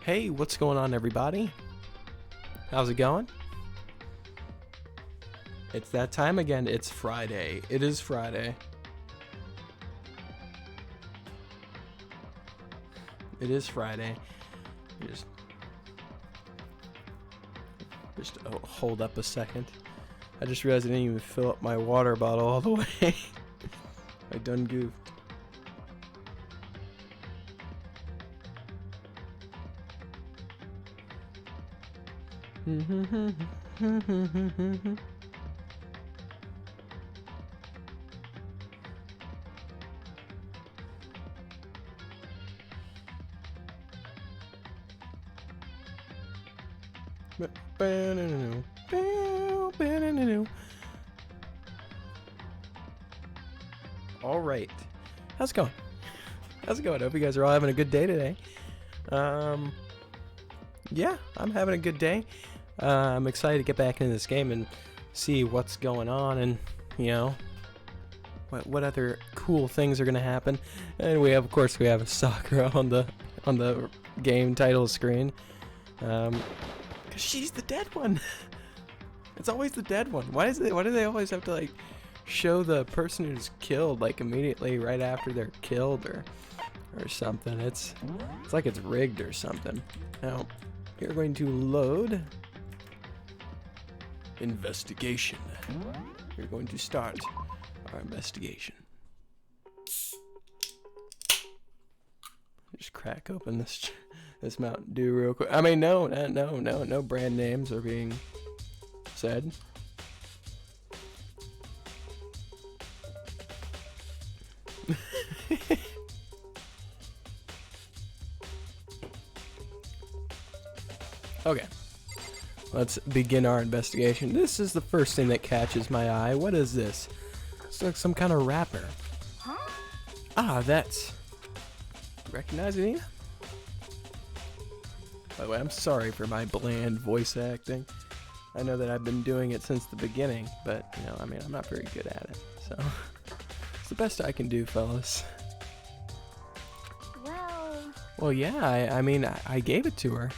Hey, what's going on, everybody? How's it going? It's that time again. It's Friday. It is Friday. It is Friday. Just hold up a second. I just realized I didn't even fill up my water bottle all the way. I done goofed. All right, how's it going? How's it going? I hope you guys are all having a good day today. Yeah, I'm having a good day. I'm excited to get back into this game and see what's going on, and you know, what other cool things are gonna happen. And we have, of course, we have Sakura on the game title screen, cause she's the dead one. It's always the dead one. Why do they always have to like show the person who's killed like immediately right after they're killed or something? It's like it's rigged or something. Now we're going to load investigation. We're going to start our investigation. Just crack open this Mountain Dew real quick. I mean, no brand names are being said. Okay, let's begin our investigation. This is the first thing that catches my eye. What is this? It's like some kind of wrapper. Huh? Ah, that's... Recognize it? By the way, I'm sorry for my bland voice acting. I know that I've been doing it since the beginning, but, you know, I mean, I'm not very good at it, so... It's the best I can do, fellas. Well, yeah, I mean, I gave it to her.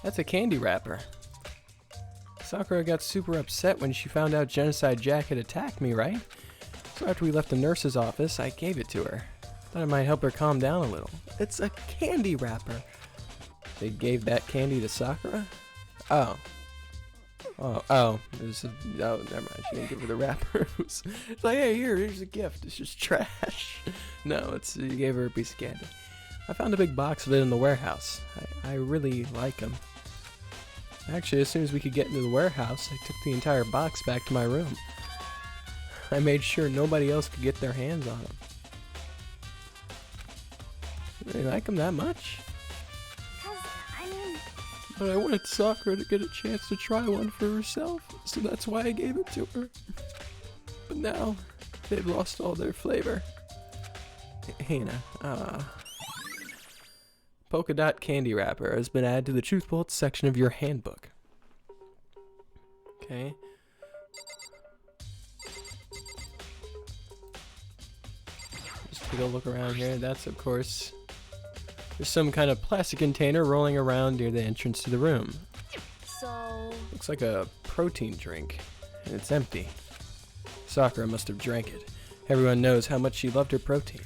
That's a candy wrapper. Sakura got super upset when she found out Genocide Jack had attacked me, right? So after we left the nurse's office, I gave it to her. Thought it might help her calm down a little. It's a candy wrapper. They gave that candy to Sakura? Oh, never mind. She didn't give her the wrapper. It's like, hey, here's a gift. It's just trash. No, you gave her a piece of candy. I found a big box of it in the warehouse. I really like them. Actually, as soon as we could get into the warehouse, I took the entire box back to my room. I made sure nobody else could get their hands on them. You really like them that much? But I wanted Sakura to get a chance to try one for herself, so that's why I gave it to her. But now, they've lost all their flavor. Hina, Polka dot candy wrapper has been added to the truth bullets section of your handbook. Okay. Just take a look around here. That's, of course, there's some kind of plastic container rolling around near the entrance to the room. So... Looks like a protein drink, and it's empty. Sakura must have drank it. Everyone knows how much she loved her protein.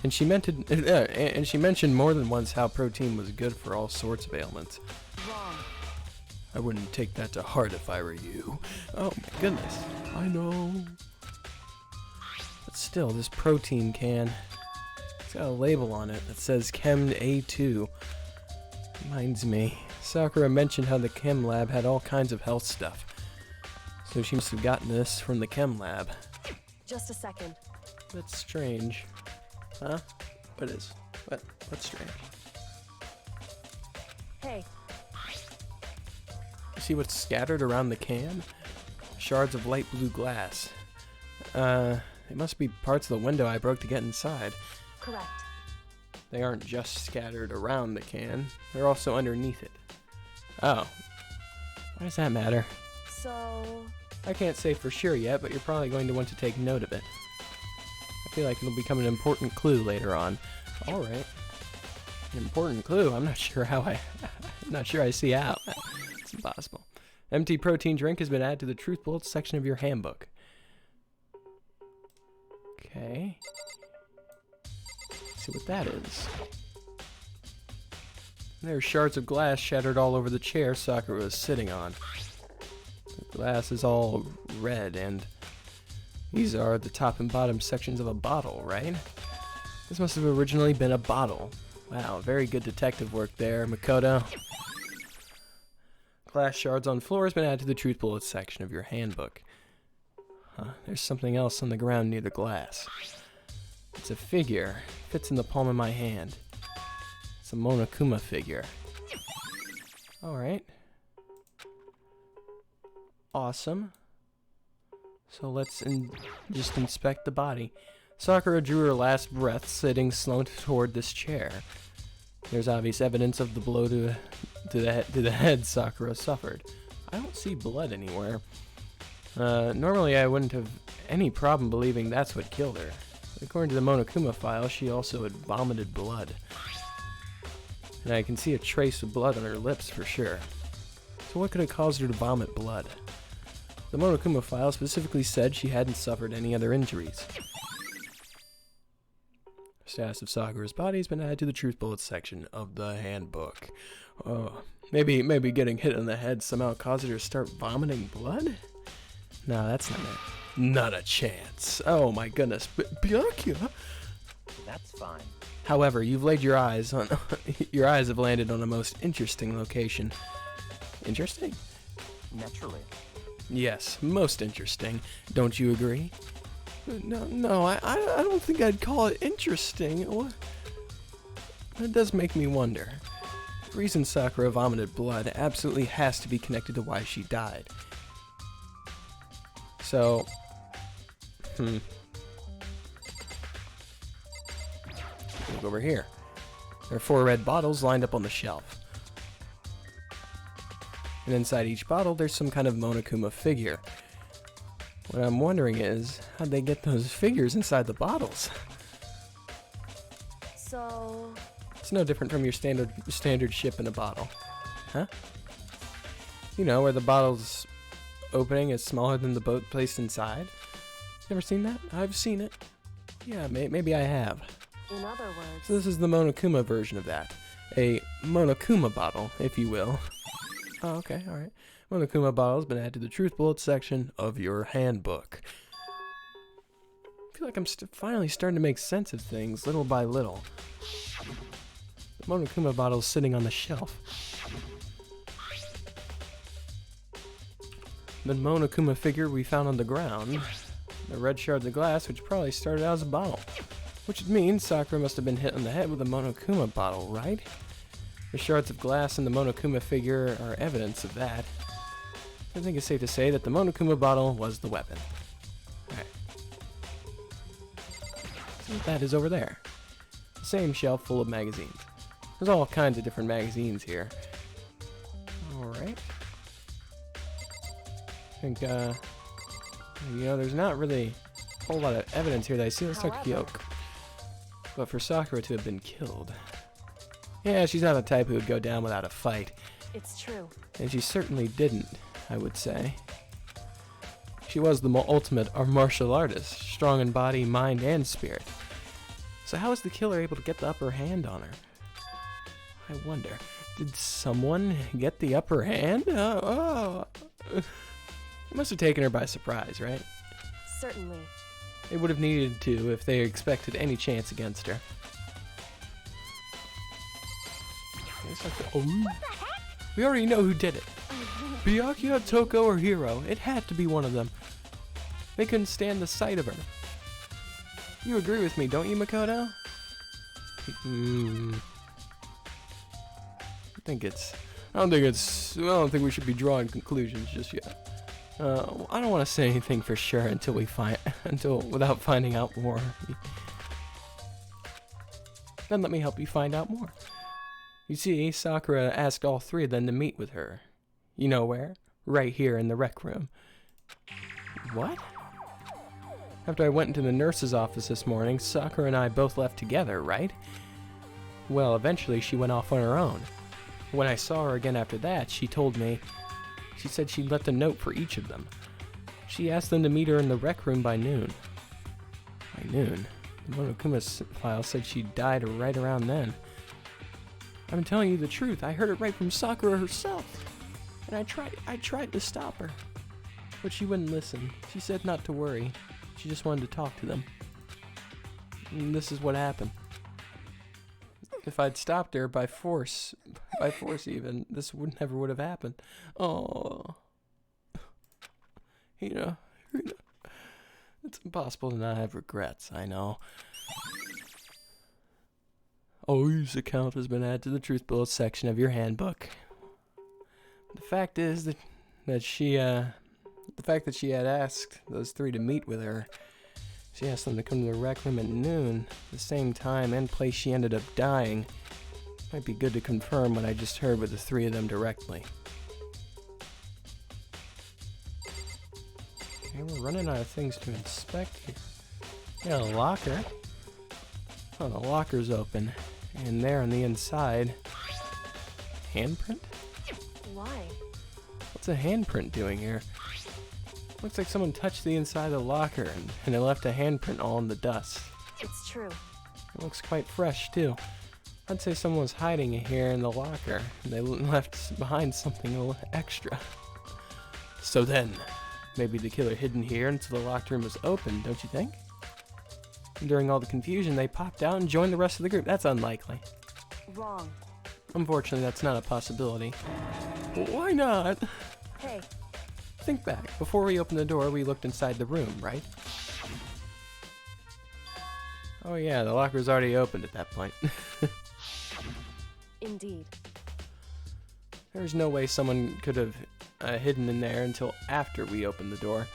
And she mentioned more than once how protein was good for all sorts of ailments. Wrong. I wouldn't take that to heart if I were you. Oh my goodness. I know. But still, this protein can, it's got a label on it that says Chem A2. Reminds me, Sakura mentioned how the Chem lab had all kinds of health stuff. So she must have gotten this from the Chem lab. Just a second. That's strange. Huh? What's strange? Hey. You see what's scattered around the can? Shards of light blue glass. It must be parts of the window I broke to get inside. Correct. They aren't just scattered around the can, they're also underneath it. Oh. Why does that matter? So... I can't say for sure yet, but you're probably going to want to take note of it. I feel like it'll become an important clue later on. Alright. An important clue. I'm not sure I'm not sure I see how. It's impossible. Empty protein drink has been added to the truth bullets section of your handbook. Okay. Let's see what that is. There are shards of glass shattered all over the chair Sakura was sitting on. The glass is all red, and these are the top and bottom sections of a bottle, right? This must have originally been a bottle. Wow, very good detective work there, Makoto. Glass shards on floor has been added to the truth bullets section of your handbook. Huh, there's something else on the ground near the glass. It's a figure. Fits in the palm of my hand. It's a Monokuma figure. Alright. Awesome. So let's just inspect the body. Sakura drew her last breath sitting slumped toward this chair. There's obvious evidence of the blow to the head Sakura suffered. I don't see blood anywhere. Normally I wouldn't have any problem believing that's what killed her. According to the Monokuma file, she also had vomited blood. And I can see a trace of blood on her lips for sure. So what could have caused her to vomit blood? The Monokuma file specifically said she hadn't suffered any other injuries. Status of Sakura's body has been added to the truth bullets section of the handbook. Oh, maybe getting hit in the head somehow caused her to start vomiting blood? No, that's not a chance. Oh my goodness, Byakuya. That's fine. However, you've laid your eyes on your eyes have landed on a most interesting location. Interesting? Naturally. Yes, most interesting. Don't you agree? No, I don't think I'd call it interesting. That does make me wonder. The reason Sakura vomited blood absolutely has to be connected to why she died. So, look over here. There are 4 red bottles lined up on the shelf. And inside each bottle, there's some kind of Monokuma figure. What I'm wondering is, how'd they get those figures inside the bottles? So... It's no different from your standard ship in a bottle. Huh? You know, where the bottle's opening is smaller than the boat placed inside? Never seen that? I've seen it. Yeah, maybe I have. In other words... So this is the Monokuma version of that. A Monokuma bottle, if you will. Oh, okay, alright. Monokuma bottle has been added to the truth bullets section of your handbook. I feel like I'm finally starting to make sense of things, little by little. The Monokuma bottle is sitting on the shelf. The Monokuma figure we found on the ground. The red shards of glass, which probably started out as a bottle. Which means Sakura must have been hit on the head with a Monokuma bottle, right? The shards of glass and the Monokuma figure are evidence of that. I think it's safe to say that the Monokuma bottle was the weapon. Alright. See what that is over there. The same shelf full of magazines. There's all kinds of different magazines here. Alright. I think, there's not really a whole lot of evidence here that I see. Let's talk to Kyoko. But for Sakura to have been killed... Yeah, she's not the type who would go down without a fight. It's true. And she certainly didn't, I would say. She was the ultimate martial artist, strong in body, mind, and spirit. So how was the killer able to get the upper hand on her? I wonder, did someone get the upper hand? It must have taken her by surprise, right? Certainly. They would have needed to if they expected any chance against her. We already know who did it. Byakuya, Toko, or Hiro. It had to be one of them. They couldn't stand the sight of her. You agree with me, don't you, Makoto? I don't think we should be drawing conclusions just yet. I don't want to say anything for sure without finding out more. Then let me help you find out more. You see, Sakura asked all 3 of them to meet with her. You know where? Right here in the rec room. What? After I went into the nurse's office this morning, Sakura and I both left together, right? Well, eventually she went off on her own. When I saw her again after that, she said she'd left a note for each of them. She asked them to meet her in the rec room by noon. By noon? The Monokuma's file said she died right around then. I'm telling you the truth, I heard it right from Sakura herself. And I tried to stop her. But she wouldn't listen. She said not to worry. She just wanted to talk to them. And this is what happened. If I'd stopped her by force even, this never would have happened. Oh. You know, it's impossible to not have regrets, I know. Oi's account has been added to the truth bullet section of your handbook. The fact is that she had asked those three to meet with her. She asked them to come to the rec room at noon, the same time and place she ended up dying. Might be good to confirm what I just heard with the three of them directly. Okay, we're running out of things to inspect here. Got a locker. Oh, the locker's open. And there on the inside, handprint? Why? What's a handprint doing here? Looks like someone touched the inside of the locker and it left a handprint all in the dust. It's true. It looks quite fresh too. I'd say someone was hiding it here in the locker and they left behind something a little extra. So then, maybe the killer hid in here until the locked room was open, don't you think? And during all the confusion, they popped out and joined the rest of the group. That's unlikely. Wrong. Unfortunately, that's not a possibility. Why not? Hey. Think back. Before we opened the door, we looked inside the room, right? Oh yeah, the locker's already opened at that point. Indeed. There's no way someone could have hidden in there until after we opened the door.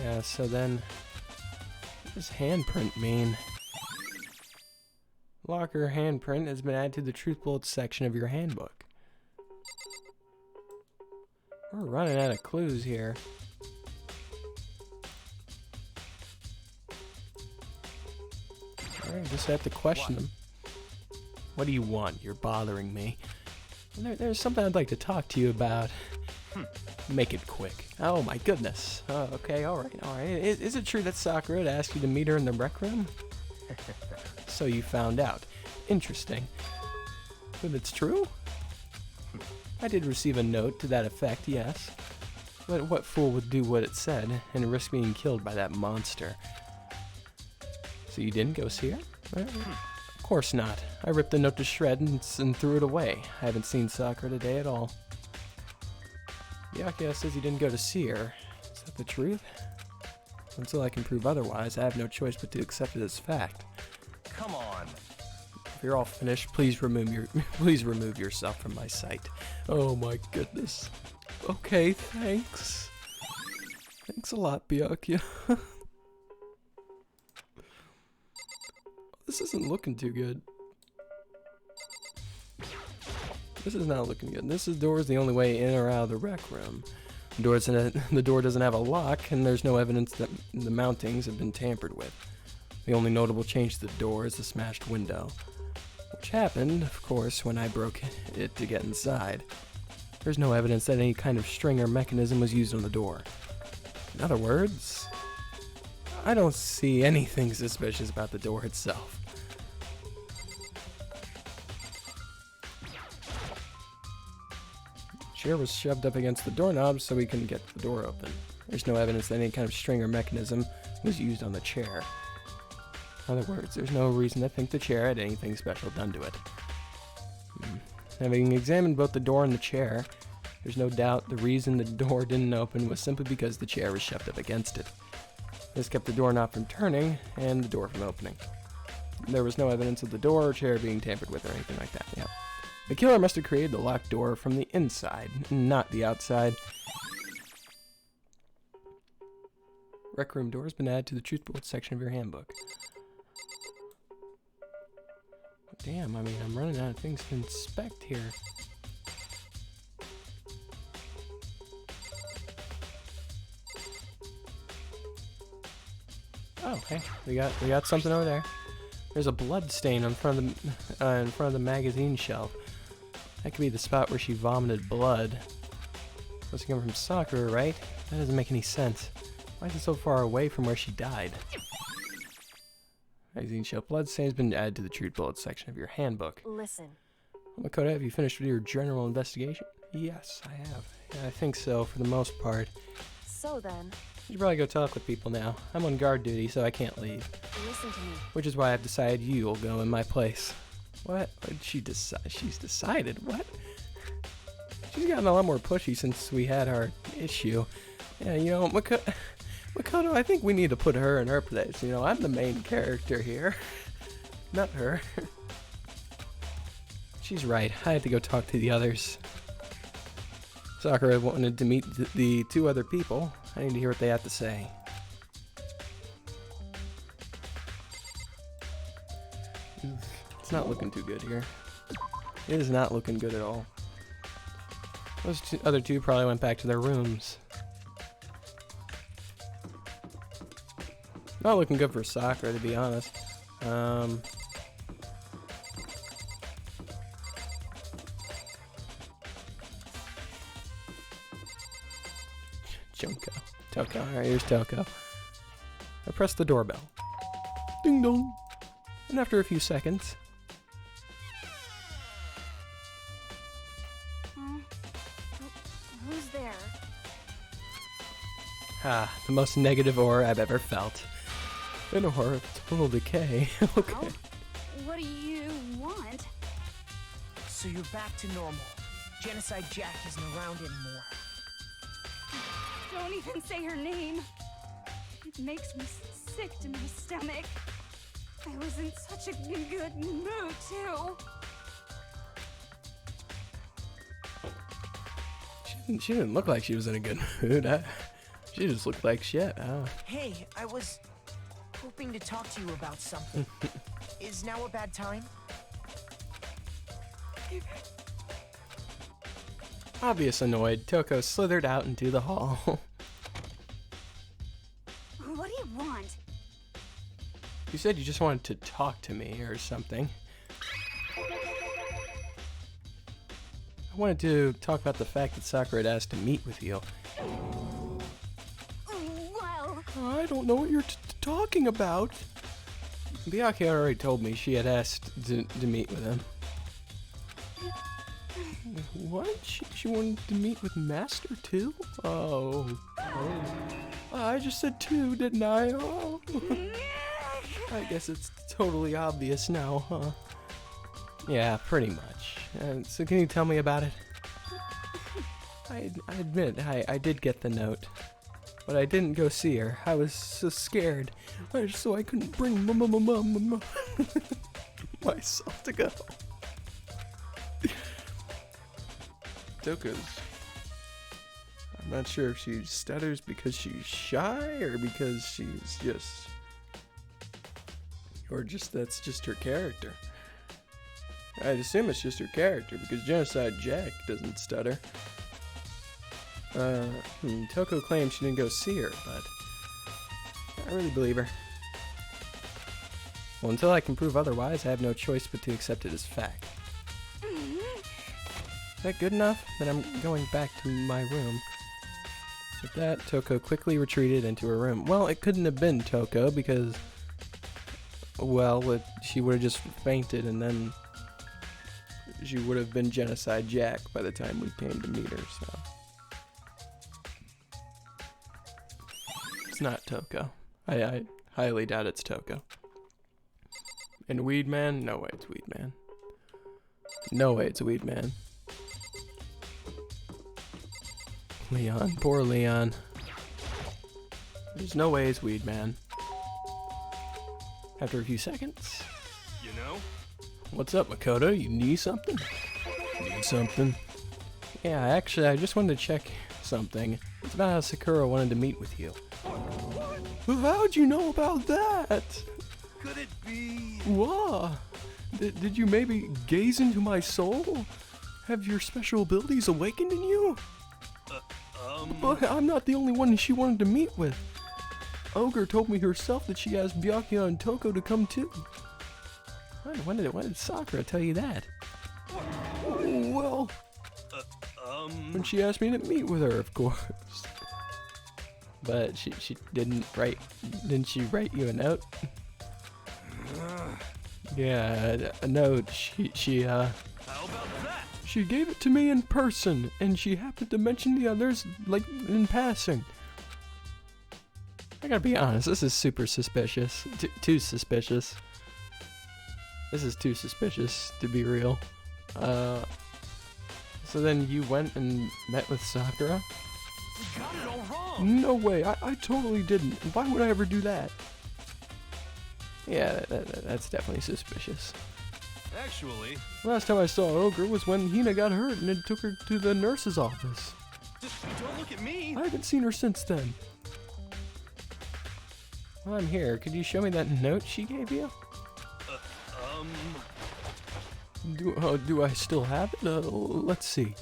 Yeah, so then, what does handprint mean? Locker handprint has been added to the truth bullets section of your handbook. We're running out of clues here. Alright, just have to question them. What do you want? You're bothering me. There's something I'd like to talk to you about. Make it quick. Oh my goodness. Oh, okay, alright. Is it true that Sakura had asked you to meet her in the rec room? So you found out. Interesting. But it's true? I did receive a note to that effect, yes. But what fool would do what it said and risk being killed by that monster? So you didn't go see her? Of course not. I ripped the note to shreds and threw it away. I haven't seen Sakura today at all. Byakuya says you didn't go to see her. Is that the truth? Until I can prove otherwise, I have no choice but to accept it as fact. Come on. If you're all finished, please remove yourself from my sight. Oh my goodness. Okay, thanks. Thanks a lot, Byakuya. This isn't looking too good. This is not looking good. This door is the only way in or out of the rec room. The door doesn't have a lock, and there's no evidence that the mountings have been tampered with. The only notable change to the door is the smashed window, which happened, of course, when I broke it to get inside. There's no evidence that any kind of string or mechanism was used on the door. In other words, I don't see anything suspicious about the door itself. Chair was shoved up against the doorknob so we couldn't get the door open. There's no evidence that any kind of string or mechanism was used on the chair. In other words, there's no reason to think the chair had anything special done to it. Having examined both the door and the chair, there's no doubt the reason the door didn't open was simply because the chair was shoved up against it. This kept the doorknob from turning and the door from opening. There was no evidence of the door or chair being tampered with or anything like that. Yeah. The killer must have created the locked door from the inside, not the outside. Rec room door has been added to the truth bullet section of your handbook. Damn, I mean, I'm running out of things to inspect here. Oh, hey, we got something over there. There's a blood stain in front of the magazine shelf. That could be the spot where she vomited blood. Must come from Sakura, right? That doesn't make any sense. Why is it so far away from where she died? Magazine shelf. Blood stain has been added to the treat bullets section of your handbook. Listen. Makoto, have you finished with your general investigation? Yes, I have. Yeah, I think so, for the most part. So then. You should probably go talk with people now. I'm on guard duty, so I can't leave. Listen to me. Which is why I've decided you'll go in my place. What? What did she decide? She's decided? What? She's gotten a lot more pushy since we had our issue. Yeah, you know, Makoto, I think we need to put her in her place. You know, I'm the main character here. Not her. She's right. I had to go talk to the others. Sakura wanted to meet the two other people. I need to hear what they have to say. It's not looking too good here. It is not looking good at all. Those other two probably went back to their rooms. Not looking good for Sakura, to be honest. Junko. Toko. Alright, here's Toko. I press the doorbell. Ding dong. And after a few seconds... Who's there? Ah, the most negative aura I've ever felt. An aura of total decay. Okay. Oh, what do you want? So you're back to normal. Genocide Jack isn't around anymore. Don't even say her name. It makes me sick to my stomach. I was in such a good mood, too. She didn't look like she was in a good mood. She just looked like shit. Hey, I was hoping to talk to you about something. Is now a bad time? Obvious annoyed, Toko slithered out into the hall. What do you want? You said you just wanted to talk to me or something. I wanted to talk about the fact that Sakura had asked to meet with you. Well... I don't know what you're talking about. Byakuya already told me she had asked to meet with him. What? She wanted to meet with Master too? Oh. I just said two, didn't I? Oh. I guess it's totally obvious now, huh? Yeah, pretty much. So can you tell me about it? I admit, I did get the note. But I didn't go see her. I was so scared. So I couldn't bring myself to go. Toko's... I'm not sure if she stutters because she's shy or because she's just... Or just that's just her character. I'd assume it's just her character because Genocide Jack doesn't stutter. Toko claims she didn't go see her, but I really believe her. Well, until I can prove otherwise, I have no choice but to accept it as fact. Is that good enough? Then I'm going back to my room. With that, Toko quickly retreated into her room. Well, it couldn't have been Toko because, well, she would have just fainted and then she would have been Genocide Jack by the time we came to meet her, so. It's not Toko. I highly doubt it's Toko. And Weed Man? No way it's Weed Man. No way it's Weed Man. Leon, poor Leon. There's no way it's Weed Man. After a few seconds. You know? What's up, Makoto? You need something? Need something? Yeah, actually, I just wanted to check something. It's about how Sakura wanted to meet with you. Well, how'd you know about that? Could it be? What? Did you maybe gaze into my soul? Have your special abilities awakened in you? But I'm not the only one she wanted to meet with. Ogre told me herself that she asked Byakuya and Toko to come too. When did Sakura tell you that? Well, when she asked me to meet with her, of course. But she didn't she write you a note? Yeah, a note. She How about that? She gave it to me in person, and she happened to mention the others, like, in passing. I gotta be honest, this is super suspicious. Too suspicious. This is too suspicious, to be real. So then you went and met with Sakura? You got it all wrong. No way, I totally didn't. Why would I ever do that? Yeah, that's definitely suspicious. Actually, Last time I saw Ogre was when Hina got hurt and it took her to the nurse's office. just don't look at me. I haven't seen her since then. Well, I'm here. Could you show me that note she gave you? Do I still have it? Let's see.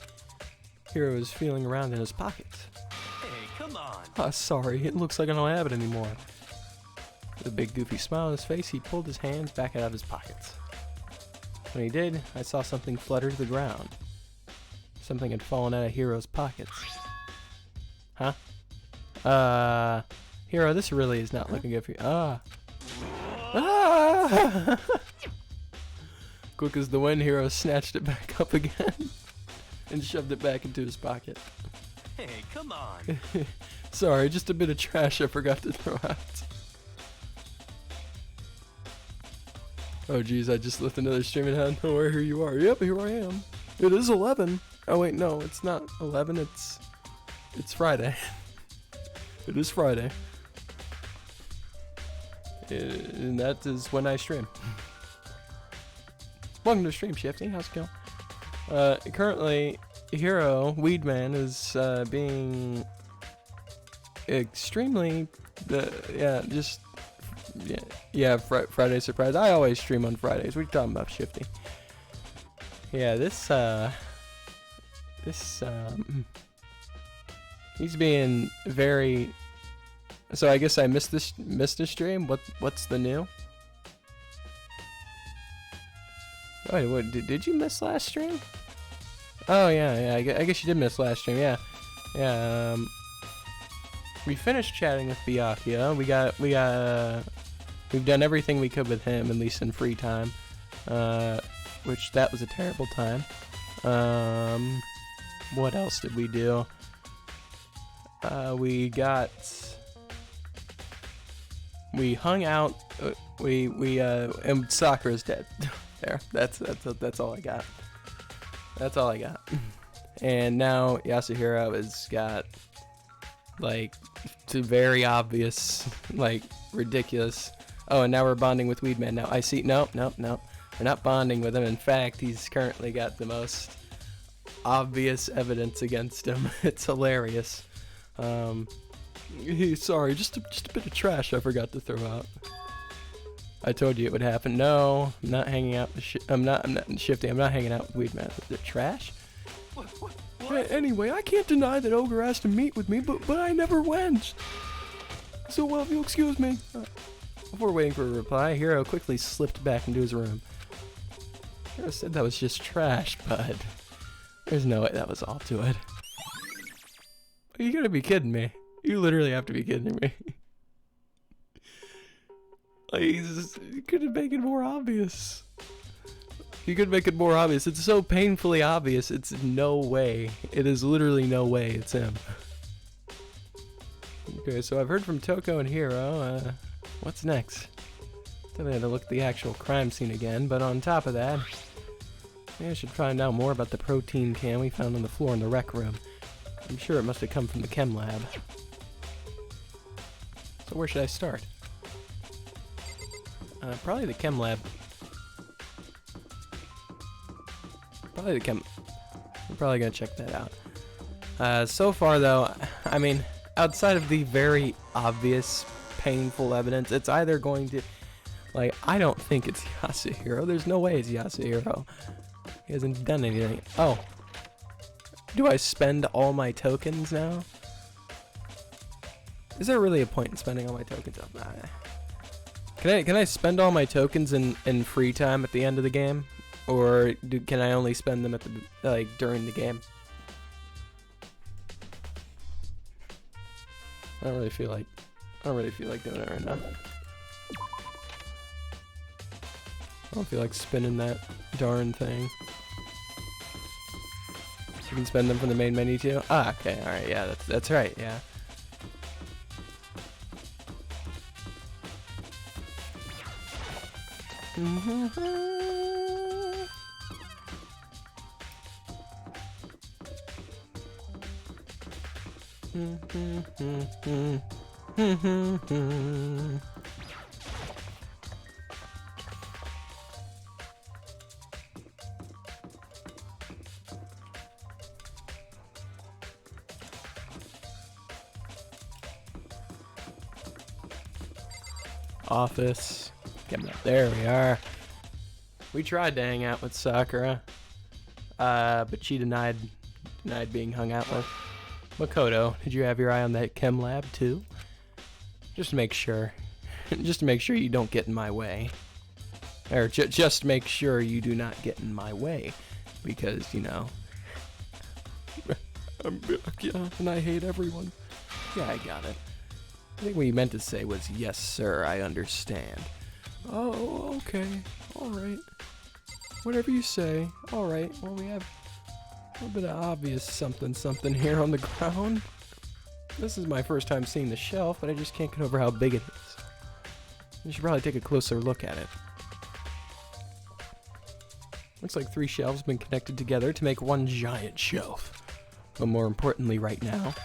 Hiro is feeling around in his pockets. Hey, come on. Sorry, it looks like I don't have it anymore. With a big goofy smile on his face, he pulled his hands back out of his pockets. When he did, I saw something flutter to the ground. Something had fallen out of Hiro's pockets. Huh? Hiro, this really is not looking good for you. Ah! Quick as the wind, Hiro snatched it back up again and shoved it back into his pocket. Hey, come on. Sorry, just a bit of trash I forgot to throw out. Oh geez, I just left another stream and had no where here you are. Yep, here I am. It is 11. Oh wait, no, it's not 11, it's Friday. It is Friday. And that is when I stream. Welcome to Stream Shifty, how's it going? Currently, Hiro, Weedman, is being extremely, Friday surprise. I always stream on Fridays. What are you talking about, Shifty? Yeah, he's being very. So I guess I missed this stream. What's the new? Wait, what? Did you miss last stream? Oh yeah. I guess you did miss last stream. Yeah. We finished chatting with Byakuya. We've done everything we could with him, at least in free time. Which that was a terrible time. What else did we do? We hung out. And Sakura's dead. There. That's all I got. That's all I got. And now Yasuhiro has got like very obvious, like ridiculous. Oh, and now we're bonding with Weedman. Now I see. Nope. We're not bonding with him. In fact, he's currently got the most obvious evidence against him. It's hilarious. Sorry, just a bit of trash I forgot to throw out. I told you it would happen. No, I'm not hanging out. I'm not Shifty. I'm not hanging out with Weedman. The trash? What? Anyway, I can't deny that Ogre asked to meet with me, but I never went. So, well, if you'll excuse me. Before waiting for a reply, Hiro quickly slipped back into his room. Hiro said that was just trash, but there's no way that was all to it. You gotta be kidding me. You literally have to be kidding me. Like, you could make it more obvious. You could make it more obvious. It's so painfully obvious. It's no way. It is literally no way it's him. Okay, so I've heard from Toko and Hiro. What's next? Then I had to look at the actual crime scene again, but on top of that, maybe I should find out more about the protein can we found on the floor in the rec room. I'm sure it must have come from the chem lab. So where should I start? Probably the chem lab. We're probably gonna check that out. So far though, I mean, outside of the very obvious, painful evidence, it's either going to, like, I don't think it's Yasuhiro. There's no way it's Yasuhiro. He hasn't done anything. Oh. Do I spend all my tokens now? Is there really a point in spending all my tokens? Oh, nah. Can I spend all my tokens in free time at the end of the game, or can I only spend them at the during the game? I don't really feel like doing it right now. I don't feel like spinning that darn thing. You can spend them from the main menu too. Ah, okay, all right, yeah, that's right, yeah. Office. There we are. We tried to hang out with Sakura, but she denied being hung out with. Makoto, did you have your eye on that chem lab too? Just to make sure. Just to make sure you don't get in my way. Or just make sure you do not get in my way. Because, you know. I'm back, yeah, and I hate everyone. Yeah, I got it. I think what you meant to say was, yes, sir, I understand. Oh, okay. Alright. Whatever you say. Alright, well, we have a little bit of obvious something here on the ground. This is my first time seeing the shelf, but I just can't get over how big it is. You should probably take a closer look at it. Looks like 3 shelves have been connected together to make one giant shelf. But more importantly right now,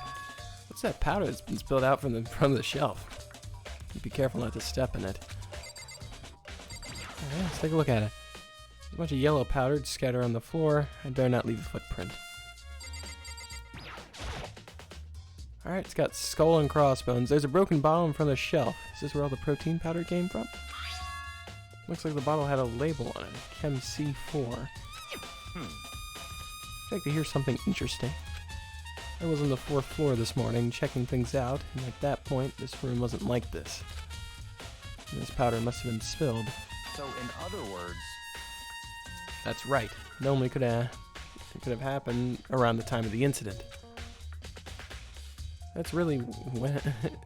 what's that powder that's been spilled out from the shelf? Be careful not to step in it. Alright, let's take a look at it. There's a bunch of yellow powder scattered on the floor. I'd better not leave a footprint. Alright, it's got skull and crossbones. There's a broken bottle in front of the shelf. Is this where all the protein powder came from? Looks like the bottle had a label on it. Chem C4. I'd like to hear something interesting. I was on the 4th floor this morning checking things out, and at that point, this room wasn't like this. And this powder must have been spilled. So, in other words... That's right. It only could have happened around the time of the incident. That's really when...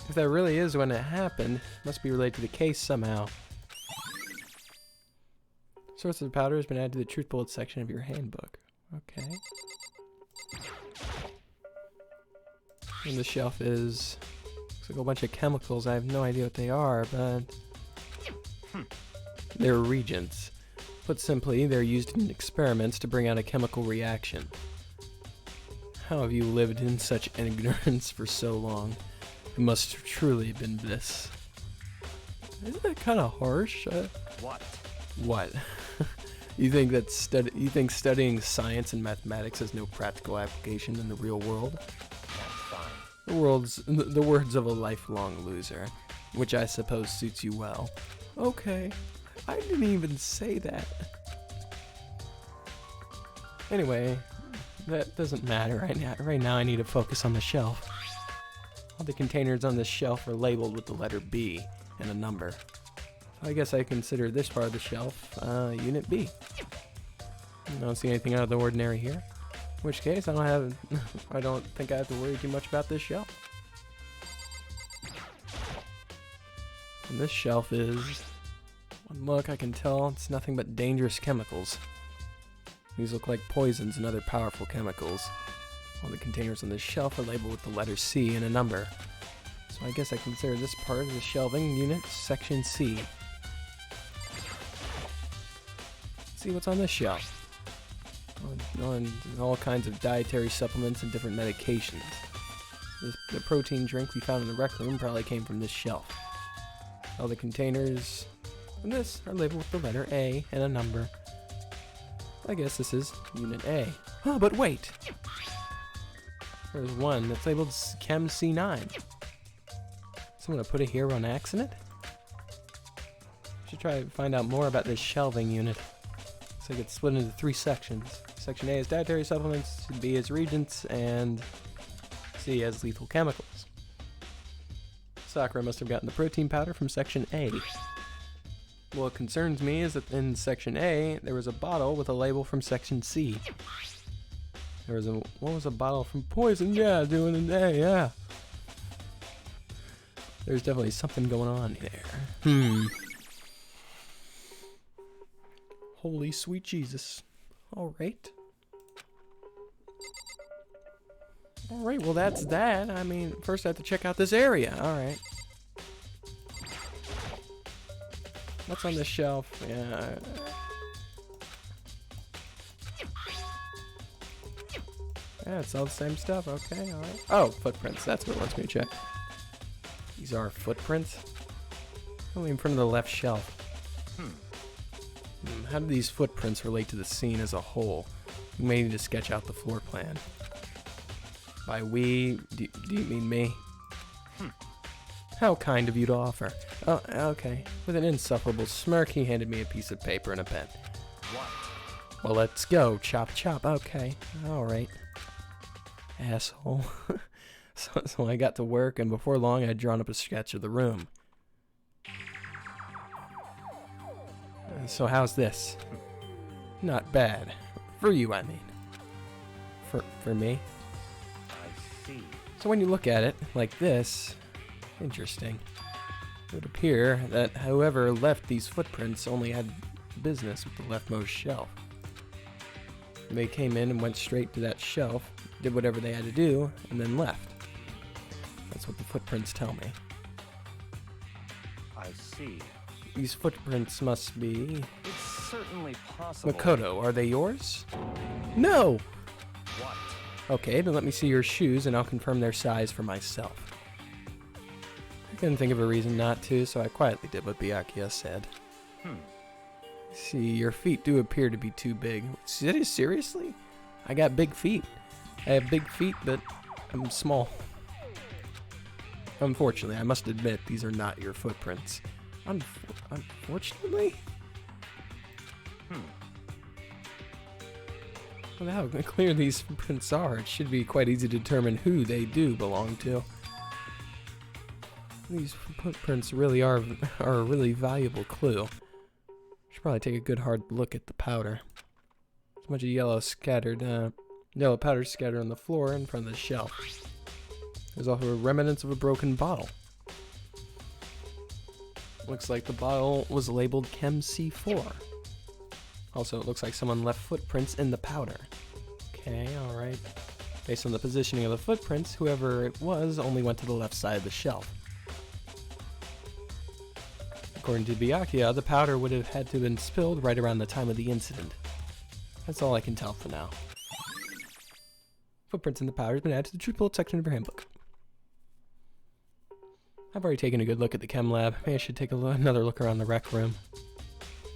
if that really is when it happened, it must be related to the case somehow. Source of the powder has been added to the truth bullet section of your handbook. Okay. And the shelf is... looks like a whole bunch of chemicals. I have no idea what they are, but... they're reagents. Put simply, they're used in experiments to bring out a chemical reaction. How have you lived in such ignorance for so long? It must truly have been bliss. Isn't that kind of harsh? What? What? You think studying science and mathematics has no practical application in the real world? That's fine. The words of a lifelong loser, which I suppose suits you well. Okay, I didn't even say that. Anyway, that doesn't matter right now. Right now I need to focus on the shelf. All the containers on this shelf are labeled with the letter B and a number. So I guess I consider this part of the shelf Unit B. I don't see anything out of the ordinary here. In which case, I don't think I have to worry too much about this shelf. And this shelf is... one look, I can tell it's nothing but dangerous chemicals. These look like poisons and other powerful chemicals. All the containers on this shelf are labeled with the letter C and a number. So I guess I consider this part of the shelving unit Section C. Let's see what's on this shelf. All kinds of dietary supplements and different medications. The protein drink we found in the rec room probably came from this shelf. All the containers on this are labeled with the letter A and a number. I guess this is Unit A. Oh, but wait! There's one that's labeled Chem C9. Someone put it here on accident? Should try to find out more about this shelving unit. Looks like it's split into 3 sections. Section A is dietary supplements, B is reagents, and C has lethal chemicals. Sakura must have gotten the protein powder from Section A. what concerns me is that in section A, there was a bottle with a label from section C. There was what was a bottle from Poison? Yeah, doing it today, yeah. There's definitely something going on there. Holy sweet Jesus. Alright. Alright, well that's that. I mean, first I have to check out this area. Alright. What's on this shelf? Yeah. Yeah, it's all the same stuff. Okay, alright. Oh, footprints. That's what it wants me to check. These are footprints? Only in front of the left shelf. How do these footprints relate to the scene as a whole? We may need to sketch out the floor plan. By we, do you mean me? How kind of you to offer. Oh, okay. With an insufferable smirk, he handed me a piece of paper and a pen. What? Well, let's go. Chop, chop. Okay. Alright. Asshole. So I got to work, and before long, I'd drawn up a sketch of the room. So how's this? Not bad. For you, I mean. For me? I see. So when you look at it like this, interesting. It would appear that whoever left these footprints only had business with the leftmost shelf. They came in and went straight to that shelf, did whatever they had to do, and then left. That's what the footprints tell me. I see. These footprints must be... It's certainly possible. Makoto, are they yours? No! What? Okay, then let me see your shoes and I'll confirm their size for myself. I couldn't think of a reason not to, so I quietly did what Byakuya said. See, your feet do appear to be too big. Seriously? I got big feet. I have big feet, but I'm small. Unfortunately, I must admit, these are not your footprints. Unfortunately? Well, how clear these footprints are, it should be quite easy to determine who they do belong to. These footprints really are a really valuable clue. Should probably take a good hard look at the powder. There's a bunch of yellow powder scattered on the floor in front of the shelf. There's also remnants of a broken bottle. Looks like the bottle was labeled Chem C4. Also, it looks like someone left footprints in the powder. Okay, alright. Based on the positioning of the footprints, whoever it was only went to the left side of the shelf. According to Byakuya, the powder would have had to have been spilled right around the time of the incident. That's all I can tell for now. Footprints in the powder has been added to the truth bullet section of your handbook. I've already taken a good look at the chem lab. Maybe I should take another look around the rec room.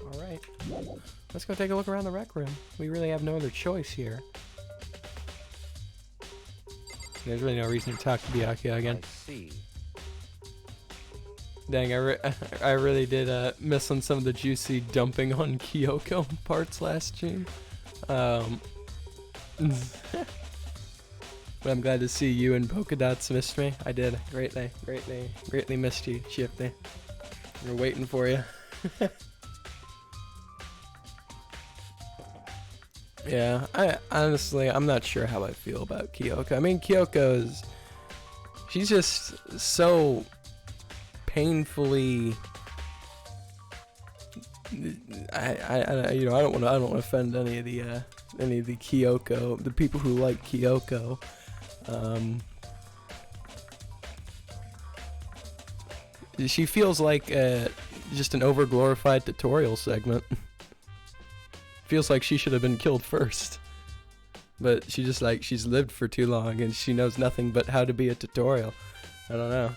Alright. Let's go take a look around the rec room. We really have no other choice here. There's really no reason to talk to Byakuya again. I see. Dang, I really did miss on some of the juicy dumping on Kyoko parts last stream. But I'm glad to see you and Polka Dots missed me. I did. Greatly missed you, Shifty. We're waiting for you. Yeah, I'm not sure how I feel about Kyoko. I mean, she's just so painfully. I don't want to offend any of the Kyoko, the people who like Kyoko. She feels like just an overglorified tutorial segment. Feels like she should have been killed first. But she's lived for too long and she knows nothing but how to be a tutorial. I don't know.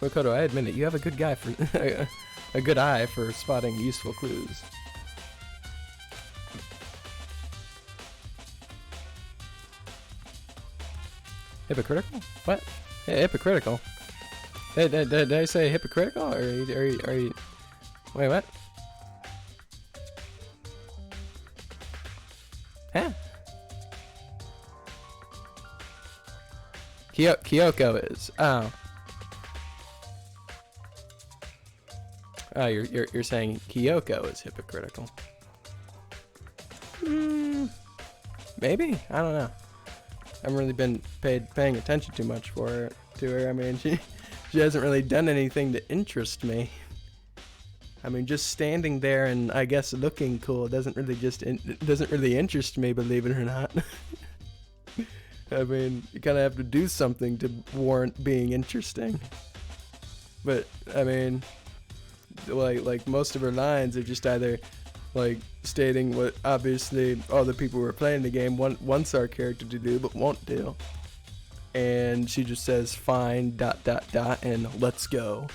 Makoto, I admit it, you have a good a good eye for spotting useful clues. Hypocritical? What? Hey, hypocritical? Did I say hypocritical? Or are you... Wait, what? Huh? Kyoko is. Oh. Oh, you're saying Kyoko is hypocritical. Maybe, I don't know. I haven't really been paying attention too much to her. I mean, she hasn't really done anything to interest me. I mean, just standing there and I guess looking cool doesn't really interest me, believe it or not. I mean, you kind of have to do something to warrant being interesting. But I mean, like most of her lines are just either like stating what obviously all the people who are playing the game wants our character to do but won't do, and she just says fine ... and let's go.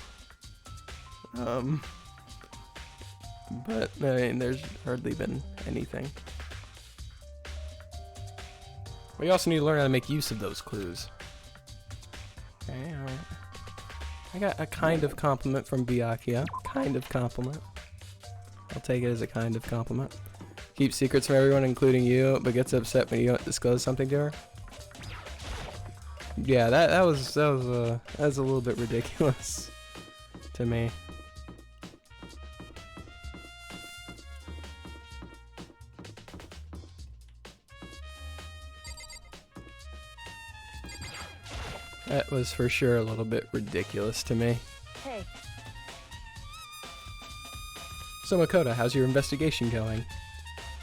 But I mean, there's hardly been anything. We also need to learn how to make use of those clues. Okay, alright. I got a kind of compliment from Byakuya. Kind of compliment. I'll take it as a kind of compliment. Keeps secrets from everyone, including you, but gets upset when you don't disclose something to her. Yeah, that was a little bit ridiculous to me. That was for sure a little bit ridiculous to me. Hey. So Makoto, how's your investigation going?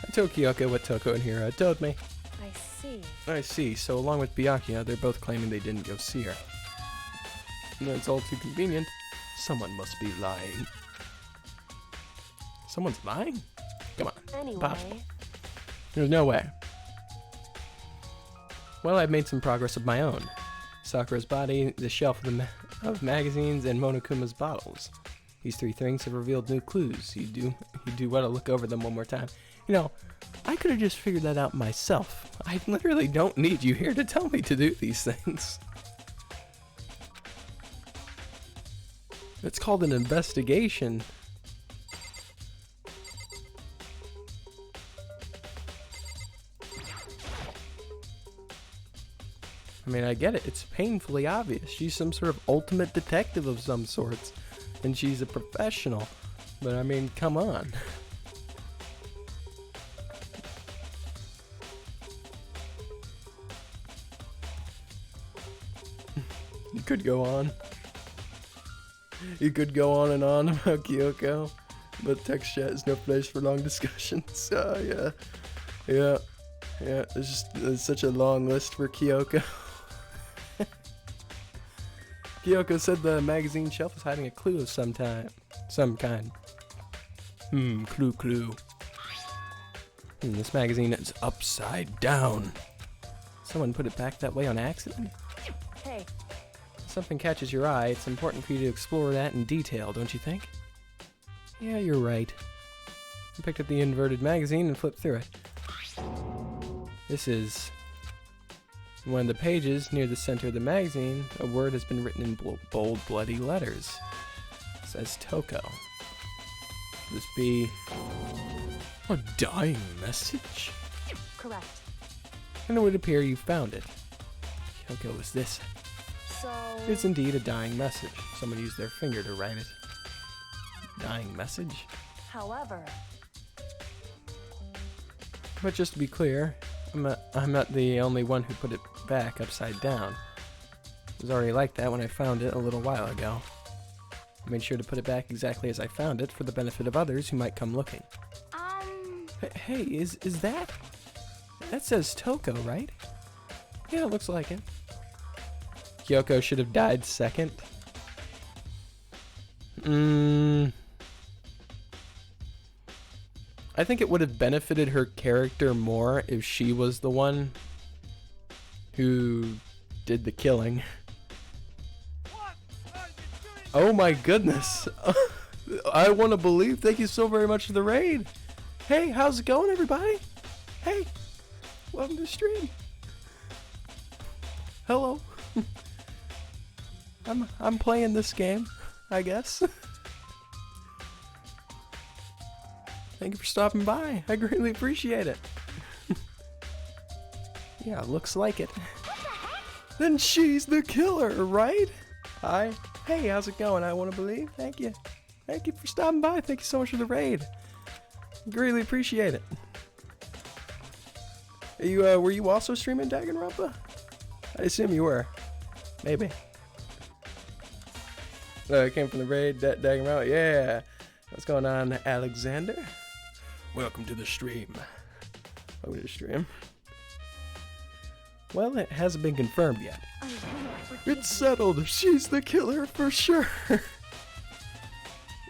I told Kyoko what Toko and Hiro told me. I see. I see, so along with Byakuya, they're both claiming they didn't go see her. And that's all too convenient. Someone must be lying. Someone's lying? Come on. Anyway. Impossible. There's no way. Well, I've made some progress of my own. Sakura's body, the shelf of magazines, and Monokuma's bottles. These three things have revealed new clues. You do well to look over them one more time. You know, I could have just figured that out myself. I literally don't need you here to tell me to do these things. It's called an investigation. I mean, I get it. It's painfully obvious. She's some sort of ultimate detective of some sorts. And she's a professional. But I mean, come on. You could go on. You could go on and on about Kyoko. But text chat is no place for long discussions. Yeah. There's such a long list for Kyoko. Kyoko said the magazine shelf is hiding a clue of some kind. Clue. This magazine is upside down. Someone put it back that way on accident? Hey. If something catches your eye, it's important for you to explore that in detail, don't you think? Yeah, you're right. I picked up the inverted magazine and flipped through it. This is one of the pages near the center of the magazine. A word has been written in bold, bloody letters. It says Toko. Could this be a dying message? Correct. And it would appear you found it. Kyoko, is this? So... It's indeed a dying message. Someone used their finger to write it. Dying message? However... But just to be clear, I'm not the only one who put it back upside down. It was already like that when I found it a little while ago. I made sure to put it back exactly as I found it for the benefit of others who might come looking. Hey, is that? That says Toko, right? Yeah, it looks like it. Kyoko should have died second. I think it would have benefited her character more if she was the one who did the killing. Oh my goodness. I want to believe. Thank you so very much for the raid. Hey, how's it going, everybody? Hey, welcome to the stream. Hello. I'm playing this game, I guess. Thank you for stopping by. I greatly appreciate it. Yeah, looks like it. Then she's the killer, right? Hi. Hey, how's it going? I want to believe. Thank you. Thank you for stopping by. Thank you so much for the raid. Greatly appreciate it. Are you, were you also streaming Danganronpa? I assume you were. Maybe. It came from the raid, Danganronpa. Yeah. What's going on, Alexander? Welcome to the stream. Welcome to the stream. Well, it hasn't been confirmed yet. It's settled. She's the killer for sure.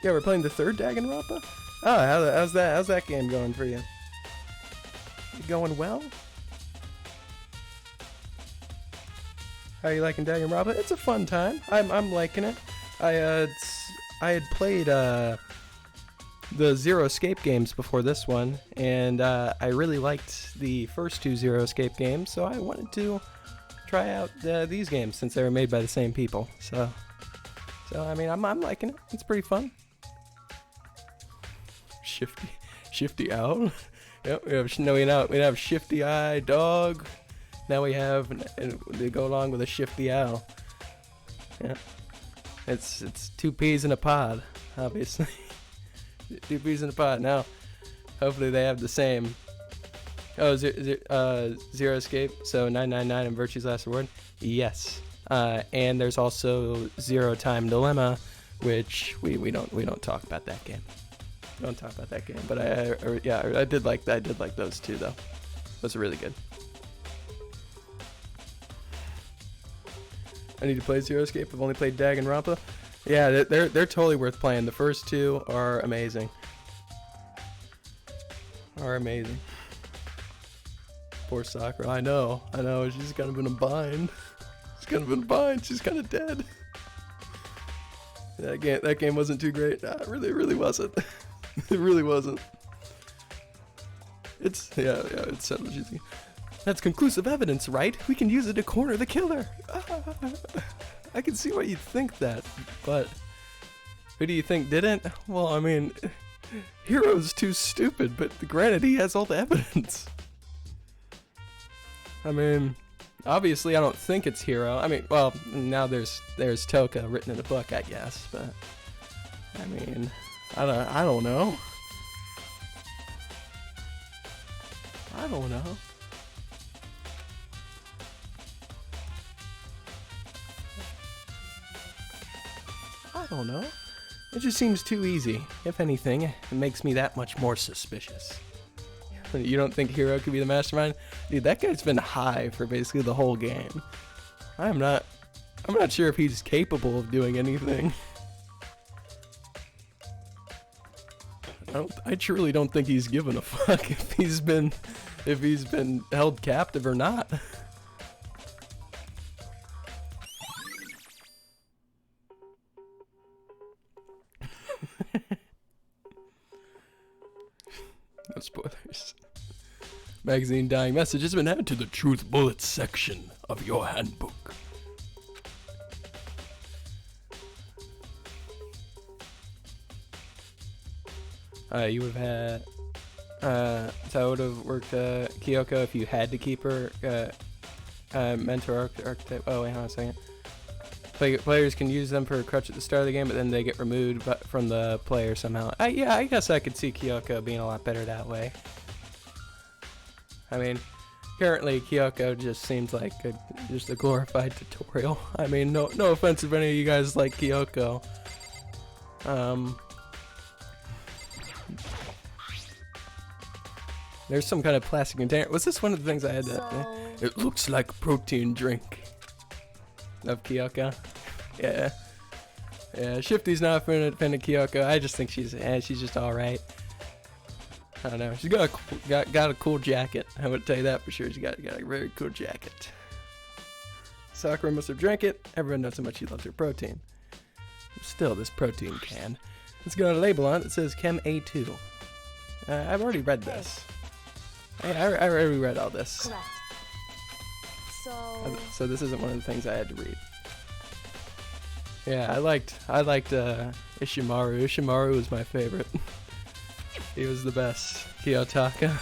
Yeah, we're playing the third Danganronpa? Oh, how's that game going for you? You going well? How are you liking Danganronpa? It's a fun time. I'm liking it. I had played the Zero Escape games before this one, and I really liked the first two Zero Escape games, so I wanted to try out these games since they were made by the same people. So I mean, I'm liking it. It's pretty fun. Shifty Owl. Yep, we have Shifty Eye Dog. Now we have, they go along with a Shifty Owl. Yeah, it's two peas in a pod, obviously. Two peas in a pod. Now, hopefully they have the same. Oh, Zero Escape. So 999 and Virtue's Last Reward. Yes. And there's also Zero Time Dilemma, which we don't talk about that game. We don't talk about that game. But I did like those two though. Those are really good. I need to play Zero Escape. I've only played Danganronpa. Yeah, they're totally worth playing. The first two are amazing. Poor Sakura. I know. She's kind of in a bind. She's kind of dead. That game wasn't too great. Nah, it really wasn't. It really wasn't. It's settled. That's conclusive evidence, right? We can use it to corner the killer. I can see why you'd think that, but who do you think didn't? Well, I mean, Hero's too stupid, but granted, he has all the evidence. I mean, obviously, I don't think it's Hero. I mean, well, now there's Toka written in a book, I guess, but I mean, I don't know. I don't know. It just seems too easy. If anything, it makes me that much more suspicious. You don't think Hero could be the mastermind? Dude, that guy's been high for basically the whole game. I'm not sure if he's capable of doing anything. I truly don't think he's given a fuck if he's been held captive or not. No spoilers. Magazine dying message has been added to the Truth Bullets section of your handbook. You would have had so I would have worked Kyoko if you had to keep her mentor archetype. Oh wait, hold on a second. Players can use them for a crutch at the start of the game, but then they get removed from the player somehow. Yeah, I guess I could see Kyoko being a lot better that way. I mean, currently Kyoko just seems like just a glorified tutorial. I mean, no offense if any of you guys like Kyoko. There's some kind of plastic container. Was this one of the things I had to... It looks like a protein drink. Of Kyoko. Yeah. Shifty's not a fan of Kyoko. I just think she's just alright. I don't know. She's got a cool jacket. I would tell you that for sure. She's got a very cool jacket. Sakura must have drank it. Everyone knows how much she loves her protein. Still, this protein can. It's got a label on it that says Chem A2. I've already read this. I already read all this. Correct. So this isn't one of the things I had to read. Yeah, I liked Ishimaru. Ishimaru was my favorite. He was the best. Kiyotaka.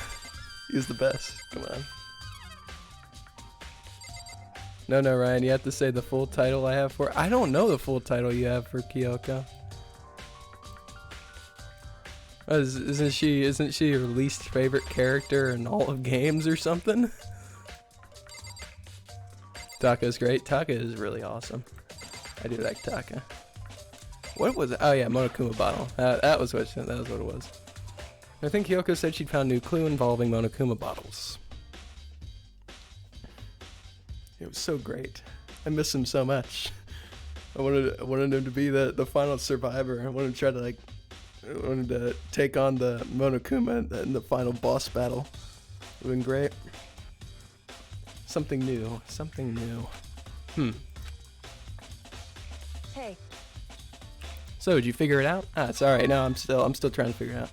He was the best. Come on. No, Ryan, you have to say the full title I have for... I don't know the full title you have for Kyoko. Isn't she your least favorite character in all of games or something? Taka's great. Taka is really awesome. I do like Taka. What was it? Oh yeah, Monokuma bottle. That was what it was. I think Kyoko said she'd found a new clue involving Monokuma bottles. It was so great. I miss him so much. I wanted him to be the final survivor. I wanted to try to take on the Monokuma in the final boss battle. It would have been great. Something new. Hey. So, did you figure it out? It's alright. No, I'm still trying to figure it out.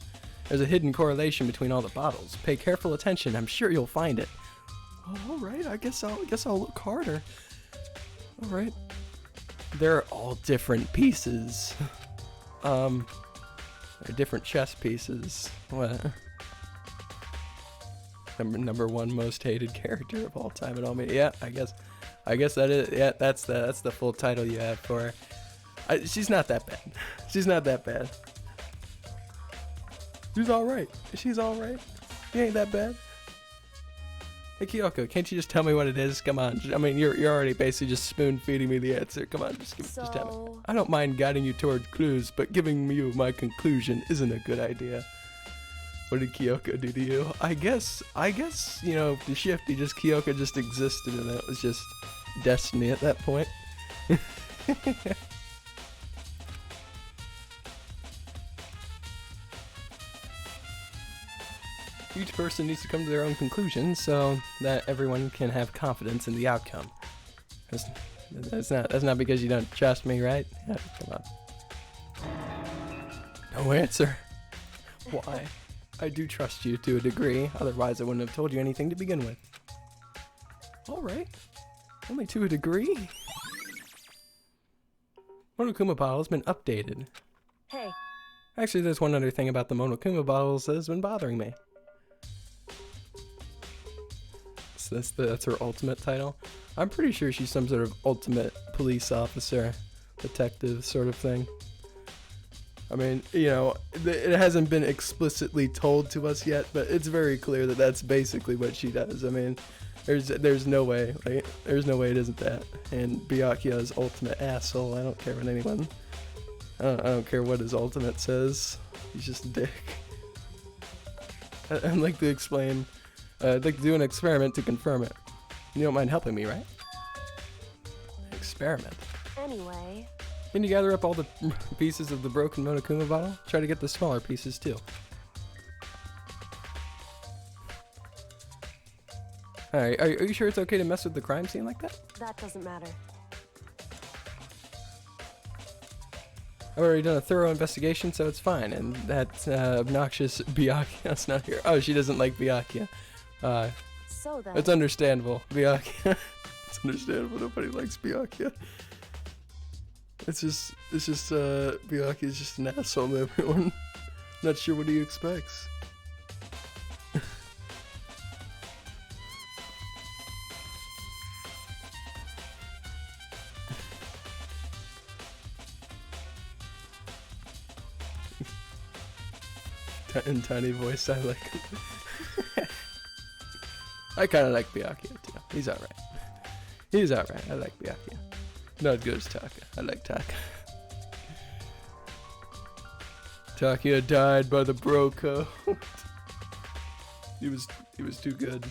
There's a hidden correlation between all the bottles. Pay careful attention. I'm sure you'll find it. All right. I guess I'll look harder. All right. They're all different pieces. They're different chess pieces. What? Number one most hated character of all time at all media. Yeah, I guess that is. Yeah, that's the full title you have for her. She's not that bad. She's not that bad. She's all right. She's all right. She ain't that bad. Hey Kyoko, can't you just tell me what it is? Come on. I mean, you're already basically just spoon feeding me the answer. Come on, just tell me. I don't mind guiding you toward clues, but giving you my conclusion isn't a good idea. What did Kyoko do to you? I guess, you know, the shifty, Kyoko just existed and it was just destiny at that point. Each person needs to come to their own conclusion so that everyone can have confidence in the outcome. That's not because you don't trust me, right? Yeah, come on. No answer. Why? I do trust you to a degree, otherwise I wouldn't have told you anything to begin with. Alright. Only to a degree. Monokuma bottle has been updated. Hey. Actually, there's one other thing about the Monokuma bottles that has been bothering me. So that's her ultimate title. I'm pretty sure she's some sort of ultimate police officer, detective sort of thing. I mean, you know, it hasn't been explicitly told to us yet, but it's very clear that that's basically what she does. I mean, there's no way, right? There's no way it isn't that. And Byakuya's ultimate asshole. I don't care what anyone. I don't care what his ultimate says. He's just a dick. I'd like to explain. I'd like to do an experiment to confirm it. You don't mind helping me, right? Experiment. Anyway. Can you gather up all the pieces of the broken Monokuma bottle? Try to get the smaller pieces too. Alright, are you sure it's okay to mess with the crime scene like that? That doesn't matter. I've already done a thorough investigation, so it's fine. And that obnoxious Byakuya's not here. Oh, she doesn't like Byakuya. So then. It's understandable. Byakuya. It's understandable. Nobody likes Byakuya. It's just Byakuya's just an asshole to everyone. Not sure what he expects. In tiny voice, I like him. I kind of like Byakuya too. He's alright. He's alright. I like Byakuya. Not as good as Taka. I like Taka. Taka died by the bro code. He was too good.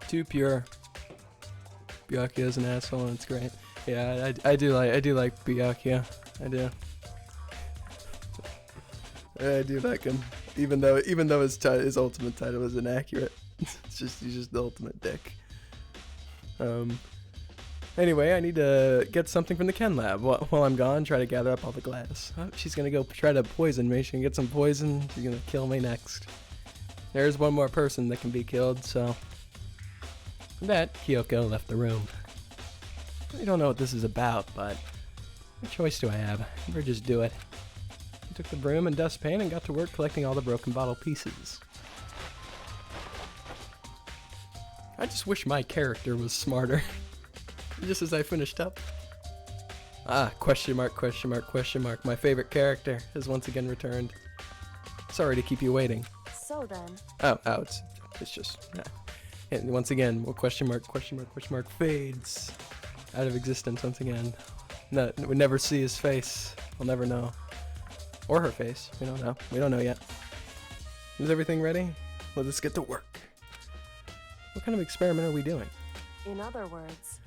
Too pure. Byakuya's an asshole and it's great. Yeah, I do like Byakuya. I do. I do like him, even though his ultimate title is inaccurate. He's just the ultimate dick. Anyway, I need to get something from the chem lab. While I'm gone, try to gather up all the glass. Oh, she's gonna go try to poison me. She can get some poison. She's gonna kill me next. There's one more person that can be killed, so. With that, Kyoko left the room. I don't know what this is about, but what choice do I have? Or just do it. I took the broom and dustpan and got to work collecting all the broken bottle pieces. I just wish my character was smarter. Just as I finished up. Ah, question mark, question mark, question mark. My favorite character has once again returned. Sorry to keep you waiting. So then. Oh, it's just, nah. And once again, well, question mark, question mark, question mark fades out of existence once again. No, we never see his face. We'll never know. Or her face. We don't know. We don't know yet. Is everything ready? Let us get to work. What kind of experiment are we doing? In other words.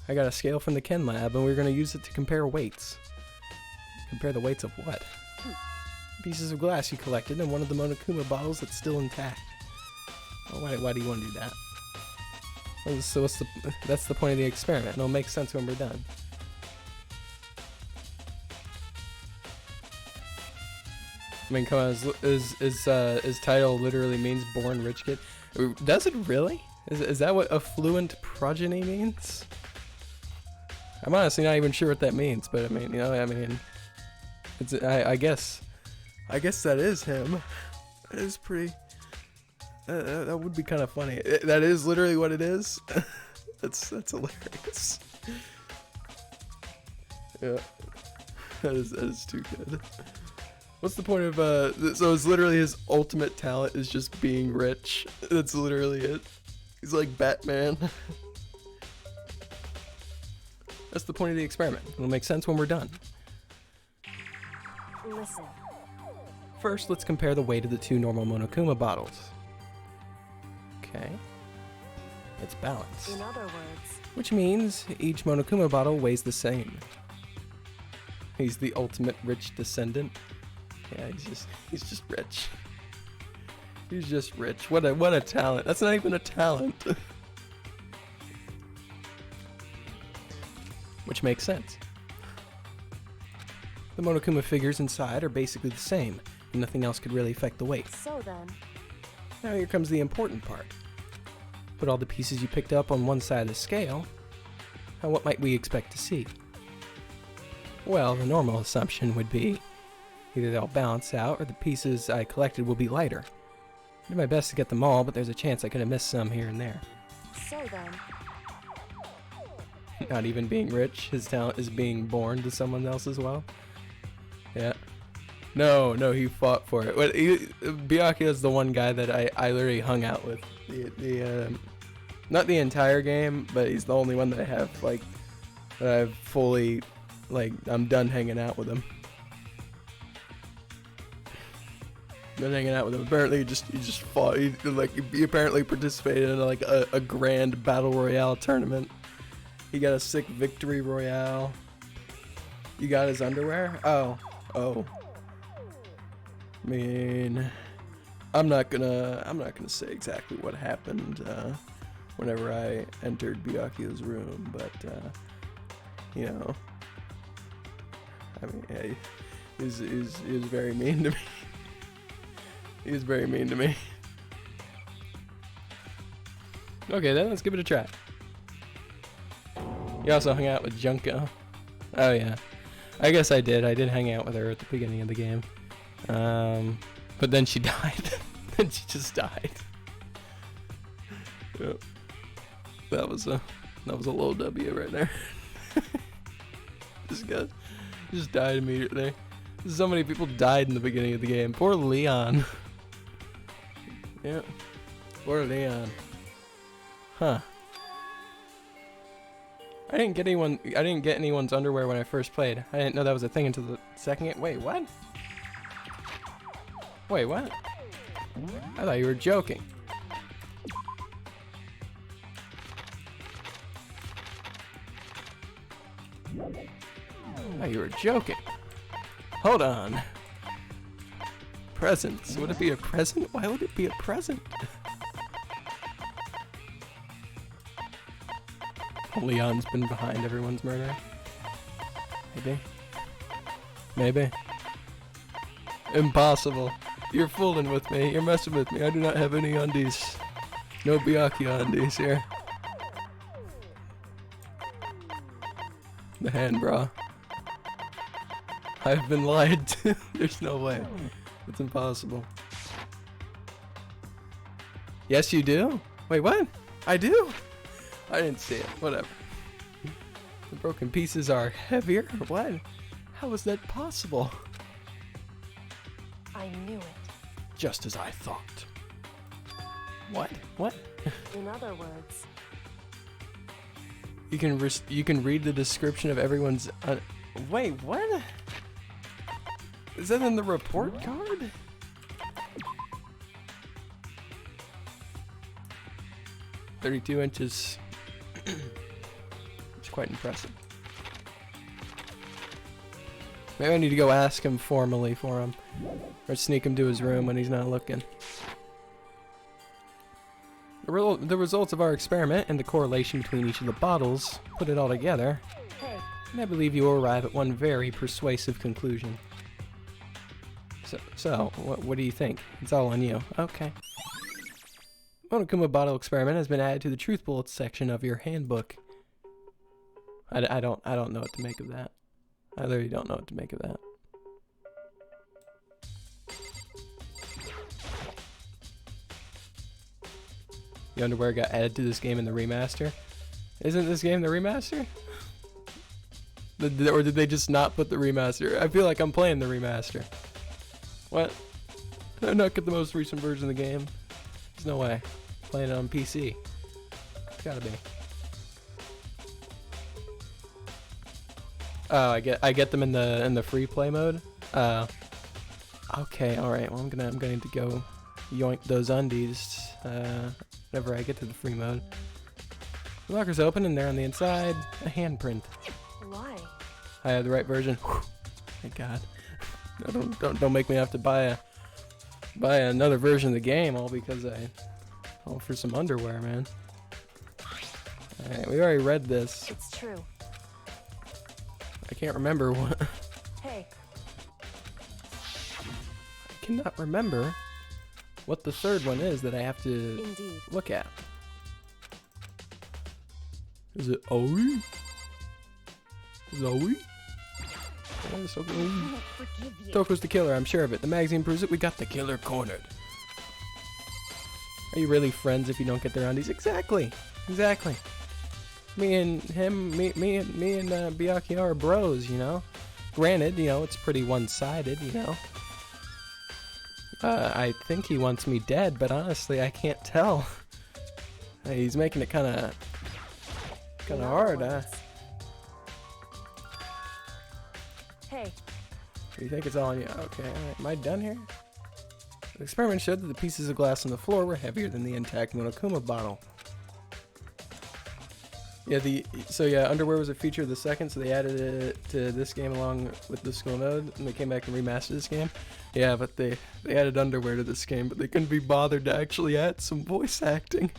I got a scale from the Ken lab, and we're going to use it to compare weights. Compare the weights of what? Pieces of glass you collected and one of the Monokuma bottles that's still intact. Well, why do you want to do that? Well, so that's the point of the experiment, and it'll make sense when we're done. I mean, come on, his title literally means born rich kid. Does it really? Is that what affluent progeny means? I'm honestly not even sure what that means, but I mean, you know, it's I guess that is him. It is pretty. That would be kind of funny. That is literally what it is. That's hilarious. Yeah, that is too good. What's the point of so it's literally his ultimate talent is just being rich. That's literally it. He's like Batman. That's the point of the experiment. It'll make sense when we're done. Listen. First, let's compare the weight of the two normal Monokuma bottles. Okay. It's balanced. In other words. Which means each Monokuma bottle weighs the same. He's the ultimate rich descendant. Yeah, he's just rich. He's just rich. What a talent. That's not even a talent. Which makes sense. The Monokuma figures inside are basically the same, and nothing else could really affect the weight. So then. Now here comes the important part. Put all the pieces you picked up on one side of the scale, and what might we expect to see? Well, the normal assumption would be either they'll balance out or the pieces I collected will be lighter. I did my best to get them all, but there's a chance I could have missed some here and there. So then. Not even being rich, his talent is being born to someone else as well. Yeah. No, he fought for it. Byakuya is the one guy that I literally hung out with. Not the entire game, but he's the only one that I have, like, that I've fully, like, I'm done hanging out with him. Been hanging out with him. Apparently, he just fought. He apparently participated in like a grand battle royale tournament. He got a sick victory royale. You got his underwear? Oh. I mean, I'm not gonna say exactly what happened whenever I entered Byakuya's room, but you know, I mean, he was very mean to me. He was very mean to me. Okay, then let's give it a try. You also hung out with Junko. Oh yeah, I guess I did. I did hang out with her at the beginning of the game, but then she died. Then she just died. Yep. That was a low W right there. Just died immediately. So many people died in the beginning of the game. Poor Leon. Yeah. Poor Leon. Huh. I didn't get anyone's underwear when I first played. I didn't know that was a thing until the second game. Wait, what? Wait, what? I thought you were joking. I thought you were joking. Hold on. Presents. Would it be a present? Why would it be a present? Leon's been behind everyone's murder. Maybe. Impossible. You're fooling with me. You're messing with me. I do not have any undies. No Byakuya undies here. The hand bra. I've been lied to. There's no way. It's impossible. Yes, you do? Wait, what? I do? I didn't see it. Whatever. The broken pieces are heavier? What? How is that possible? I knew it. Just as I thought. What? What? In other words, You can read the description of everyone's. Wait, what? Is that in the report card? "32 inches." It's quite impressive. Maybe I need to go ask him formally for him, or sneak him to his room when he's not looking. The results of our experiment and the correlation between each of the bottles, put it all together, hey, and I believe you will arrive at one very persuasive conclusion. So what do you think? It's all on you. Okay. Monokuma bottle experiment has been added to the truth bullets section of your handbook. I don't know what to make of that. I literally don't know what to make of that. The underwear got added to this game in the remaster. Isn't this game the remaster? Or did they just not put the remaster? I feel like I'm playing the remaster. What? Did I not get the most recent version of the game? There's no way. Playing it on PC. It's gotta be. Oh, I get them in the free play mode. Okay, all right. Well, I'm going to go yoink those undies whenever I get to the free mode. The locker's open, and there on the inside, a handprint. why? I have the right version. Whew. Thank God. Don't make me have to buy another version of the game all because for some underwear, man. All right, we already read this. It's true. I can't remember what. Hey, I cannot remember what the third one is that I have to indeed. look at. Is it Oi? Is it Oi? Oh, it's okay. I won't forgive you. Toko's the killer, I'm sure of it. The magazine proves it. We got the killer cornered. Are you really friends if you don't get their undies? Exactly. Exactly. Me and Byakuya are bros, you know? Granted, you know, it's pretty one-sided, you know? I think he wants me dead, but honestly, I can't tell. He's making it kind of hard, huh? Hey, You think it's all on you? Okay, alright. Am I done here? The experiment showed that the pieces of glass on the floor were heavier than the intact Monokuma bottle. Yeah, underwear was a feature of the second, so they added it to this game along with the school mode, and they came back and remastered this game. Yeah, but they added underwear to this game, but they couldn't be bothered to actually add some voice acting.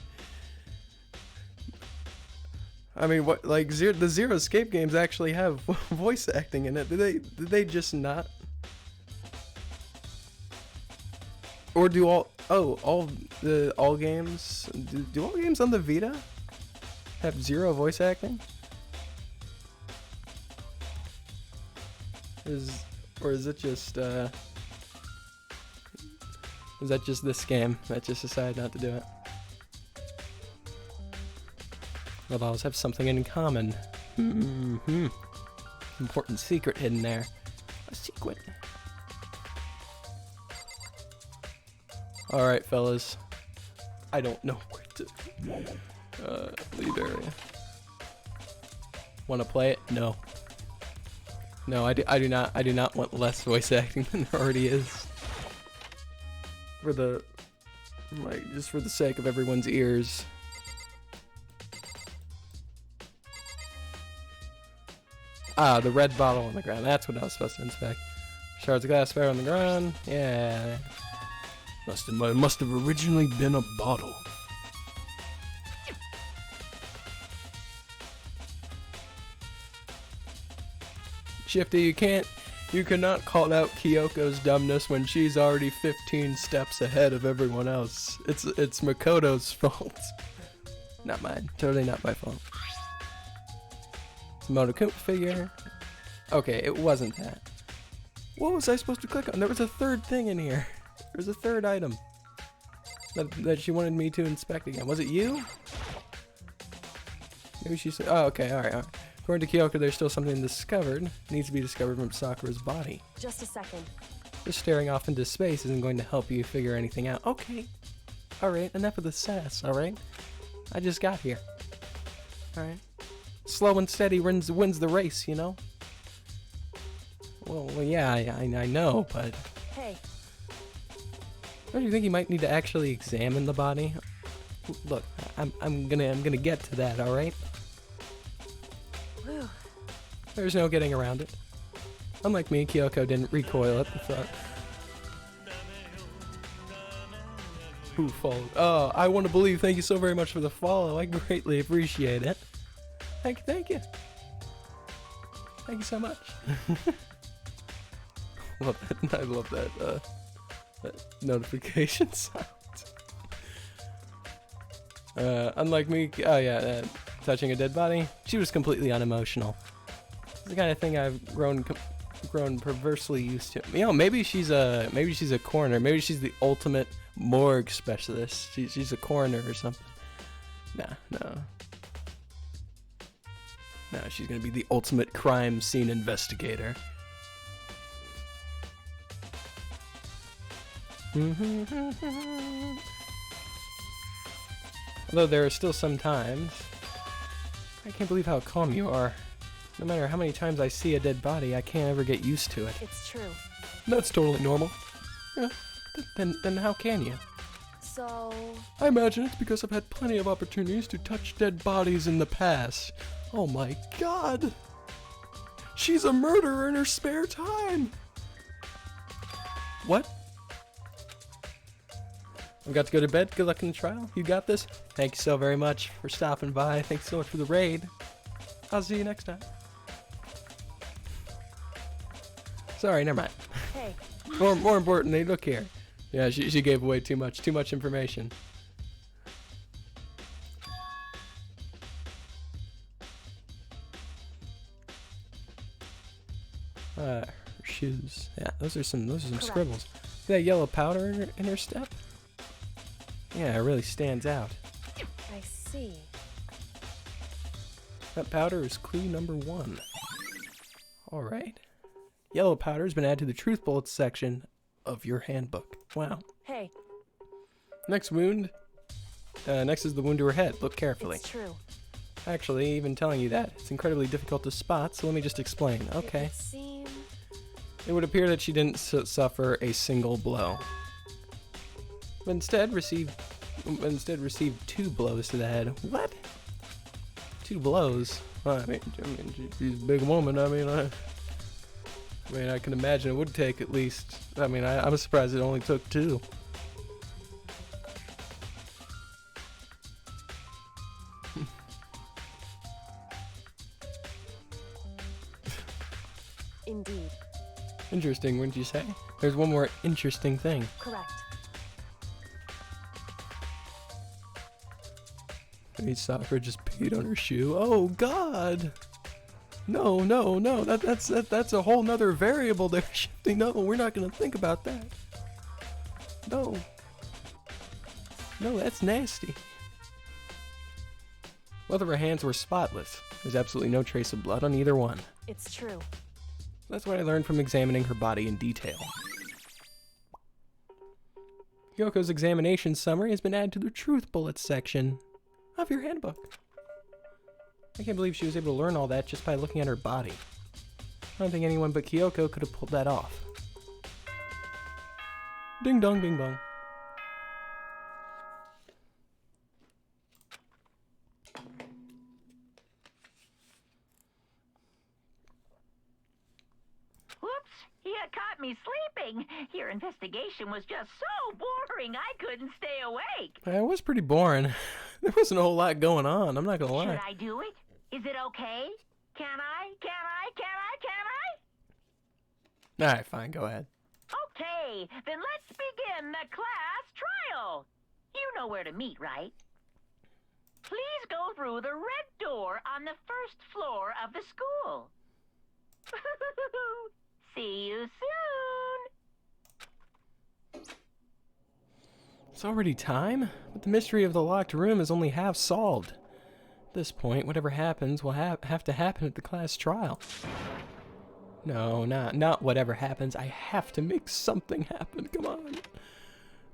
I mean, what, like the Zero Escape games actually have voice acting in it. Did they just not? Or do all games do all games on the Vita have zero voice acting? Or is it just is that just this game that just decided not to do it? Well, those have something in common. Important secret hidden there. A secret. Alright, fellas. I don't know where to... leave area. Want to play it? No. No, I do not want less voice acting than there already is. Just for the sake of everyone's ears. Ah, the red bottle on the ground. That's what I was supposed to inspect. Shards of glass fell on the ground. Yeah. Must have originally been a bottle. Shifty, you cannot call out Kyoko's dumbness when she's already 15 steps ahead of everyone else. It's Makoto's fault. Not mine. Totally not my fault. It's a Monokuma figure. Okay, it wasn't that. What was I supposed to click on? There was a third thing in here. There was a third item that she wanted me to inspect again. Was it you? Maybe she said, oh, okay, alright. According to Kyoko, there's still something discovered. It needs to be discovered from Sakura's body. Just a second. Just staring off into space isn't going to help you figure anything out. Okay. Alright, enough of the sass, alright? I just got here. Alright. Slow and steady wins the race, you know? Well yeah, I know, but... Hey. Don't you think you might need to actually examine the body? Look, I'm gonna get to that, alright? Whew. There's no getting around it. Unlike me, Kyoko didn't recoil at the thought. Who followed? Oh, I want to believe. Thank you so very much for the follow. I greatly appreciate it. Thank you. Thank you so much. Love that. I love that notification sound. Unlike me, oh yeah, touching a dead body, she was completely unemotional. It's the kind of thing I've grown perversely used to. You know, maybe she's a coroner. Maybe she's the ultimate morgue specialist. She's a coroner or something. No, she's gonna be the ultimate crime scene investigator. Although there are still some times. I can't believe how calm you are. No matter how many times I see a dead body, I can't ever get used to it. It's true. That's totally normal. Yeah, then how can you? So... I imagine it's because I've had plenty of opportunities to touch dead bodies in the past. Oh my god! She's a murderer in her spare time! What? I've got to go to bed. Good luck in the trial. You got this. Thank you so very much for stopping by. Thanks so much for the raid. I'll see you next time. Sorry, never mind. Hey. More importantly, look here. Yeah, she gave away too much information. Her shoes. Yeah, those are some Correct. scribbles. See that yellow powder in her step? Yeah, it really stands out. I see. That powder is clue number 1. Alright. Yellow powder has been added to the truth bullets section of your handbook. Wow. Hey. Next wound. Next is the wound to her head. Look carefully. It's true. Actually, even telling you that, it's incredibly difficult to spot, so let me just explain. Okay. It seems... It would appear that she didn't suffer a single blow, but instead received 2 blows to the head. What? 2 blows? Well, I mean, she's a big woman. I mean, I can imagine it would take at least. I mean, I'm surprised it only took 2. Indeed. Interesting, wouldn't you say? There's one more interesting thing. Correct. Maybe Sakura just peed on her shoe. Oh God! No, that's a whole nother variable there, Shifty. No, we're not gonna think about that. No, that's nasty. Both of her hands were spotless. There's absolutely no trace of blood on either one. It's true. That's what I learned from examining her body in detail. Yoko's examination summary has been added to the truth bullets section of your handbook. I can't believe she was able to learn all that just by looking at her body. I don't think anyone but Kyoko could have pulled that off. Ding dong, bing bong. Whoops, you caught me sleeping. Your investigation was just so boring, I couldn't stay awake. It was pretty boring. There wasn't a whole lot going on, I'm not gonna lie. Should I do it? Is it okay? Can I? Alright, fine, go ahead. Okay, then let's begin the class trial. You know where to meet, right? Please go through the red door on the first floor of the school. See you soon. It's already time? But the mystery of the locked room is only half solved. this point, whatever happens will have to happen at the class trial. No, not whatever happens. I have to make something happen. Come on.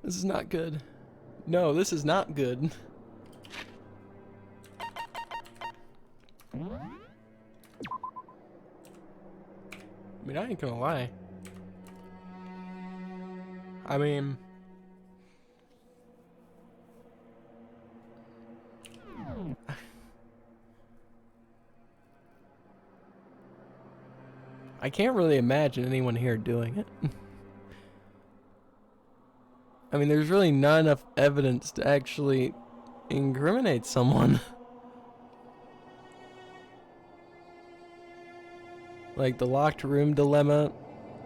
This is not good. No, this is not good. I mean, I ain't gonna lie. I mean... I can't really imagine anyone here doing it. I mean, there's really not enough evidence to actually incriminate someone. Like the locked room dilemma,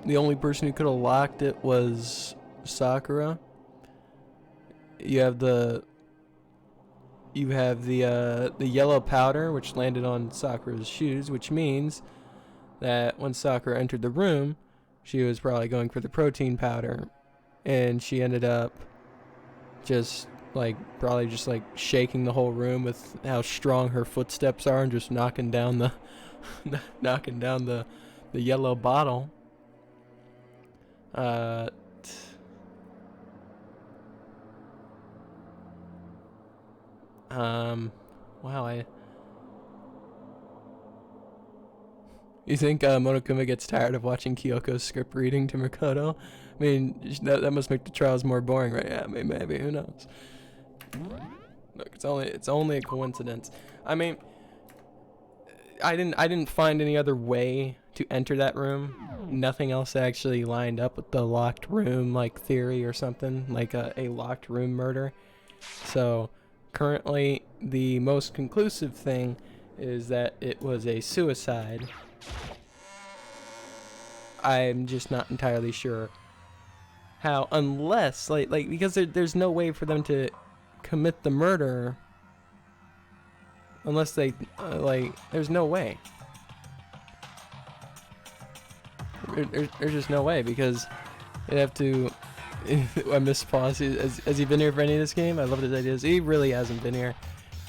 the only person who could have locked it was Sakura. You have the yellow powder, which landed on Sakura's shoes, which means that when Sakura entered the room, she was probably going for the protein powder, and she ended up probably just shaking the whole room with how strong her footsteps are, and just knocking down the the yellow bottle. Wow, You think Monokuma gets tired of watching Kyoko's script reading to Makoto? I mean, that must make the trials more boring, right? Yeah, maybe, who knows? Look, it's only a coincidence. I mean, I didn't find any other way to enter that room. Nothing else actually lined up with the locked room theory or something, like a locked room murder. So currently the most conclusive thing is that it was a suicide. I'm just not entirely sure how, unless because there's no way for them to commit the murder unless they there's no way. There's just no way, because they'd have to. I miss Pause. Has he been here for any of this game? I love his ideas. He really hasn't been here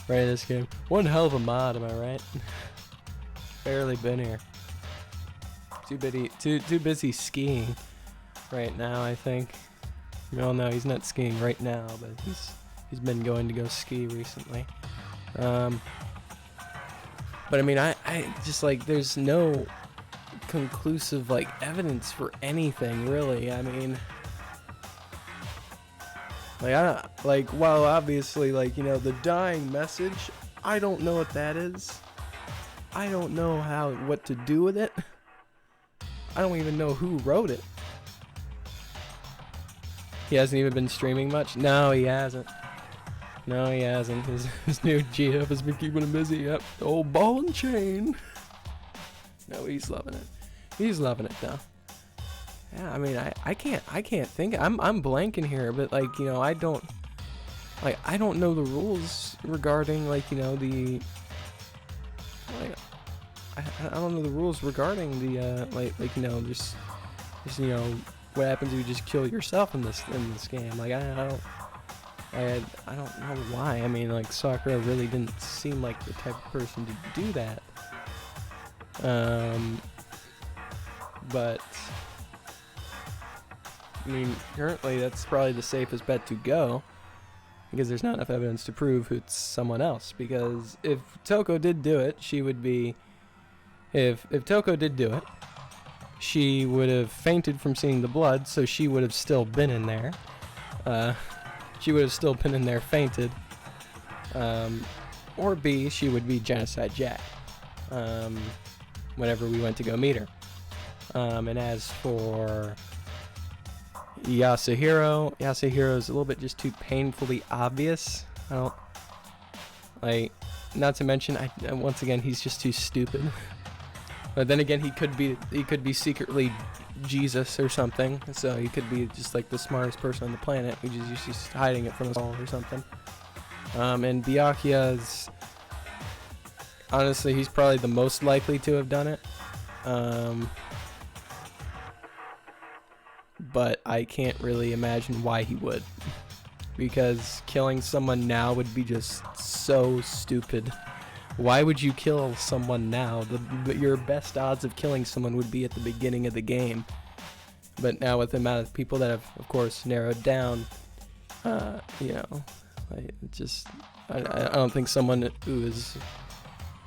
for any of this game. One hell of a mod, am I right? Barely been here. Too busy skiing right now, I think. Well, no, he's not skiing right now, but he's been going to go ski recently. But I mean, I just there's no conclusive evidence for anything really. I mean, while obviously the dying message, I don't know what that is. I don't know what to do with it. I don't even know who wrote it. He hasn't even been streaming much? No, he hasn't. No, he hasn't. His new GF has been keeping him busy. Yep, the old ball and chain. No, he's loving it. He's loving it though. Yeah, I mean, I can't think. I'm blanking here, but I don't know the rules regarding I don't know the rules regarding the just what happens if you just kill yourself in this game. I don't know why. I mean, Sakura really didn't seem like the type of person to do that. But I mean, currently that's probably the safest bet to go, because there's not enough evidence to prove it's someone else. Because if Toko did do it, she would be. If Toko did do it, she would have fainted from seeing the blood, so she would have still been in there. She would have still been in there fainted. Or B, she would be Genocide Jack. Whenever we went to go meet her. And as for Yasuhiro is a little bit just too painfully obvious. I don't not to mention, once again, he's just too stupid. But then again, he could be secretly Jesus or something, so he could be just the smartest person on the planet, who's just hiding it from us all or something. And Byakuya's, honestly, he's probably the most likely to have done it. But I can't really imagine why he would, because killing someone now would be just so stupid. Why would you kill someone now? Your best odds of killing someone would be at the beginning of the game. But now with the amount of people that have, of course, narrowed down, you know, I don't think someone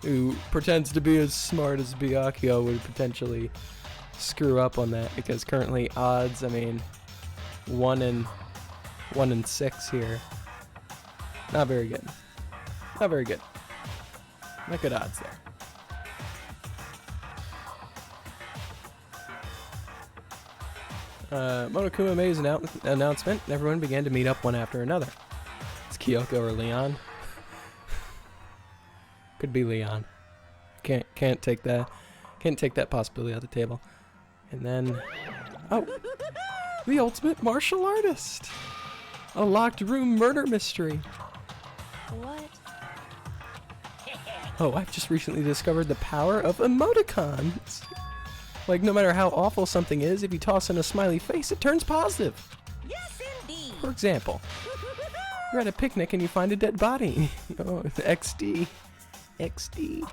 who pretends to be as smart as Byakuya would potentially screw up on that, because currently odds, I mean, 1 in 6 here. Not very good. Not very good. Not good odds there. Monokuma made his announcement, and everyone began to meet up one after another. It's Kyoko or Leon. Could be Leon. Can't take that possibility off the table. And then, oh, the ultimate martial artist. A locked room murder mystery. What? Oh, I've just recently discovered the power of emoticons. Like, no matter how awful something is, if you toss in a smiley face, it turns positive. Yes, indeed. For example, you're at a picnic and you find a dead body. Oh, XD. XD.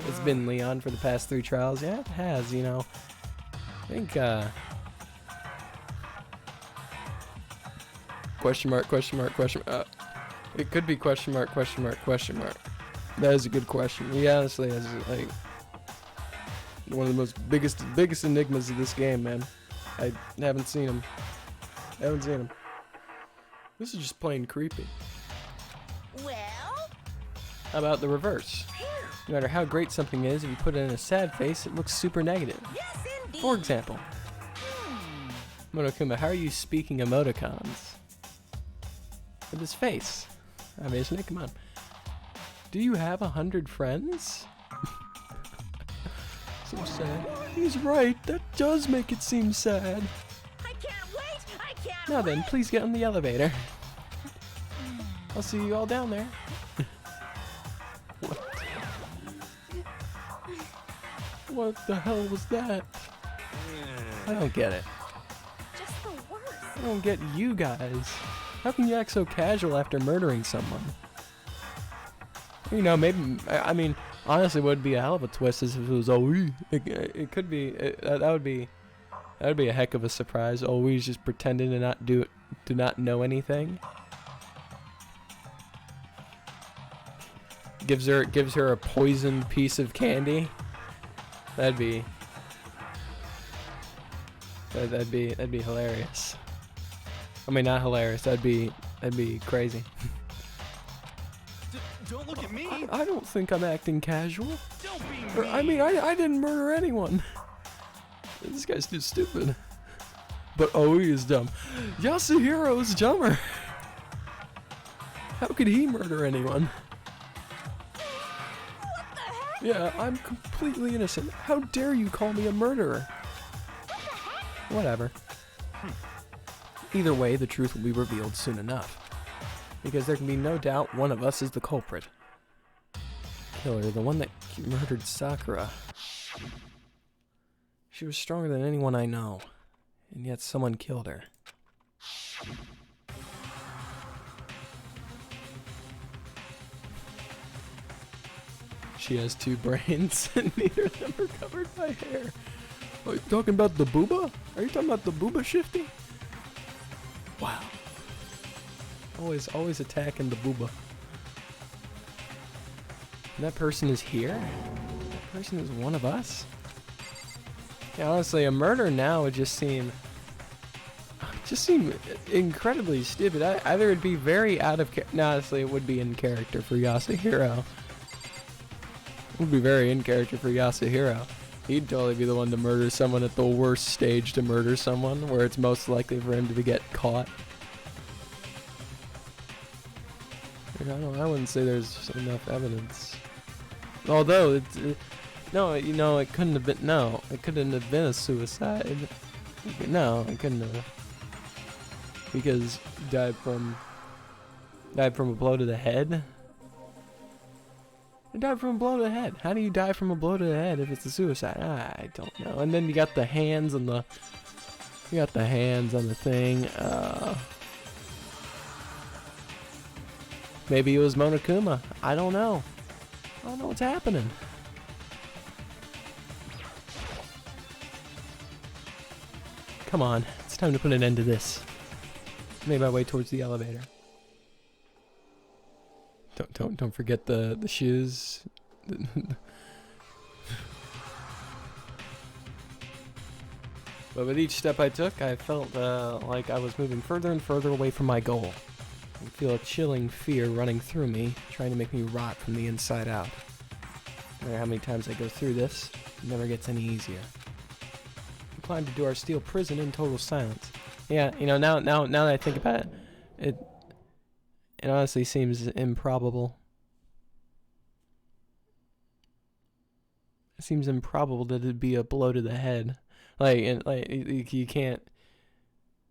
It's been Leon for the past 3 trials. Yeah, it has, you know. I think, question mark, question mark, question mark. It could be question mark, question mark, question mark. That is a good question. He honestly is, like, one of the most biggest enigmas of this game, man. I haven't seen him. This is just plain creepy. Well? How about the reverse? No matter how great something is, if you put it in a sad face, it looks super negative. Yes, indeed. For example, Monokuma, how are you speaking emoticons? With his face. I mean, isn't it? Come on. Do you have 100 friends? So sad. He's right. That does make it seem sad. I can't wait. I can't Now then, please get on the elevator. I'll see you all down there. What? What the hell was that? I don't get it. Just the worst. I don't get you guys. How can you act so casual after murdering someone? You know, maybe, I mean, honestly, what would be a hell of a twist is if it was Aoi. It could be, that would be a heck of a surprise. Aoi's just pretending to not know anything. Gives her a poisoned piece of candy. That'd be hilarious. I mean, not hilarious. That'd be crazy. Don't look at me. I don't think I'm acting casual. Don't be Or, I mean, I didn't murder anyone. This guy's too stupid. But Aoi is dumb. Yasuhiro's dumber. How could he murder anyone? What the heck? Yeah, I'm completely innocent. How dare you call me a murderer? Whatever. Either way, the truth will be revealed soon enough. Because there can be no doubt one of us is the culprit. Killer, the one that murdered Sakura. She was stronger than anyone I know, and yet someone killed her. She has 2 brains, and neither of them are covered by hair. Are you talking about the booba? Are you talking about the booba shifty? Wow. Always attacking the booba. And that person is here? That person is one of us? Yeah, honestly, a murder now would just seem incredibly stupid. Either it'd be very out of character. No, honestly, it would be in character for Yasuhiro. It would be very in character for Yasuhiro. He'd totally be the one to murder someone at the worst stage to murder someone, where it's most likely for him to get caught. I wouldn't say there's enough evidence. Although, no, you know, it couldn't have been, no, it couldn't have been a suicide. No, it couldn't have. Because he died from a blow to the head? He died from a blow to the head. How do you die from a blow to the head if it's a suicide? I don't know. And then you got the hands on the, thing. Maybe it was Monokuma. I don't know. I don't know what's happening. Come on, it's time to put an end to this. Made my way towards the elevator. Don't forget the shoes. But with each step I took, I felt like I was moving further and further away from my goal. I feel a chilling fear running through me, trying to make me rot from the inside out. No matter how many times I go through this, it never gets any easier. We climbed into our steel prison in total silence. Yeah, you know, now that I think about it, it honestly seems improbable. It seems improbable that it'd be a blow to the head. You can't.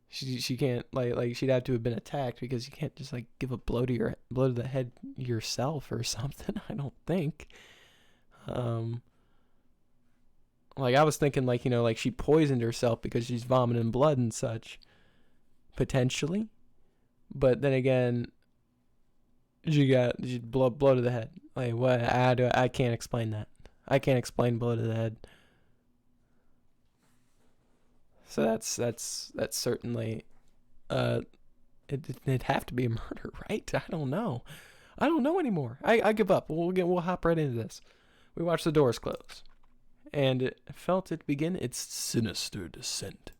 She can't like she'd have to have been attacked, because you can't just like give a blow to the head yourself or something. I don't think. Like I was thinking like, you know, like she poisoned herself because she's vomiting blood and such, potentially. But then again, she blow to the head. Like what? I can't explain that. I can't explain blow to the head. So that's certainly, it'd have to be a murder, right? I don't know anymore. I give up. We'll hop right into this. We watched the doors close, and it felt it begin its sinister descent.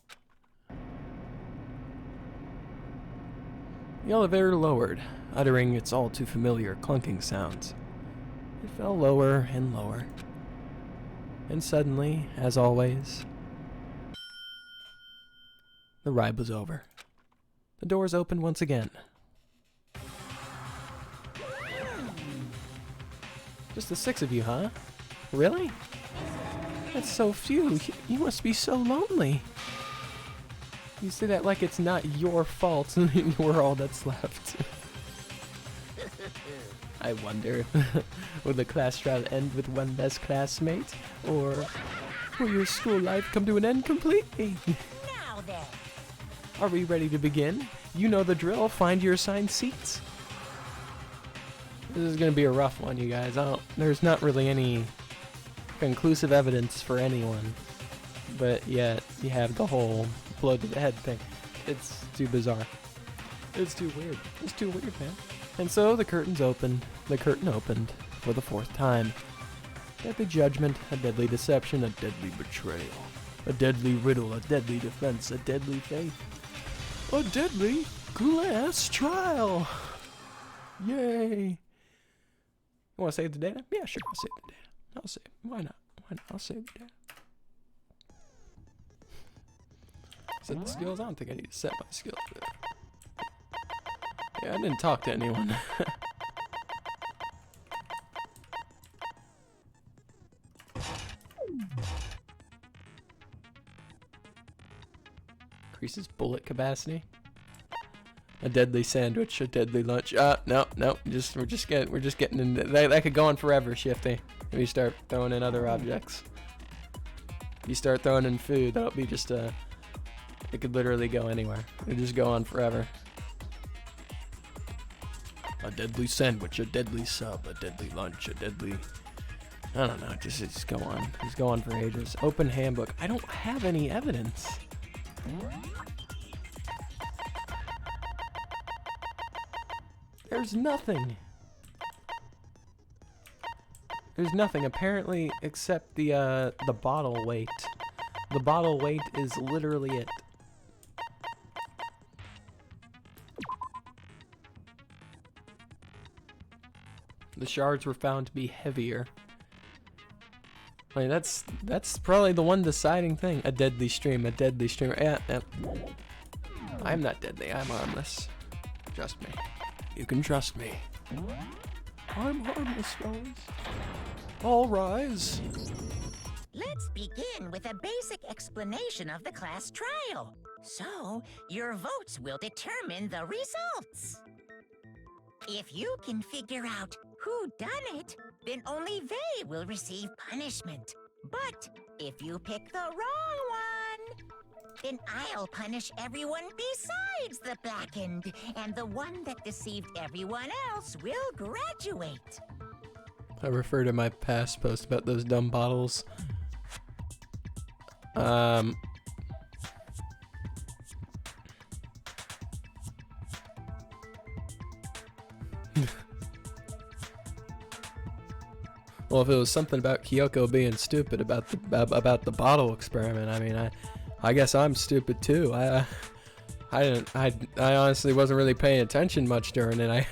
The elevator lowered, uttering its all too familiar clunking sounds. It fell lower and lower, and suddenly, as always, the ride was over. The doors opened once again. Just the 6 of you, huh? Really? That's so few. You must be so lonely. You say that like it's not your fault and we're all that's left. I wonder, will the class trial end with one less classmate? Or will your school life come to an end completely? Now then. Are we ready to begin? You know the drill. Find your assigned seats. This is going to be a rough one, you guys. There's not really any conclusive evidence for anyone. But yet, you have the whole blow to the head thing. It's too bizarre. It's too weird. It's too weird, man. And so the curtains opened. The curtain opened for the 4th time. Deadly judgment, a deadly deception, a deadly betrayal. A deadly riddle, a deadly defense, a deadly faith. A deadly class trial. Yay. You want to save the data? Yeah, sure, I'll save the data. I'll save. Why not? I'll save the data. Set the skills? I don't think I need to set my skills for that. Yeah, I didn't talk to anyone. Increases bullet capacity. A deadly sandwich, a deadly lunch. No. We're just getting into that could go on forever, Shifty. If you start throwing in other objects. If you start throwing in food, that'll be just it could literally go anywhere. It'll just go on forever. A deadly sandwich, a deadly sub, a deadly lunch, a deadly... I don't know, just go on. Just go on for ages. Open handbook. I don't have any evidence. There's nothing. There's nothing apparently except the bottle weight. The bottle weight is literally it. The shards were found to be heavier. Like that's probably the one deciding thing. A deadly stream, a deadly stream. Yeah. I'm not deadly, I'm harmless. Trust me. You can trust me. I'm harmless, fellas. All rise. Let's begin with a basic explanation of the class trial. So, your votes will determine the results. If you can figure out who done it, then only they will receive punishment. But if you pick the wrong one, then I'll punish everyone besides the blackened, and the one that deceived everyone else will graduate. I refer to my past post about those dumb bottles. Well, if it was something about Kyoko being stupid about the bottle experiment, I mean, I guess I'm stupid too. I honestly wasn't really paying attention much during it.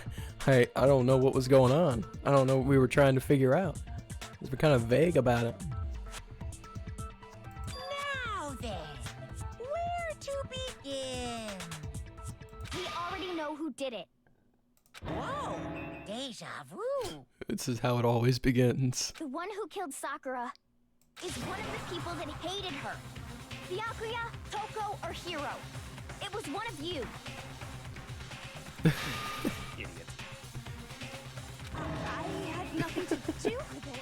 I don't know what was going on. I don't know what we were trying to figure out. We're kind of vague about it. Now then, where to begin? We already know who did it. Whoa, deja vu. This is how it always begins. The one who killed Sakura is one of the people that hated her. Byakuya, Toko, or Hiro. It was one of you. Idiot. I had nothing to do with it.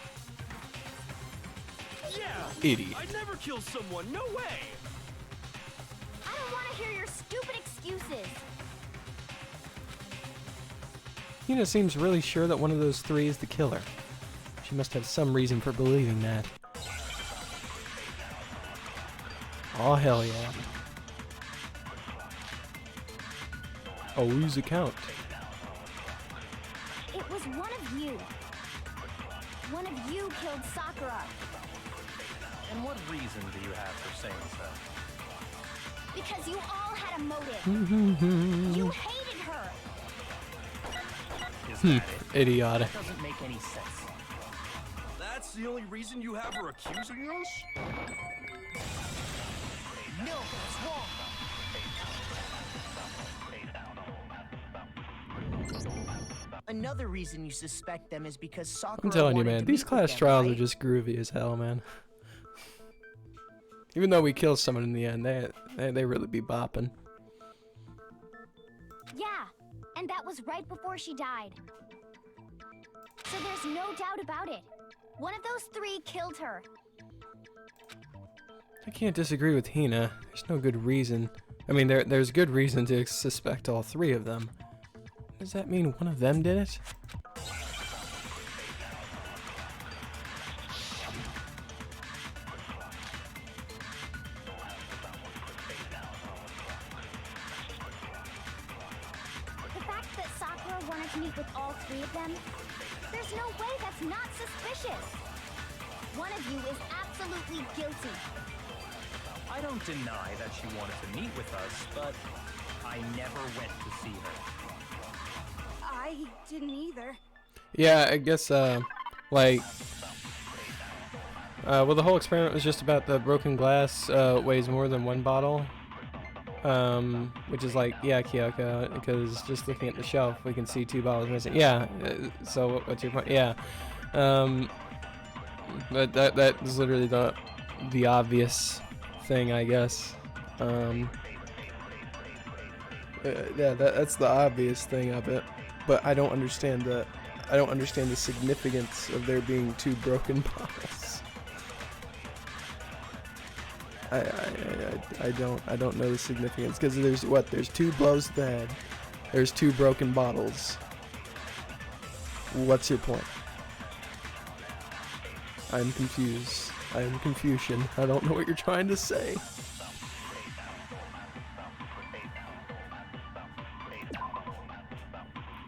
Yeah! Idiot. I'd never kill someone, no way! I don't want to hear your stupid excuses. Hina seems really sure that one of those three is the killer. She must have some reason for believing that. Oh, hell yeah. Oh, use account. It was one of you. One of you killed Sakura. And what reason do you have for saying so? Because you all had a motive. You hated her. Is that it? Idiotic. That doesn't make any sense. That's the only reason you have her accusing us? No, it's wrong. Another reason you suspect them is because Sakura I'm telling you, wanted man, to these meet with class them, trials right? are just groovy as hell, man. Even though we kill someone in the end, they really be bopping. Yeah, and that was right before she died. So there's no doubt about it. One of those three killed her. I can't disagree with Hina. There's no good reason. I mean, there's good reason to suspect all three of them. Does that mean one of them did it? The fact that Sakura wanted to meet with all three of them, there's no way that's not suspicious. One of you is absolutely guilty. I don't deny that she wanted to meet with us, but I never went to see her. I didn't either. Yeah, I guess, like, well, the whole experiment was just about the broken glass weighs more than one bottle. Which is like, yeah, Kyoko, because just looking at the shelf, we can see 2 bottles missing. Yeah, so what's your point? Yeah. But that is literally the obvious thing, I guess. Yeah, that's the obvious thing of it. But I don't understand the significance of there being 2 broken bottles. I don't know the significance, because there's 2 blows to the head, there's 2 broken bottles. What's your point? I'm confused. I am Confucian. I don't know what you're trying to say.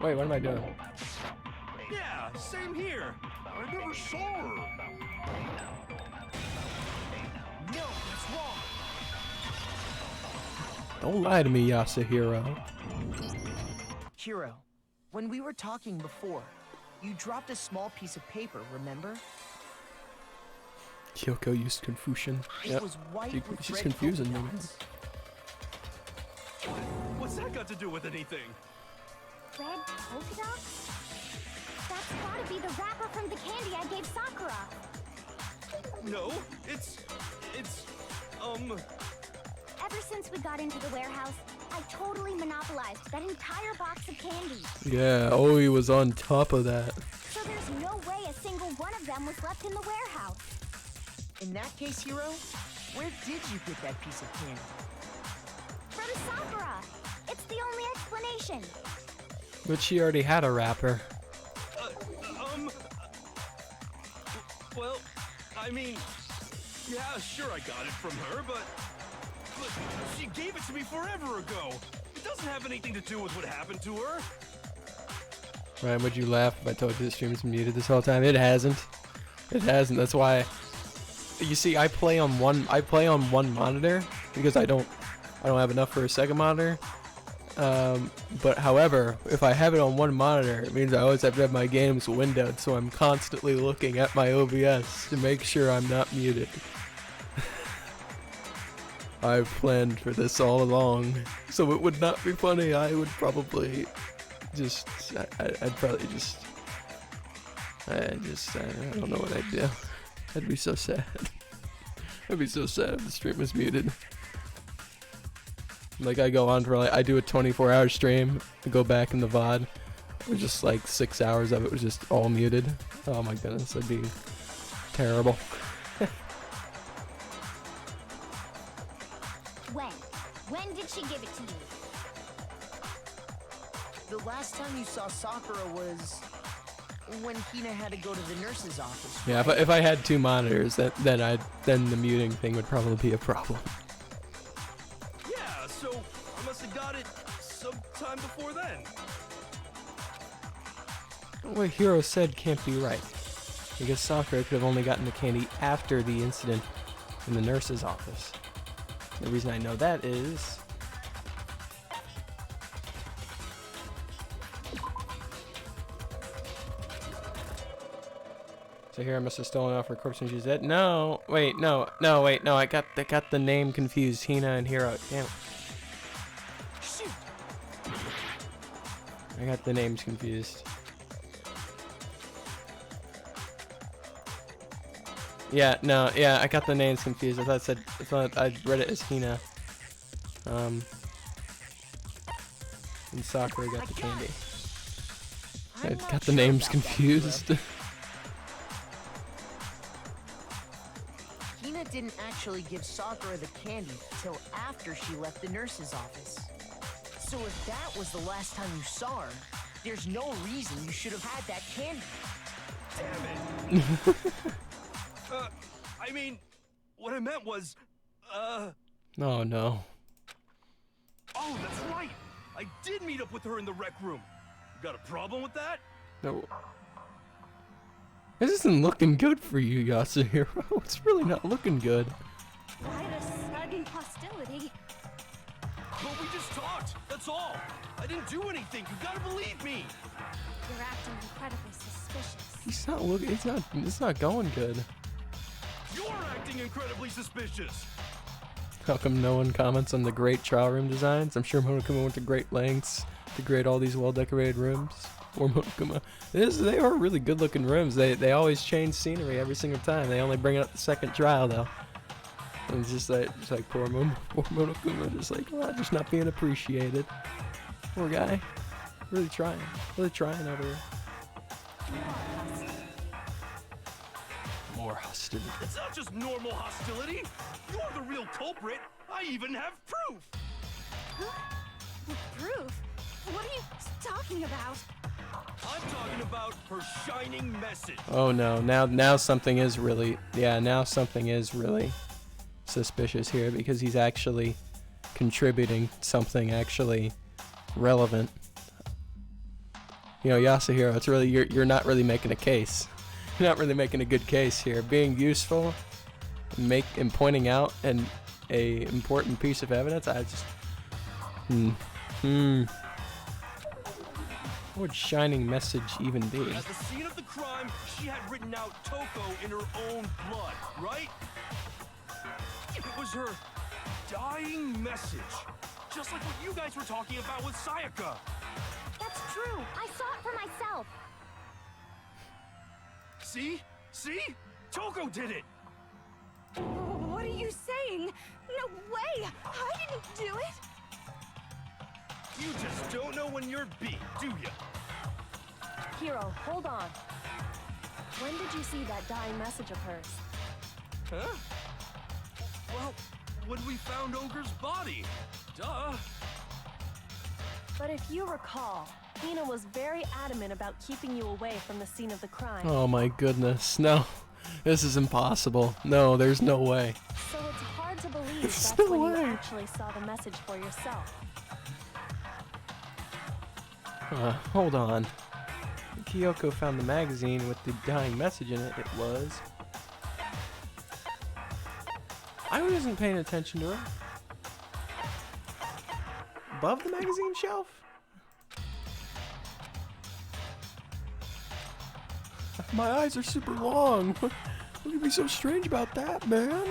Wait, what am I doing? Yeah, same here. I never saw her. No, it's wrong. Don't lie to me, Yasuhiro. Hiro, when we were talking before, you dropped a small piece of paper, remember? Kyoko used Confucian. It Yep. was white with She's red confusing polka me. dots. What's that got to do with anything? Red polka dots? That's gotta be the wrapper from the candy I gave Sakura. No, it's, Ever since we got into the warehouse, I totally monopolized that entire box of candy. Yeah, oh, he was on top of that. So there's no way a single one of them was left in the warehouse. In that case, Hiro, where did you get that piece of candy? From Sakura! It's the only explanation. But she already had a wrapper. I mean, yeah, sure I got it from her, but she gave it to me forever ago. It doesn't have anything to do with what happened to her. Ryan, would you laugh if I told you the stream's muted this whole time? It hasn't. It hasn't. That's why. You see, I play on one monitor because I don't have enough for a second monitor. But however, if I have it on one monitor, it means I always have to have my games windowed, so I'm constantly looking at my OBS to make sure I'm not muted. I've planned for this all along, so it would not be funny. I would probably I don't know what I'd do. I'd be so sad. I'd be so sad if the stream was muted. Like, I go on for I do a 24-hour stream, I go back in the VOD, it was just like 6 hours of it was just all muted. Oh my goodness, that'd be terrible. When did she give it to you? The last time you saw Sakura was when Hina had to go to the nurse's office. Yeah, if I had two monitors, then the muting thing would probably be a problem. Yeah, so I must have got it sometime before then. What Hiro said can't be right, because Sakura could have only gotten the candy after the incident in the nurse's office. The reason I know that is so here I must have stolen off her corpse when she's dead. No, wait, no, I got the name confused. Hina and Hiro. Damn it. I got the names confused. Yeah, no, yeah, I got the names confused. I thought I read it as Hina. And Sakura got the candy. I got the names confused. Hina didn't actually give Sakura the candy till after she left the nurse's office. So if that was the last time you saw her, there's no reason you should have had that candy. Damn it. I mean, what I meant was, Oh no. Oh, that's right. I did meet up with her in the rec room. You got a problem with that? No. This isn't looking good for you, Yasuhiro. It's really not looking good. Quite a sudden hostility. But we just talked. That's all. I didn't do anything. You gotta believe me. You're acting incredibly suspicious. He's not looking. It's not going good. You're acting incredibly suspicious. How come no one comments on the great trial room designs? I'm sure Monokuma went to great lengths to create all these well-decorated rooms. Or Monokuma. They are really good-looking rooms. They always change scenery every single time. They only bring up the second trial though. And it's just like poor Monokuma, just like, oh, just not being appreciated. Poor guy. Really trying over here. More hostility. It's not just normal hostility. You're the real culprit. I even have proof. Huh? Proof? What are you talking about? I'm talking about her shining message. Oh no, now something is really, now something is really suspicious here, because he's actually contributing something actually relevant. You know, Yasuhiro, it's really, you're not really making a case. You're not really making a good case here. Being useful, and pointing out a important piece of evidence. I just, what would shining message even be? At the scene of the crime, she had written out Toko in her own blood, right? It was her dying message, just like what you guys were talking about with Sayaka. That's true. I saw it for myself. See? See? Toko did it! What are you saying? No way! I didn't do it! You just don't know when you're beat, do you? Hiro, hold on. When did you see that dying message of hers? Huh? Well, when we found Ogre's body. Duh. But if you recall, Hina was very adamant about keeping you away from the scene of the crime. Oh my goodness, no. This is impossible. No, there's no way. So it's hard to believe There's that's no when way. you actually saw the message for yourself. Hold on. Kyoko found the magazine with the dying message in it. It was... I wasn't paying attention to her. Above the magazine shelf? My eyes are super long. What could be so strange about that, man?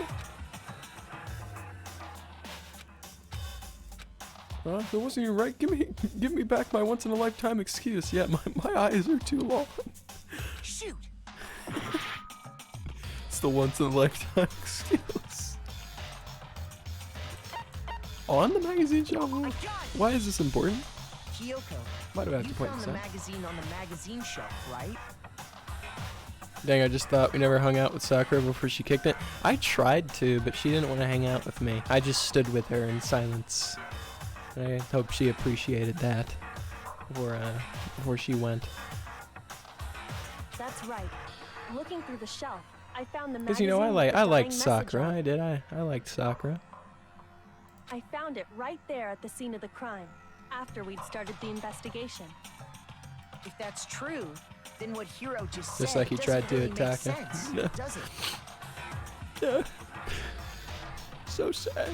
It wasn't even right. Give me back my once in a lifetime excuse. Yeah, my eyes are too long. Shoot! It's the once in a lifetime excuse. On the magazine shelf? I got it! Why is this important? Kyoko, Why do I have you to point found this the out? magazine on the magazine shelf, right? Dang, I just thought we never hung out with Sakura before she kicked it. I tried to, but she didn't want to hang out with me. I just stood with her in silence. I hope she appreciated that before she went. That's right. Looking through the shelf, I found the magazine. Because you know, I with the liked dying Sakura. message on it. I liked Sakura. I found it right there at the scene of the crime, after we'd started the investigation. If that's true, then what Hiro just Just said like he doesn't tried to really attack make him. sense, Yeah. does it? Yeah. So sad.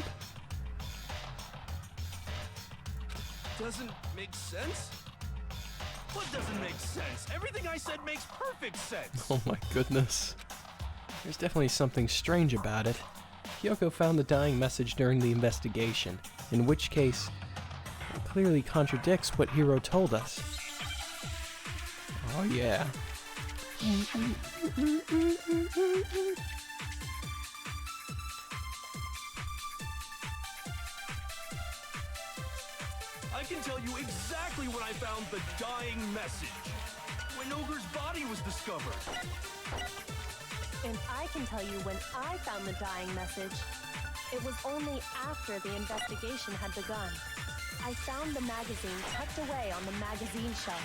Doesn't make sense? What doesn't make sense? Everything I said makes perfect sense. Oh my goodness. There's definitely something strange about it. Kyoko found the dying message during the investigation, in which case it clearly contradicts what Hiro told us. Oh yeah. I can tell you exactly when I found the dying message. When Ogre's body was discovered. And I can tell you when I found the dying message. It was only after the investigation had begun. I found the magazine tucked away on the magazine shelf.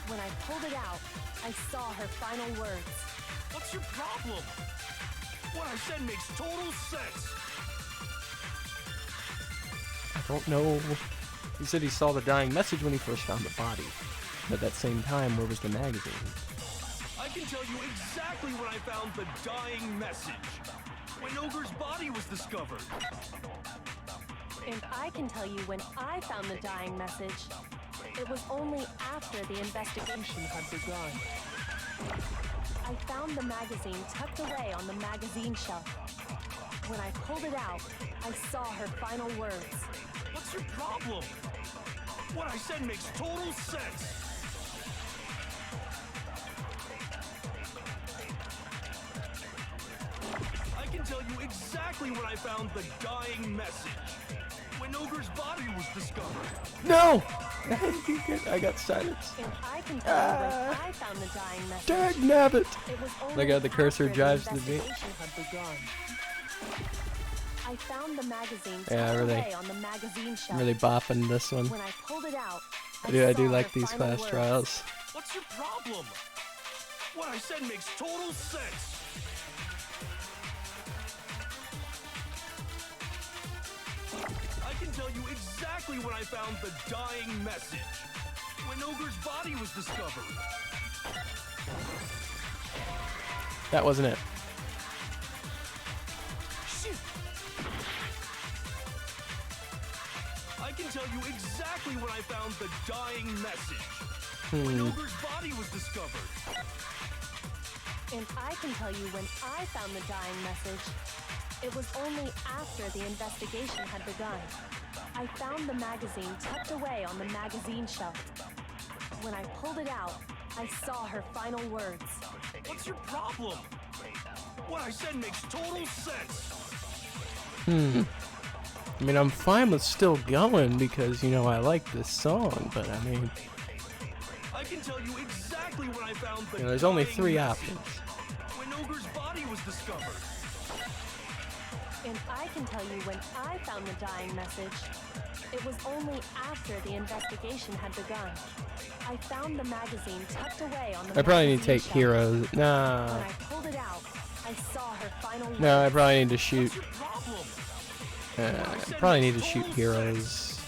When I pulled it out, I saw her final words. What's your problem? What I said makes total sense. I don't know. He said he saw the dying message when he first found the body. But at that same time, where was the magazine? I can tell you exactly when I found the dying message. When Ogre's body was discovered. And I can tell you when I found the dying message. It was only after the investigation had begun. I found the magazine tucked away on the magazine shelf. When I pulled it out, I saw her final words. What's your problem? What I said makes total sense. I can tell you exactly when I found the dying message. When Ogre's body was discovered. No! I got silence. And I can tell you when I found the dying message. Dag nabbit! It was only Look how the cursor after drives to the beat. investigation had begun. I found the magazine Yeah, tucked really- away on the magazine shelf. Really bopping this one. When I pulled it out, I do saw like her these final class words. trials. What's your problem? What I said makes total sense. I can tell you exactly when I found the dying message. When Ogre's body was discovered. That wasn't it. Shoot! I can tell you exactly when I found the dying message. When Ogre's body was discovered. And I can tell you when I found the dying message. It was only after the investigation had begun. I found the magazine tucked away on the magazine shelf. When I pulled it out, I saw her final words. What's your problem? What I said makes total sense. I mean, I'm fine with still going because, you know, I like this song, but I mean, I can tell you exactly when I found the there's only dying 3 message. options. When Ogre's body was discovered. And I can tell you when I found the dying message. It was only after the investigation had begun. I found the magazine tucked away on the I probably need to take shelf. heroes. When Nah. I pulled it out, I saw her final No, I words. probably need to shoot. What's your problem? I probably need to shoot heroes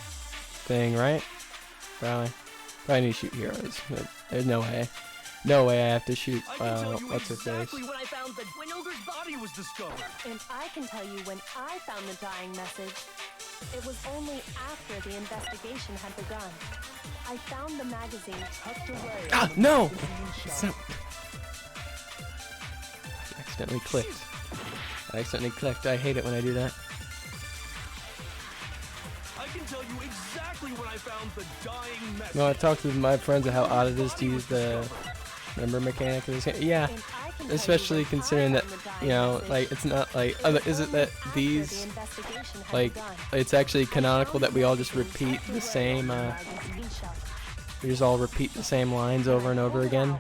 thing, right? Probably need to shoot heroes. But there's no way. No way I have to shoot, I can tell you what's her face? exactly when I found when Ogre's body was discovered. And I can tell you when I found the dying message. It was only after the investigation had begun. I found the magazine tucked away. Ah, no! It's not. I accidentally clicked. I hate it when I do that. I can tell you exactly when I found the dying message. No, I talked with my friends of how odd it is to use the number mechanic of this game. Yeah, And I can tell you especially when considering I that, found the dying you know, message. like, it's not like, It is was it that only after these, the investigation had like, begun. it's actually canonical that we all just repeat the same, we just all repeat the same lines over and over again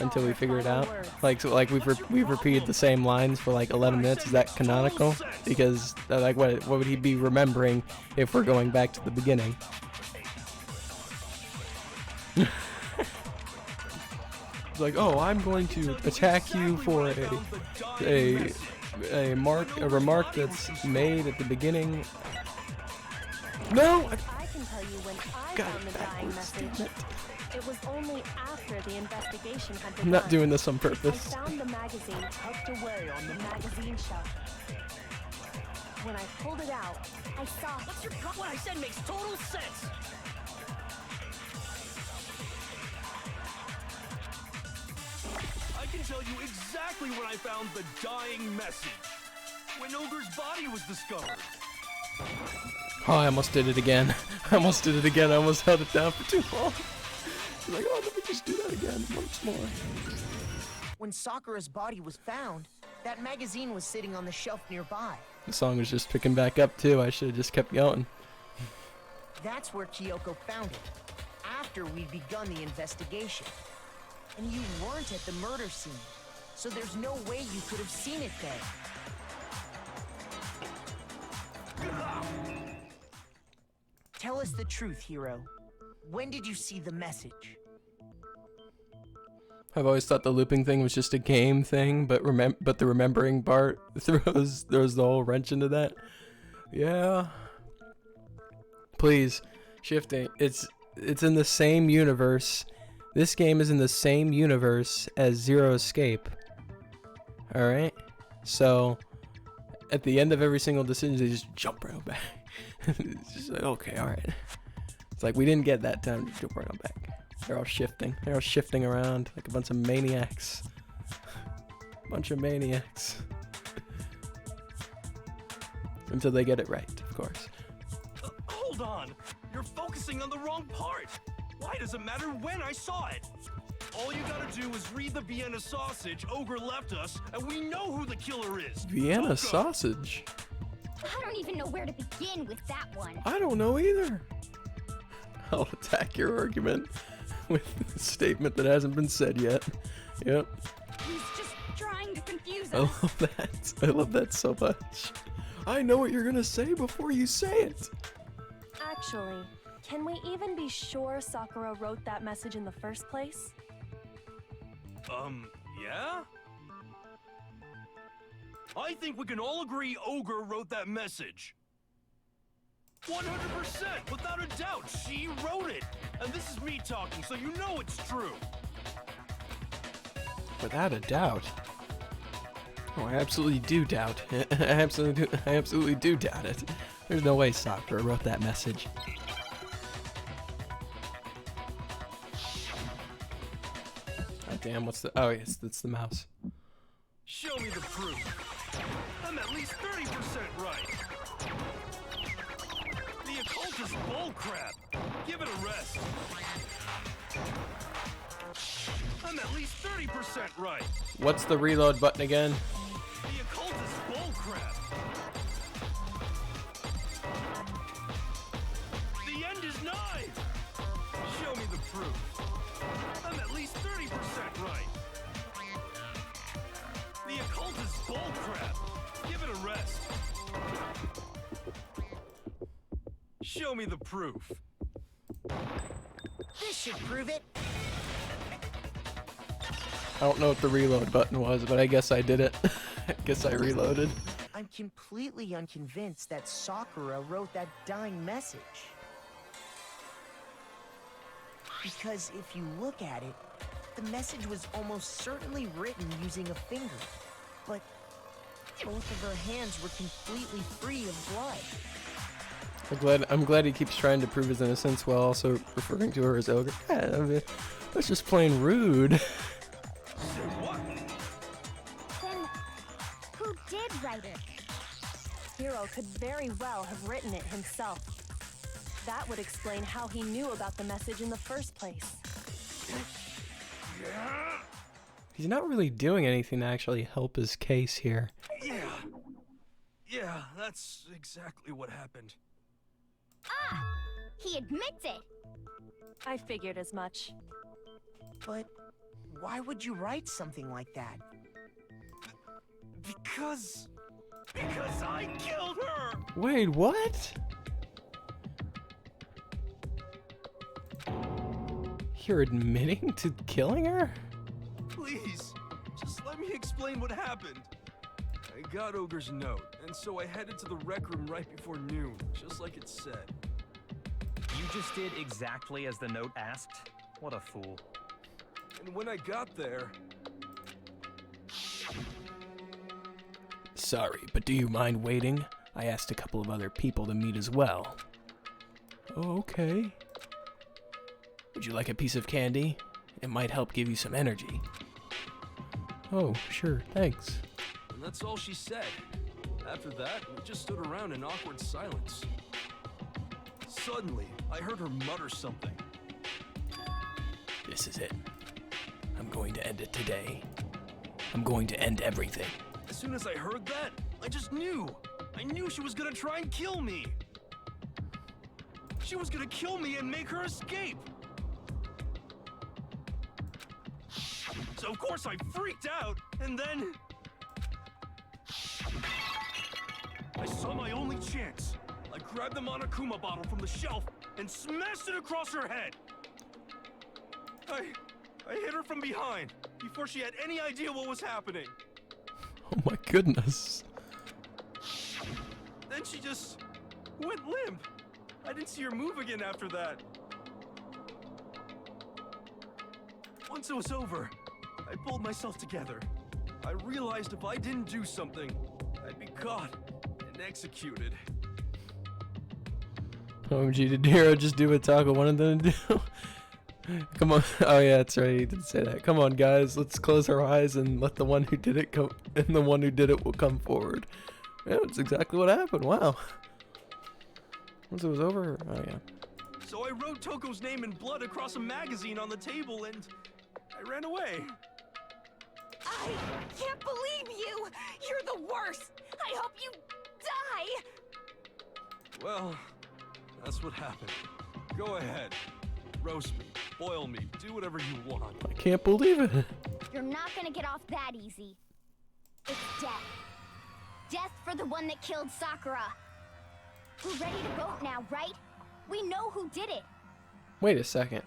until we figure it out? Like, so, like, we've repeated the same lines for like 11 minutes. Is that canonical? Because, like, what would he be remembering if we're going back to the beginning? It's like, oh, I'm going to attack you for a remark that's made at the beginning. No! I can tell you when I Got found it the dying backwards, message. damn it. It was only after the investigation had begun. I'm not doing this on I purpose. found the magazine tucked away on the magazine shelf. When I pulled it out, I saw. What's your problem? What I said makes total sense. I can tell you exactly when I found the dying message. When Ogre's body was discovered. Oh, I almost did it again. I almost did it again. I almost held it down for too long. I was like, oh, let me just do that again once more. When Sakura's body was found, that magazine was sitting on the shelf nearby. The song was just picking back up too. I should have just kept going. That's where Kyoko found it, after we'd begun the investigation. And you weren't at the murder scene, so there's no way you could have seen it there. Tell us the truth, Hiro. When did you see the message? I've always thought the looping thing was just a game thing, but the remembering part throws the whole wrench into that. Yeah. Please, shifting. It's in the same universe. This game is in the same universe as Zero Escape. All right. So at the end of every single decision, they just jump right back. It's just like, okay, all right. It's like we didn't get that time to jump right on back. They're all shifting. They're all shifting around like a bunch of maniacs. Bunch of maniacs. Until they get it right, of course. Hold on. You're focusing on the wrong part. Why does it matter when I saw it? All you gotta do is read the Vienna sausage Ogre left us, and we know who the killer is. Vienna Toka. sausage? I don't even know where to begin with that one. I don't know either. I'll attack your argument with a statement that hasn't been said yet. Yep. He's just trying to confuse I us. love that. I love that so much. I know what you're gonna say before you say it. Actually, can we even be sure Sakura wrote that message in the first place? Yeah? I think we can all agree Ogre wrote that message. 100%, without a doubt, she wrote it. And this is me talking, so you know it's true. Without a doubt. Oh, I absolutely do doubt. I absolutely do doubt it. There's no way Sakura wrote that message. Oh damn, what's the? Oh yes, that's the mouse. Show me the proof. I'm at least 30% right. The occult is bullcrap. Give it a rest. I'm at least 30% right. What's the reload button again? The occult is bullcrap. The end is nigh. Show me the proof. I'm at least 30% right. The occult is bullcrap. Give it a rest. Show me the proof. This should prove it. I don't know what the reload button was, but I guess I did it. I guess I reloaded. I'm completely unconvinced that Sakura wrote that dying message. Because if you look at it, the message was almost certainly written using a finger. But both of her hands were completely free of blood. I'm glad he keeps trying to prove his innocence while also referring to her as ogre. Yeah, I mean, that's just plain rude. What? Then, who did write it? Hiro could very well have written it himself. That would explain how he knew about the message in the first place. Yeah? He's not really doing anything to actually help his case here. Yeah, that's exactly what happened. Ah! He admits it! I figured as much. But why would you write something like that? Because I killed her! Wait, what? You're admitting to killing her? Please, just let me explain what happened. I got Ogre's note, and so I headed to the rec room right before noon, just like it said. You just did exactly as the note asked? What a fool. And when I got there... Sorry, but do you mind waiting? I asked a couple of other people to meet as well. Oh, okay. Would you like a piece of candy? It might help give you some energy. Oh, sure, thanks. And that's all she said. After that, we just stood around in awkward silence. Suddenly, I heard her mutter something. This is it. I'm going to end it today. I'm going to end everything. As soon as I heard that, I just knew. I knew she was gonna try and kill me. She was gonna kill me and make her escape. So of course I freaked out, and then... I saw my only chance. I grabbed the Monokuma bottle from the shelf and smashed it across her head. I hit her from behind before she had any idea what was happening. Oh my goodness. Then she just went limp. I didn't see her move again after that. Once it was over, I pulled myself together. I realized if I didn't do something, I'd be caught and executed. OMG, did Hiro just do what Taco wanted them to do? Come on. Oh yeah, that's right, he did say that. Come on guys, let's close our eyes and let the one who did it come, and the one who did it will come forward. Yeah, that's exactly what happened, wow. Once it was over, oh yeah. So I wrote Toko's name in blood across a magazine on the table and I ran away. I can't believe you! You're the worst! I hope you die! Well, that's what happened. Go ahead. Roast me, boil me, do whatever you want. I can't believe it. You're not gonna get off that easy. It's death. Death for the one that killed Sakura. We're ready to vote now, right? We know who did it. Wait a second.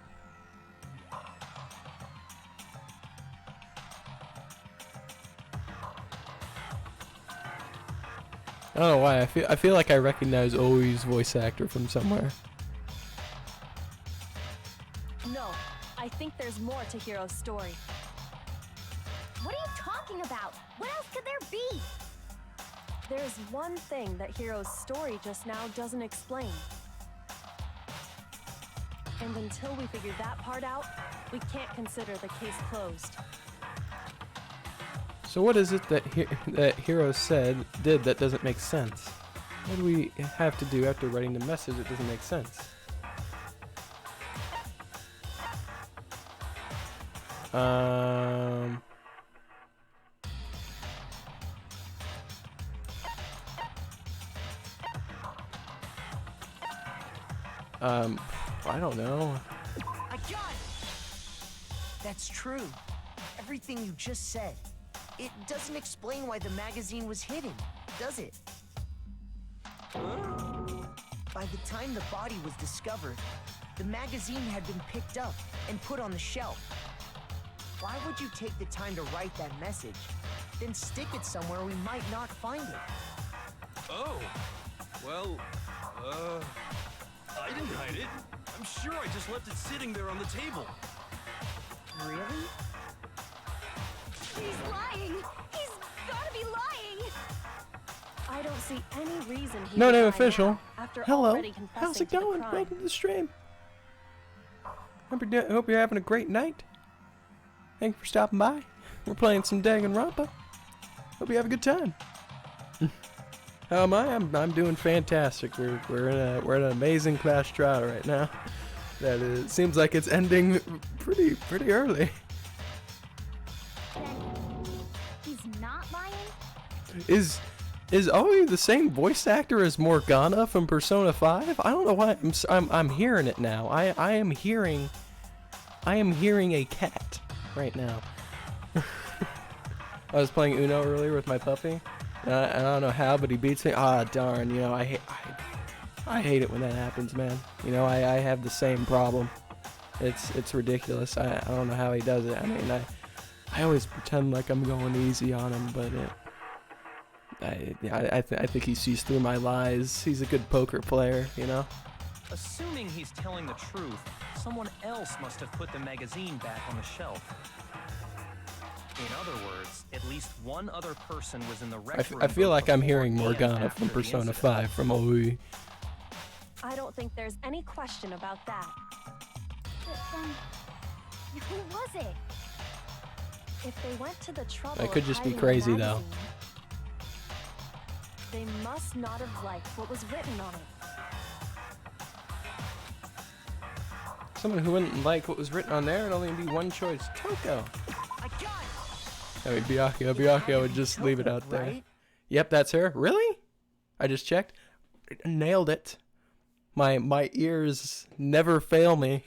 I don't know why. I feel like I recognize Oi's voice actor from somewhere. No, I think there's more to Hiro's story. What are you talking about? What else could there be? There's one thing that Hiro's story just now doesn't explain. And until we figure that part out, we can't consider the case closed. So what is it that Hiro did that doesn't make sense? What do we have to do after writing the message that doesn't make sense? I don't know. I got it! That's true. Everything you just said. It doesn't explain why the magazine was hidden, does it? By the time the body was discovered, the magazine had been picked up and put on the shelf. Why would you take the time to write that message, then stick it somewhere we might not find it? Oh, well, I didn't hide it. I'm sure I just left it sitting there on the table. Really? He's lying! He's gotta be lying! I don't see any reason he No would name lie official. now, after Hello. already confessing How's it to the going? crime. Welcome to the stream. Hope you're having a great night. Thank you for stopping by. We're playing some Danganronpa. Hope you have a good time. How am I? I'm doing fantastic. We're in an amazing class trial right now. That is, seems like it's ending pretty early. He's not lying? Is Owie the same voice actor as Morgana from Persona 5? I don't know why I'm hearing it now. I am hearing a cat right now. I was playing Uno earlier with my puppy. And I don't know how, but he beats me. Ah, darn. You know, I hate it when that happens, man. You know, I have the same problem. It's ridiculous. I don't know how he does it. I mean, I always pretend like I'm going easy on him, but I think he sees through my lies. He's a good poker player, you know? Assuming he's telling the truth, someone else must have put the magazine back on the shelf. In other words, at least one other person was in the rec room. I feel like I'm before hearing and Morgana after from the Persona incident. 5 from Owie. I don't think there's any question about that. But then, who was it? If they went to the trouble I could of just be hiding the crazy, though. magazine, they must not have liked what was written on it. Someone who wouldn't like what was written on there, it'd only be one choice. Toko. I got it! I mean, Byakuya would just leave it out there. Right? Yep, that's her. Really? I just checked. Nailed it. My ears never fail me.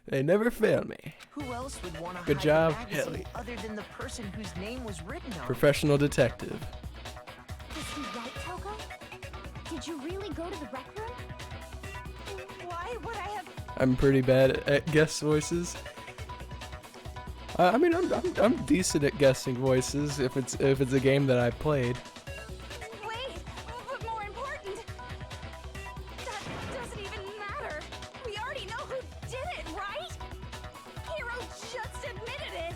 They never fail me. Who else would want to Good hide job. a magazine Hell yeah. other than the person whose name was written on it? Professional detective. Was he right, Toko? Did you really go to the rec room? Why would I have... I'm pretty bad at guest voices. I mean, I'm decent at guessing voices if it's a game that I played. Wait, but more important, that doesn't even matter. We already know who did it, right? Hero just admitted it.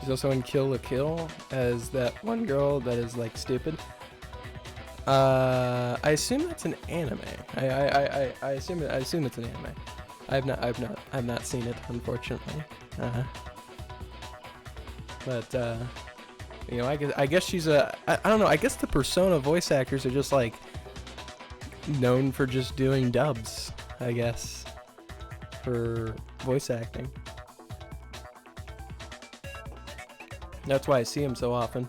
She's also in Kill la Kill as that one girl that is like stupid. I assume that's an anime. I assume it's an anime. I've not seen it, unfortunately. But you know, I guess she's I don't know. I guess the Persona voice actors are just like known for just doing dubs, I guess, for voice acting. That's why I see him so often.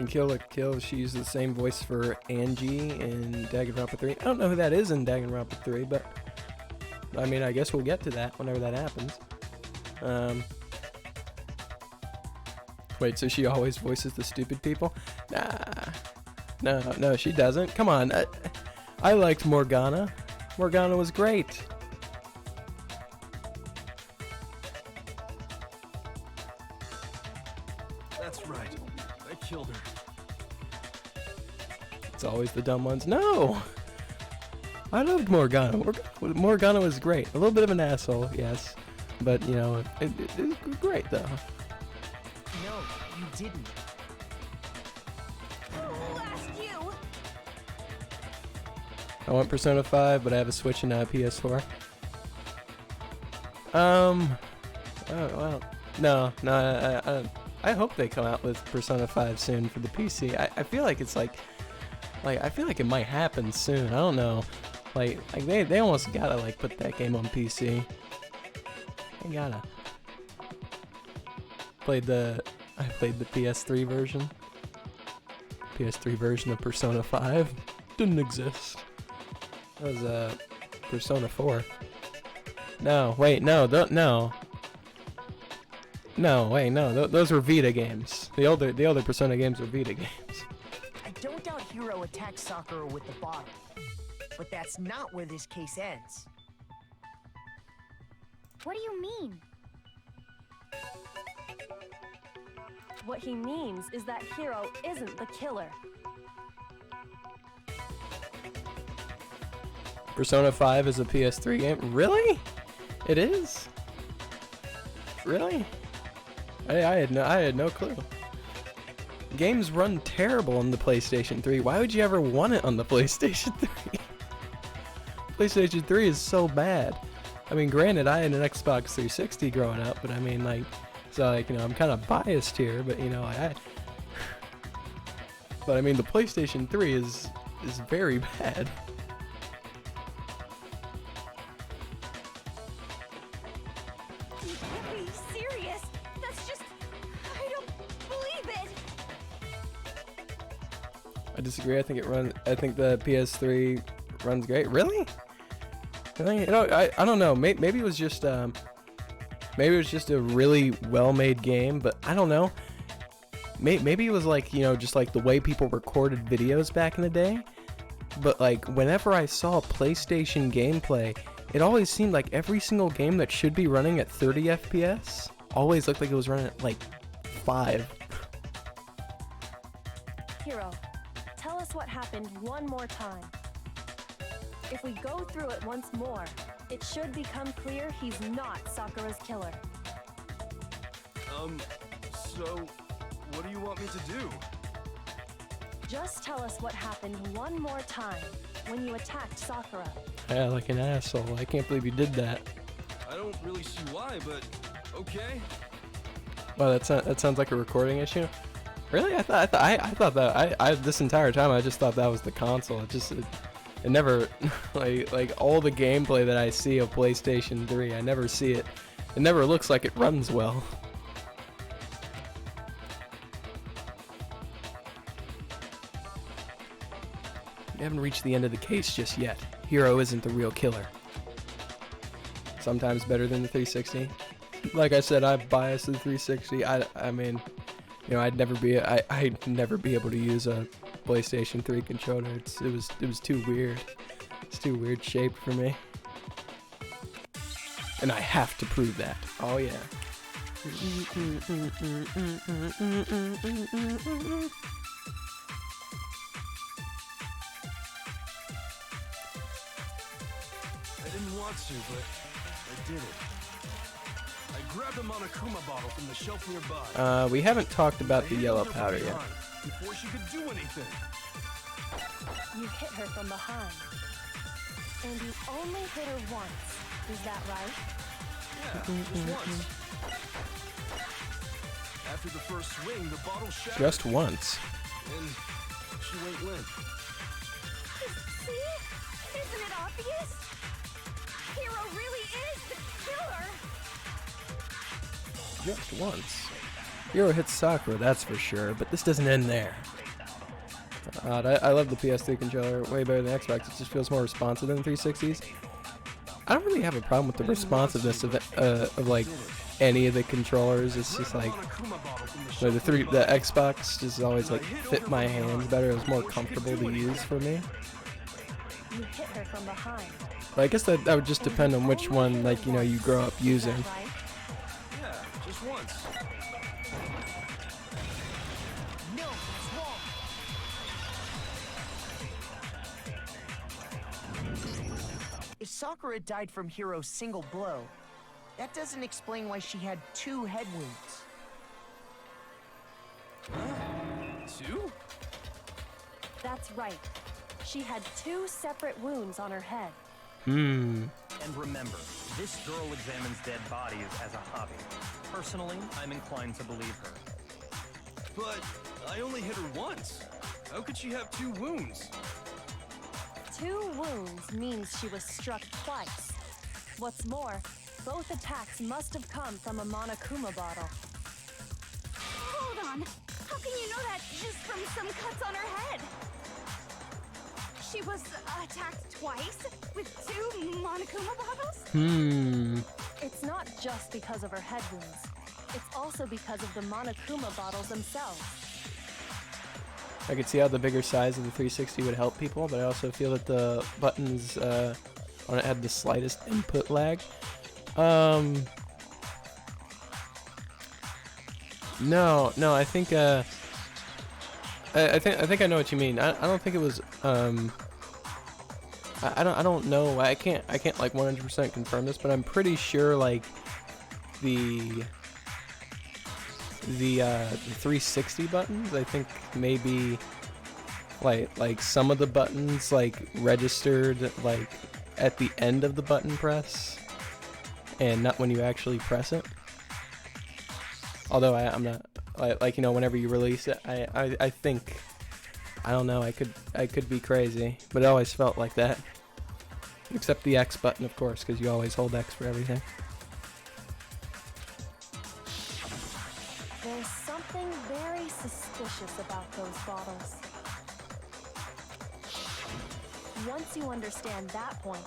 In Kill la Kill, she used the same voice for Angie in Danganronpa 3. I don't know who that is in Danganronpa 3, but I mean, I guess we'll get to that whenever that happens. Wait, so she always voices the stupid people? Nah. No, she doesn't. Come on. I liked Morgana. Morgana was great. That's right. I killed her. It's always the dumb ones. No! I loved Morgana. Morgana was great. A little bit of an asshole, yes. But, you know, it was great, though. No, you didn't. Who asked you? I want Persona 5, but I have a Switch and now a PS4. Oh, well, no, I hope they come out with Persona 5 soon for the PC. I feel like it's like I feel like it might happen soon. I don't know. Like they almost gotta like put that game on PC. They gotta. I played the PS3 version. PS3 version of Persona 5. Didn't exist. That was Persona 4. No, wait, no, no. No, wait, no. Those were Vita games. The older Persona games were Vita games. I don't doubt Hiro attacked Sakura with the bottle, but that's not where this case ends. What do you mean? What he means is that Hiro isn't the killer. Persona 5 is a PS3 game? Really? It is? Really? I had no clue. Games run terrible on the PlayStation 3. Why would you ever want it on the PlayStation 3? PlayStation 3 is so bad. I mean, granted, I had an Xbox 360 growing up, but I mean, like, so, like, you know, I'm kind of biased here, but, you know, but I mean, the PlayStation 3 is very bad. You can't be serious. That's just... I don't believe it. I disagree. I think the PS3 runs great. Really? Really? You know, I don't know. Maybe it was just a really well-made game, but I don't know. Maybe it was like, you know, just like the way people recorded videos back in the day. But like whenever I saw PlayStation gameplay, it always seemed like every single game that should be running at 30 FPS always looked like it was running at like 5. Hiro, tell us what happened one more time. If we go through it once more, it should become clear he's not Sakura's killer. So, what do you want me to do? Just tell us what happened one more time when you attacked Sakura. Yeah, like an asshole. I can't believe you did that. I don't really see why, but okay. Wow, that sounds like a recording issue. Really? I thought that this entire time I just thought that was the console. It never like all the gameplay that I see of PlayStation 3, I never see it. It never looks like it runs well. We haven't reached the end of the case just yet. Hiro isn't the real killer. Sometimes better than the 360. Like I said, I'm biased to the 360. I mean, you know, I'd never be able to use a PlayStation 3 controller. It was too weird. It's too weird shaped for me. And I have to prove that. Oh yeah. I didn't want to, but I did it. I grabbed a Monokuma bottle from the shelf nearby. We haven't talked about the yellow powder yet. Before she could do anything. You hit her from behind. And you only hit her once. Is that right? Yeah, just once. After the first swing, the bottle shattered. Just once. And she went limp. See? Isn't it obvious? Hiro really is the killer. Just once. Hiro hits Sakura, that's for sure, but this doesn't end there. I love the PS3 controller way better than Xbox. It just feels more responsive than the 360s. I don't really have a problem with the responsiveness of like any of the controllers. It's just like the Xbox just always like fit my hands better. It was more comfortable to use for me. You hit her from behind. But I guess that would just depend on which one, like, you know, you grow up using. Yeah, just once. No, it's wrong. If Sakura died from Hiro's single blow, that doesn't explain why she had 2 head wounds. Two? That's right. She had 2 separate wounds on her head. And remember, this girl examines dead bodies as a hobby. Personally, I'm inclined to believe her. But I only hit her once. How could she have 2 wounds? 2 wounds means she was struck twice. What's more, both attacks must have come from a Monokuma bottle. Hold on. How can you know that just from some cuts on her head? she was attacked twice with 2 Monokuma bottles? It's not just because of her head wounds. It's also because of the Monokuma bottles themselves. I could see how the bigger size of the 360 would help people, but I also feel that the buttons on it had the slightest input lag. No, I think I think I know what you mean. I don't think it was I don't know. I can't like 100% confirm this, but I'm pretty sure like the 360 buttons, I think maybe like some of the buttons like registered like at the end of the button press and not when you actually press it. Although I'm not like, you know, whenever you release it, I think, I don't know, I could be crazy, but it always felt like that. Except the X button, of course, because you always hold X for everything. There's something very suspicious about those bottles. Once you understand that point,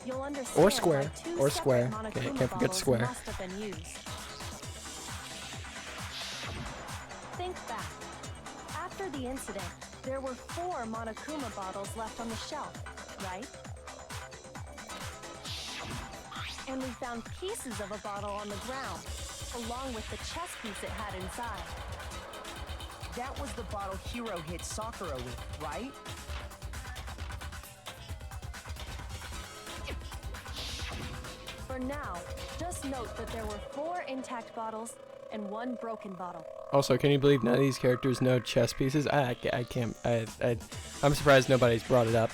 you'll understand Or square. why 2 Or separate square. Monokuma Can't forget bottles square. must have been used. Think back. After the incident, there were 4 Monokuma bottles left on the shelf, right? And we found pieces of a bottle on the ground, along with the chess piece it had inside. That was the bottle Hiro hit Sakura with, right? For now, just note that there were 4 intact bottles and 1 broken bottle. Also, can you believe none of these characters know chess pieces? I can't. I'm surprised nobody's brought it up.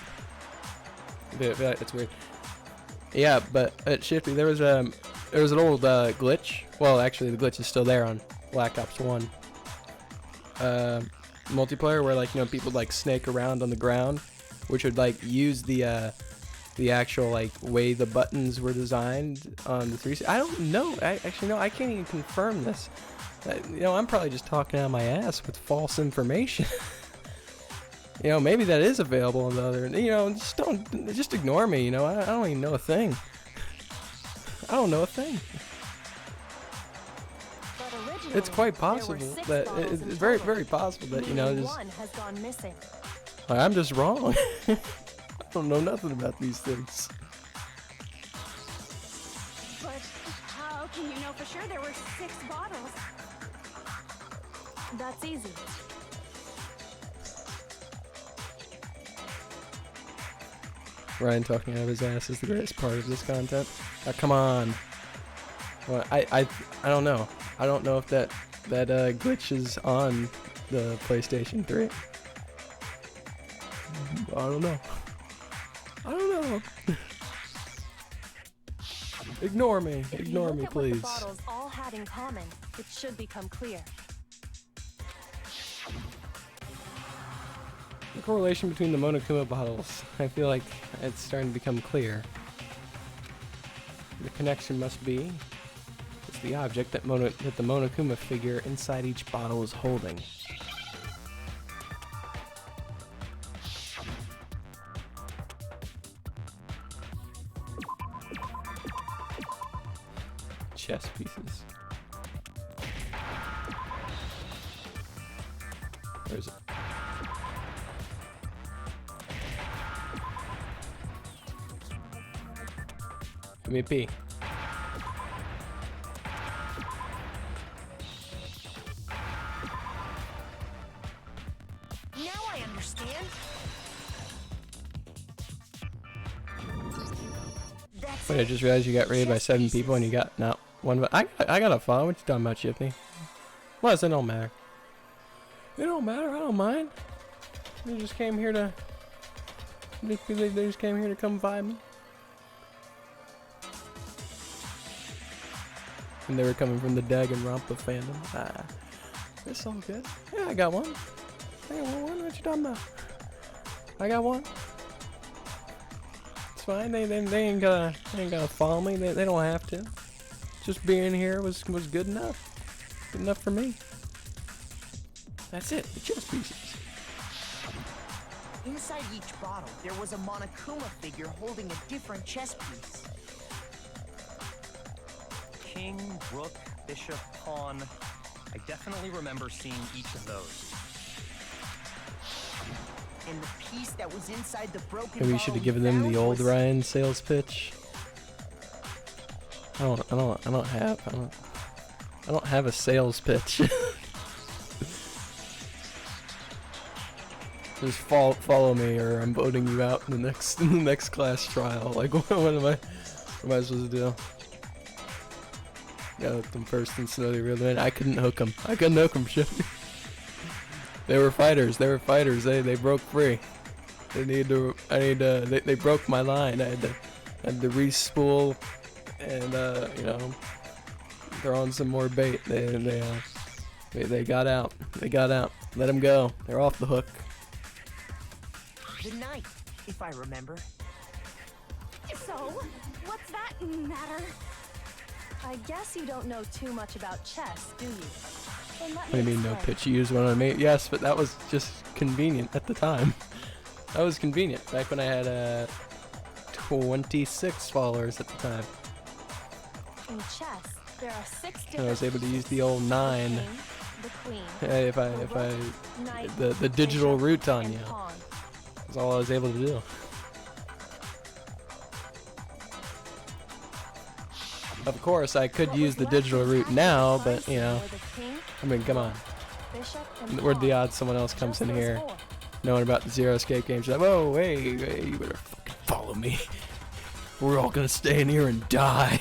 It's weird. Yeah, but at Shifty, there was an old glitch. Well, actually, the glitch is still there on Black Ops 1 multiplayer, where like, you know, people like snake around on the ground, which would like use the actual like way the buttons were designed on the 360. I don't know. Actually, no, I can't even confirm this. You know, I'm probably just talking out of my ass with false information. You know, maybe that is available on the other. You know, just ignore me. You know, I don't even know a thing. I don't know a thing. It's quite possible that it's very, very possible that, you know, just 1 has gone missing. I'm just wrong. I don't know nothing about these things. But how can you know for sure there were 6 bottles? That's easy. Ryan talking out of his ass is the greatest part of this content. Come on. Well, I don't know. I don't know if that glitch is on the PlayStation 3. I don't know. I don't know. Ignore me. Ignore me, please. If you look at what the bottles all had in common, it should become clear. The correlation between the Monokuma bottles, I feel like it's starting to become clear. The connection must be it's the object that the Monokuma figure inside each bottle is holding. Chess pieces. Where is it? Give me a P. Now I understand. Wait, I just realized you got raided by 7 people and you got not one. I got a follow. What you talking about, Shifty? Well, it don't matter. It don't matter. I don't mind. They just came here to. They just came here to come vibe me. And they were coming from the Danganronpa fandom. It's all good. Yeah, I got one. I got one. What you talking about? I got one. It's fine. They ain't gotta follow me. They don't have to. Just being here was good enough. Good enough for me. That's it. The chess pieces. Inside each bottle, there was a Monokuma figure holding a different chess piece. King, rook, bishop, pawn. I definitely remember seeing each of those. And the piece that was inside the broken Maybe you should have given them the old Ryan sales pitch. I don't have a sales pitch. Just follow me, or I'm voting you out in the next class trial. Like, what am I supposed to do? Gotta hook them first and slowly reel them in. I couldn't hook them. Shit. They were fighters. They broke free. They broke my line. I had to re-spool and throw on some more bait. They got out. Let them go. They're off the hook. The knife, if I remember. So, what's that matter? I guess you don't know too much about chess, do you? Then let What do you me mean no explain. pitch? You used one on me? Yes, but that was just convenient at the time. That was convenient back when I had 26 followers at the time. In chess, there are 6 different And I was able to use the old pieces. 9. The queen, Hey, if I knight, the digital bishop, route on and you. pawn. That's all I was able to do. Of course, I could What use was the left digital route intact now, was but you know, were the king, I mean, come on. bishop, and What are the pawn. odds someone else comes Just in those here 4. knowing about the Zero Escape games? Like, whoa, hey, you better fucking follow me. We're all gonna stay in here and die.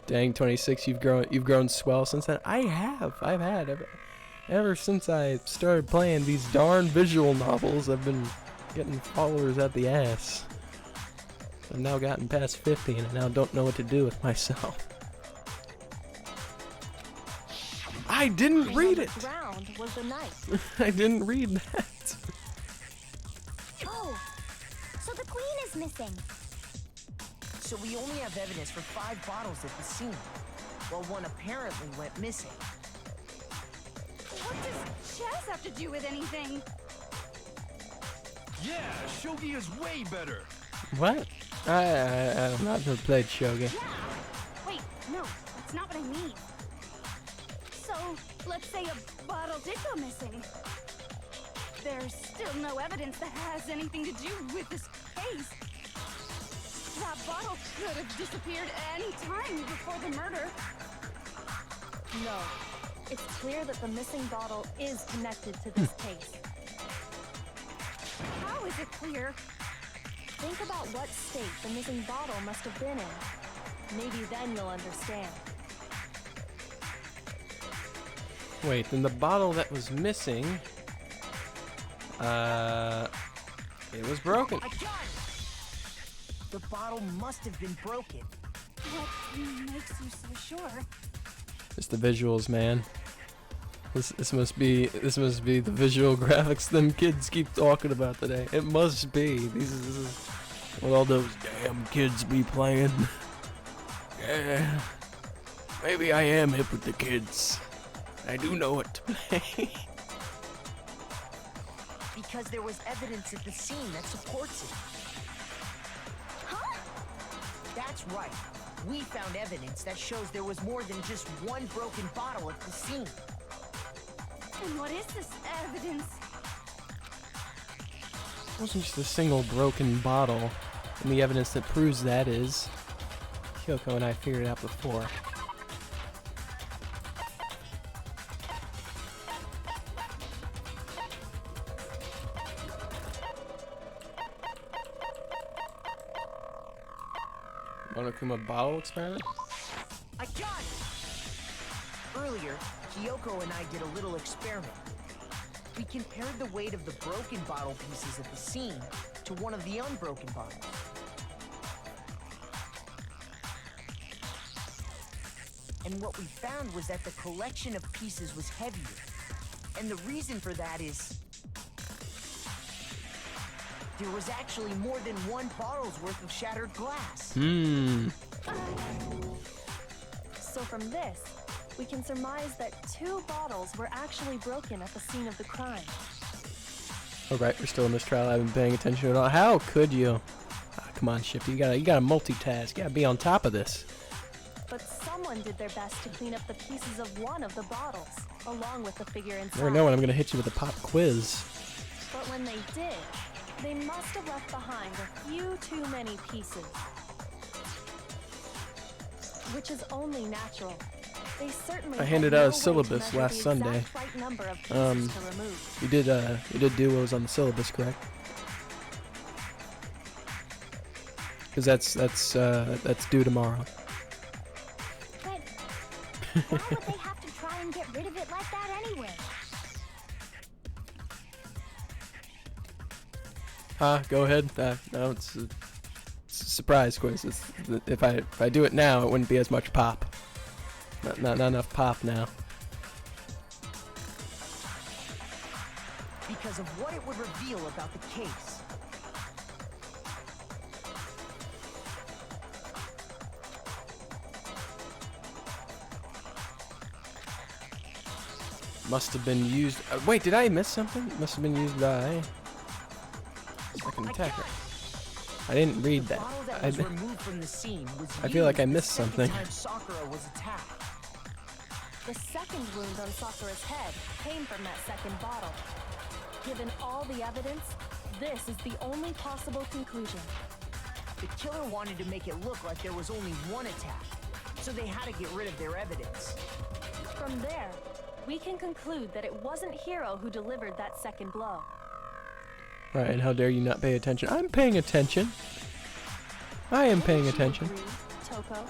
Dang, 26, you've grown swell since then. I have. I've had ever since I started playing these darn visual novels. I've been getting followers at the ass. I've now gotten past 50, and I now don't know what to do with myself. I didn't And read on it. the ground was the knight. I didn't read that. Oh, so the queen is missing. So we only have evidence for 5 bottles at the scene, while one apparently went missing. What does chess have to do with anything? Yeah, shogi is way better. What? I've never played shogi. Yeah. Wait, no, that's not what I mean. So, let's say a bottle did go missing. There's still no evidence that has anything to do with this case. That bottle could have disappeared any time before the murder. No. It's clear that the missing bottle is connected to this case. How is it clear? Think about what state the missing bottle must have been in. Maybe then you'll understand. Wait, then the bottle that was missing, it was broken. I got it! The bottle must have been broken. What makes you so sure? It's the visuals, man. This must be the visual graphics them kids keep talking about today. It must be. This is what all those damn kids be playing. Yeah. Maybe I am hip with the kids. I do know what to play. Because there was evidence at the scene that supports it. Huh? That's right. We found evidence that shows there was more than just one broken bottle at the scene. And what is this evidence? It wasn't just a single broken bottle, and the evidence that proves that is Kyoko and I figured it out before. Monokuma bottle experiment? I got it! Earlier, Kyoko and I did a little experiment. We compared the weight of the broken bottle pieces at the scene to one of the unbroken bottles. And what we found was that the collection of pieces was heavier. And the reason for that is there was actually more than one bottle's worth of shattered glass. Hmm. So from this, we can surmise that 2 bottles were actually broken at the scene of the crime. All right, we're still in this trial. I haven't been paying attention at all. How could you? Ah, come on, Shifty. You gotta multitask. You gotta be on top of this. But someone did their best to clean up the pieces of one of the bottles, along with the figure inside. Never know when I'm gonna hit you with a pop quiz. But when they did, they must have left behind a few too many pieces. Which is only natural. They certainly I handed had out no a way to syllabus measure last the Sunday. exact right number of pieces to remove. You did do what was on the syllabus, correct? Because that's due tomorrow. But why would they have to try and get rid of it like that anyway? Go ahead. No, it's a surprise quiz. If I do it now, it wouldn't be as much pop. Not enough pop now. Because of what it would reveal about the case. Must have been used. Wait, did I miss something? Must have been used by second attacker. I didn't read The that. bottle that was removed from the scene was I feel like I used the missed second something. time Sakura was attacked. The second wound on Sakura's head came from that second bottle. Given all the evidence, this is the only possible conclusion. The killer wanted to make it look like there was only one attack, so they had to get rid of their evidence. From there, we can conclude that it wasn't Hiro who delivered that second blow. Right, how dare you not pay attention? I'm paying attention. I am paying Wouldn't you attention. agree, Toko?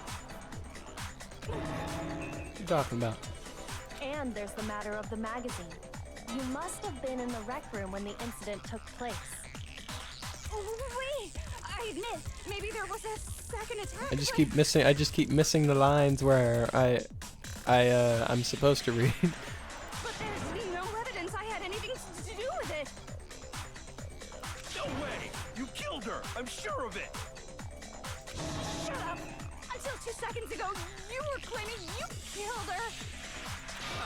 What are you talking about? And there's the matter of the magazine. You must have been in the rec room when the incident took place. Wait! I admit, maybe there was a second attack. I just keep missing the lines where I'm supposed to read. But there's no evidence I had anything to do with it. No way! You killed her! I'm sure of it! Shut up! Until 2 seconds ago, you were claiming you killed her.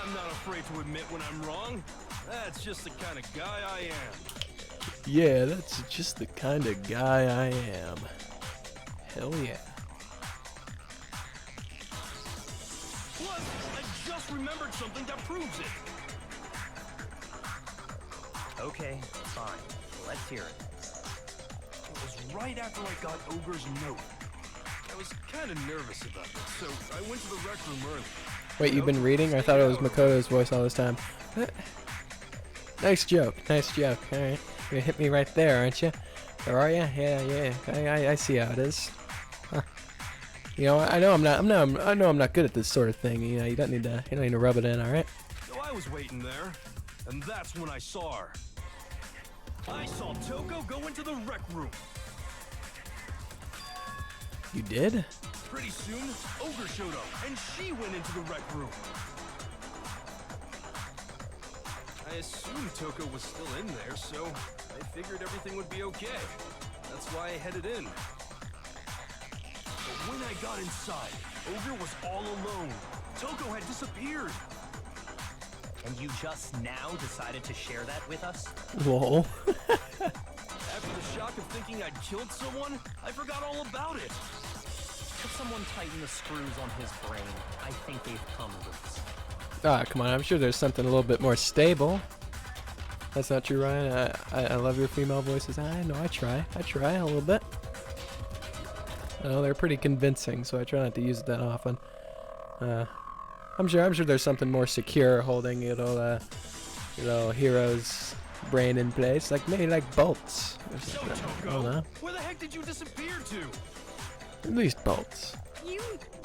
I'm not afraid to admit when I'm wrong. That's just the kind of guy I am. Yeah, that's just the kind of guy I am. Hell yeah. Plus, I just remembered something that proves it. Okay, fine. Let's hear it. It was right after I got Ogre's note. I was kind of nervous about this, so I went to the rec room early. Wait, you've been reading? I thought it was Makoto's voice all this time. Nice joke. Nice joke. All right, you hit me right there, aren't you? Or are you? Yeah. I see how it is. Huh. You know, I know I'm not good at this sort of thing. You know, you don't need to rub it in. All right. So I was waiting there, and that's when I saw her. I saw Toko go into the rec room. You did? Pretty soon, Ogre showed up, and she went into the rec room. I assumed Toko was still in there, so I figured everything would be okay. That's why I headed in. But when I got inside, Ogre was all alone. Toko had disappeared. And you just now decided to share that with us? Lol. After the shock of thinking I'd killed someone, I forgot all about it. Could someone tighten the screws on his brain? I think they've come loose. Ah, come on. I'm sure there's something a little bit more stable. That's not true, Ryan. I love your female voices. I know. I try a little bit. I know they're pretty convincing, so I try not to use it that often. I'm sure there's something more secure holding Hero's brain in place, maybe like bolts. Or So, something. I don't Toko, know. where the heck did you disappear to? At least bolts. You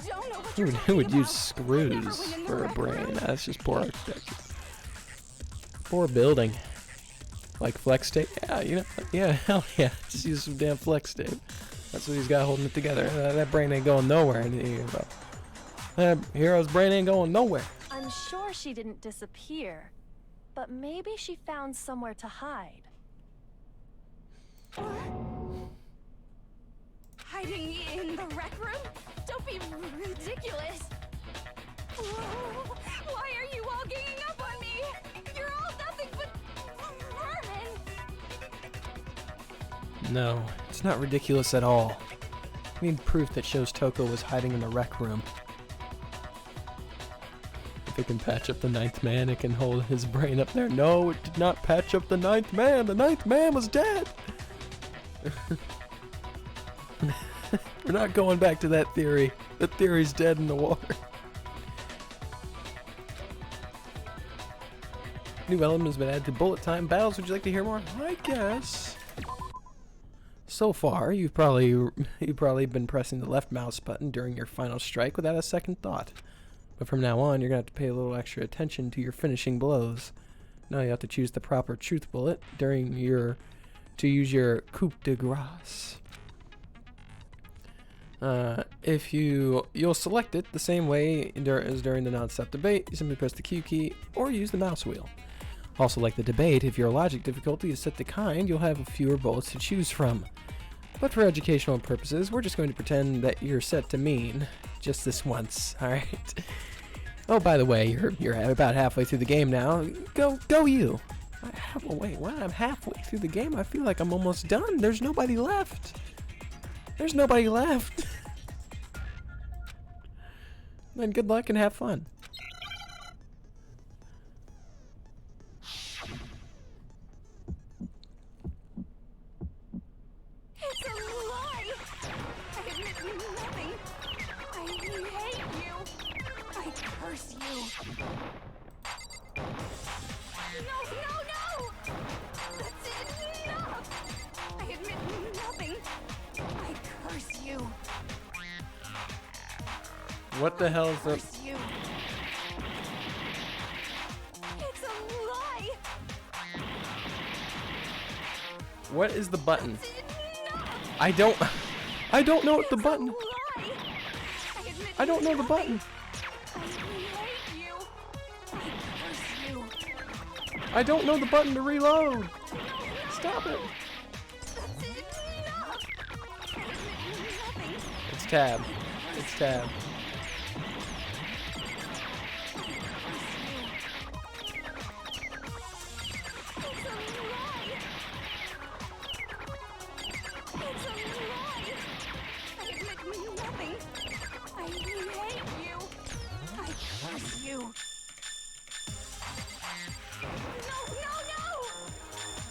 don't know what Who you're would talking use about. I never screws went in the for a rec brain? room. That's just poor architecture. Poor building. Like flex tape? Yeah, hell yeah. Just use some damn flex tape. That's what he's got holding it together. That brain ain't going nowhere. Hero's brain ain't going nowhere. I'm sure she didn't disappear, but maybe she found somewhere to hide. Hiding in the rec room? Don't be ridiculous. Whoa, why are you all ganging up on me? You're all nothing but vermin. No, it's not ridiculous at all. We need proof that shows Toko was hiding in the rec room. If it can patch up the 9th man, it can hold his brain up there. No, it did not patch up the 9th man. The 9th man was dead. We're not going back to that theory. The theory's dead in the water. New element has been added to bullet time battles. Would you like to hear more? I guess. So far, you've probably been pressing the left mouse button during your final strike without a second thought. But from now on, you're gonna have to pay a little extra attention to your finishing blows. Now you have to choose the proper truth bullet during to use your coup de grace. If you'll select it the same way as during the non-stop debate. You simply press the Q key or use the mouse wheel. Also, like the debate, if your logic difficulty is set to kind, you'll have fewer bullets to choose from. But for educational purposes, we're just going to pretend that you're set to mean just this once. All right. Oh, by the way, you're about halfway through the game now. Go you. Wait, what? I'm halfway through the game. I feel like I'm almost done. There's nobody left. There's nobody left. Then good luck and have fun. It's a lie! I admit nothing. I hate you. I curse you. No! That's enough! I admit nothing. I curse you. What the hell is that? Curse you. It's a lie! What is the button? That's enough! I don't know what the button. Lie! I don't know the button. I hate you. I curse you. I don't know the button to reload. Stop it. That's enough! I admit nothing. It's tab. It's tab. It's a lie! It's a lie! I admit nothing. I hate you. I curse you. No!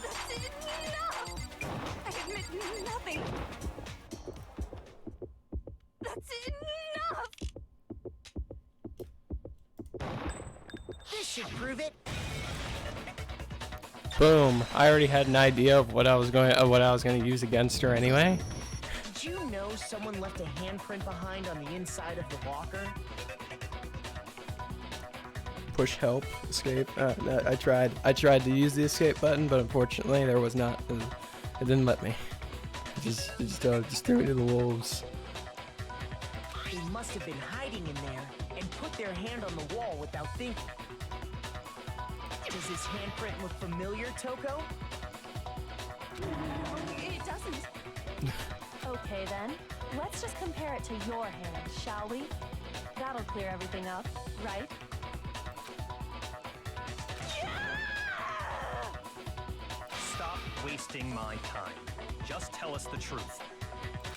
That's enough! I admit nothing. That's enough! This should prove it. Boom. I already had an idea of what I was going to use against her anyway. Did you know someone left a handprint behind on the inside of the locker? Push help, escape. No, I tried to use the escape button, but unfortunately there was not. It didn't let me. Just threw me to the wolves. They must have been hiding in there and put their hand on the wall without thinking. Does this handprint look familiar, Toko? It doesn't. Okay then, let's just compare it to your hand, shall we? That'll clear everything up, right? Stop wasting my time. Just tell us the truth.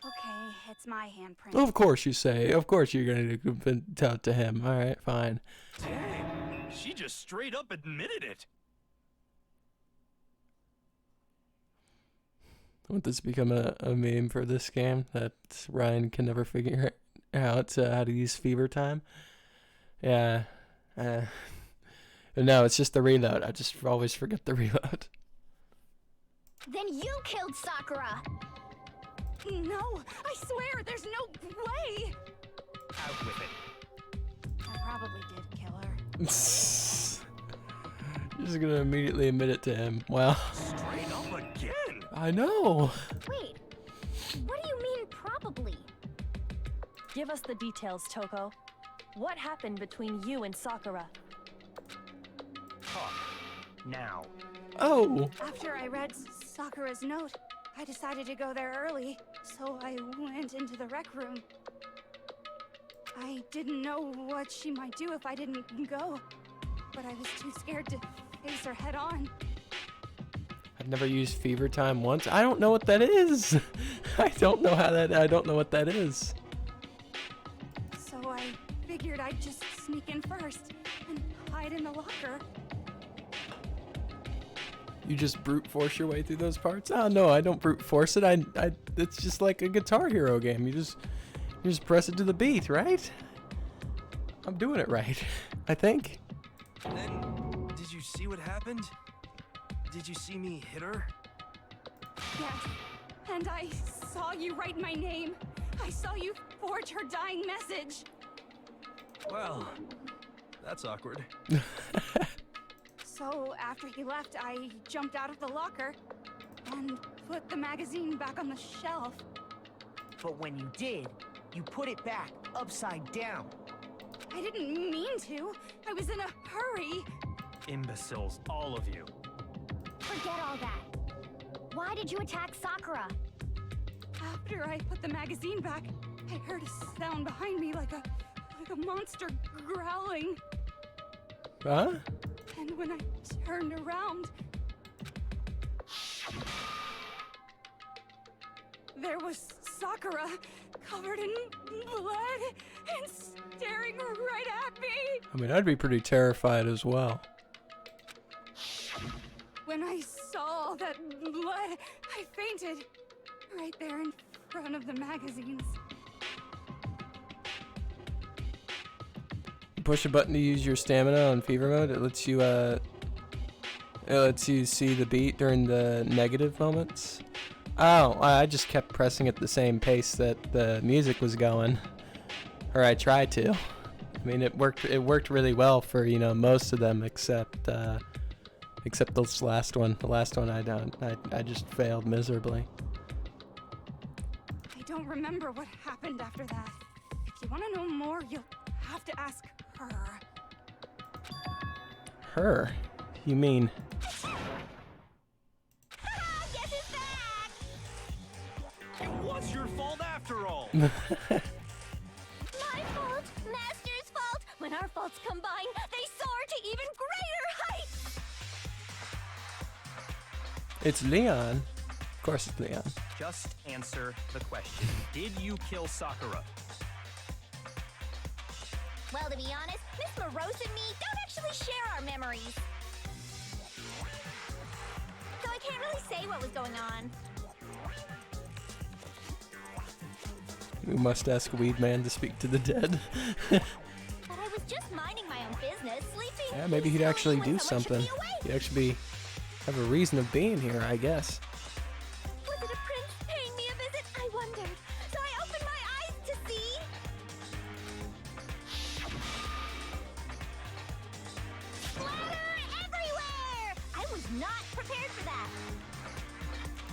Okay, it's my handprint. Of course you say. Of course you're going to tell it to him. All right, fine. Dang, she just straight up admitted it. Won't this become a meme for this game that Ryan can never figure out how to use fever time? Yeah. No, it's just the reload. I just always forget the reload. Then you killed Sakura! No, I swear, there's no way! Out with it. I probably did kill her. You're just gonna immediately admit it to him. Well, Straight up again. I know. Wait, what do you mean probably? Give us the details, Toko. What happened between you and Sakura? Talk. Now. Oh. After I read Sakura's note, I decided to go there early, so I went into the rec room. I didn't know what she might do if I didn't go, but I was too scared to face her head on. I've never used fever time once. I don't know what that is. I don't know what that is. So I figured I'd just sneak in first and hide in the locker. You just brute force your way through those parts? Oh no, I don't brute force it. It's just like a Guitar Hero game. You just press it to the beat, right? I'm doing it right, I think. And then, did you see what happened? Did you see me hit her? Yes, and I saw you write my name. I saw you forge her dying message. Well, that's awkward. So after he left, I jumped out of the locker and put the magazine back on the shelf. But when you did, you put it back upside down. I didn't mean to. I was in a hurry. Imbeciles, all of you. Forget all that. Why did you attack Sakura? After I put the magazine back, I heard a sound behind me like a monster growling. Huh? And when I turned around, there was Sakura, covered in blood and staring right at me. I mean, I'd be pretty terrified as well. When I saw all that blood, I fainted right there in front of the magazines. You push a button to use your stamina on fever mode. It lets you see the beat during the negative moments. Oh, I just kept pressing at the same pace that the music was going, or I tried to. I mean, it worked really well for, you know, most of them except this last one. The last one I just failed miserably. I don't remember what happened after that. If you want to know more, you'll have to ask her. Her? You mean? It was your fault after all. My fault, Master's fault. When our faults combine, they soar to even greater heights. It's Leon. Of course it's Leon. Just answer the question. Did you kill Sakura? Well, to be honest, Miss Morose and me don't actually share our memories. So I can't really say what was going on. We must ask Weedman to speak to the dead. But I was just minding my own business, sleeping. Yeah, maybe he'd actually peacefully do when someone should something. be awake. He'd actually have a reason of being here, I guess. Was it a prince paying me a visit? I wondered. So I opened my eyes to see. Splatter everywhere! I was not prepared for that.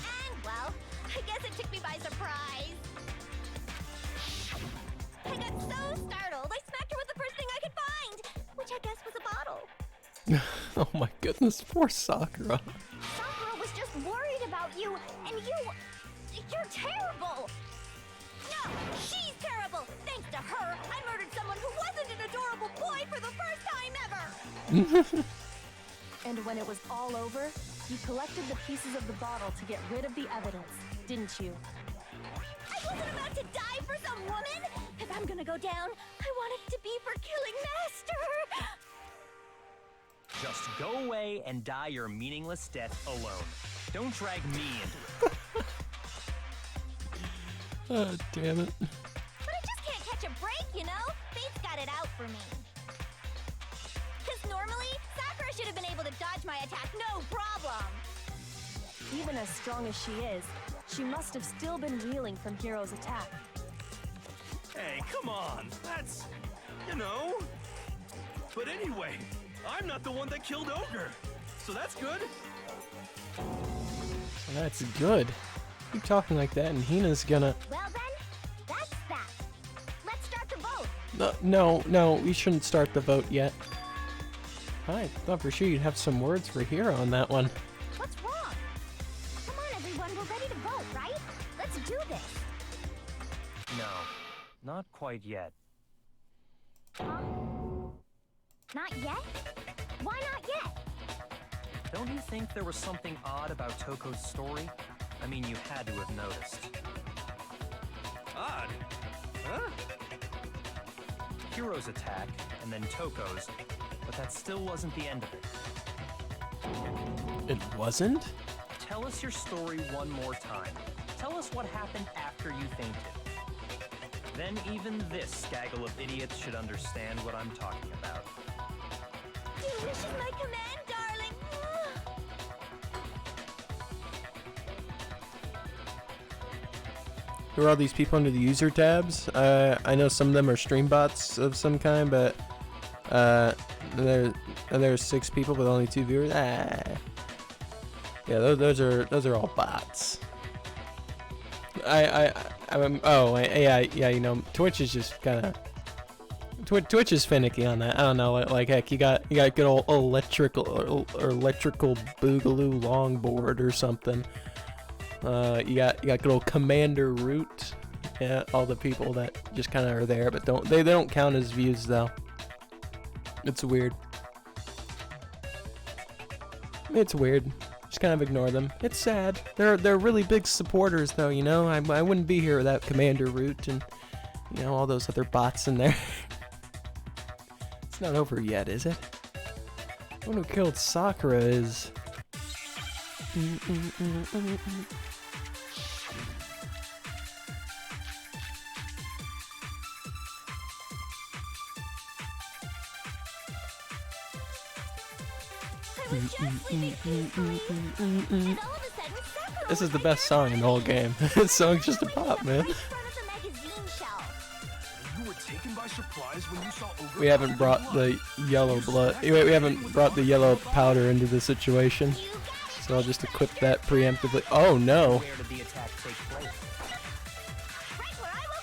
And, well, I guess it took me by surprise. I got so startled, I smacked her with the first thing I could find, which I guess was a bottle. Oh my goodness, poor Sakura. Sakura was just worried about you, and you're terrible! No, she's terrible! Thanks to her, I murdered someone who wasn't an adorable boy for the first time ever! And when it was all over, you collected the pieces of the bottle to get rid of the evidence, didn't you? I wasn't about to die for some woman! If I'm gonna go down, I want it to be for killing Master! Just go away and die your meaningless death alone. Don't drag me into it. Oh, damn it. But I just can't catch a break, you know? Fate's got it out for me. Because normally, Sakura should have been able to dodge my attack, no problem! Even as strong as she is, she must have still been reeling from Hiro's attack. Hey, come on. That's, you know. But anyway, I'm not the one that killed Ogre. So that's good. That's good. Keep talking like that and Hina's gonna... Well then, that's that. Let's start the vote. No, we shouldn't start the vote yet. I thought for sure you'd have some words for Hiro on that one. What's wrong? Come on, everyone, we're ready to vote, right? Let's do this. No, not quite yet. Huh? Not yet? Why not yet? Don't you think there was something odd about Toko's story? I mean, you had to have noticed. Odd? Huh? Hiro's attack, and then Toko's, but that still wasn't the end of it. It wasn't? Tell us your story one more time. Tell us what happened after you fainted. Then even this gaggle of idiots should understand what I'm talking about. Your wish is my command, darling. Who are all these people under the user tabs? I know some of them are stream bots of some kind, but there's 6 people with only 2 viewers. Yeah, those are all bots. Yeah, you know, Twitch is just kind of Twitch is finicky on that. I don't know, like heck, you got good old electrical boogaloo longboard or something. You got good old Commander Root. Yeah, all the people that just kind of are there, but they don't count as views though. It's weird. It's weird. Just kind of ignore them. It's sad. They're really big supporters though, you know. I wouldn't be here without Commander Root and, you know, all those other bots in there. It's not over yet, is it? The one who killed Sakura is... This is the best song in the whole game. This song's just a pop, man. We haven't brought the yellow blood. We haven't brought the yellow powder into the situation, so I'll just equip that preemptively. Oh no!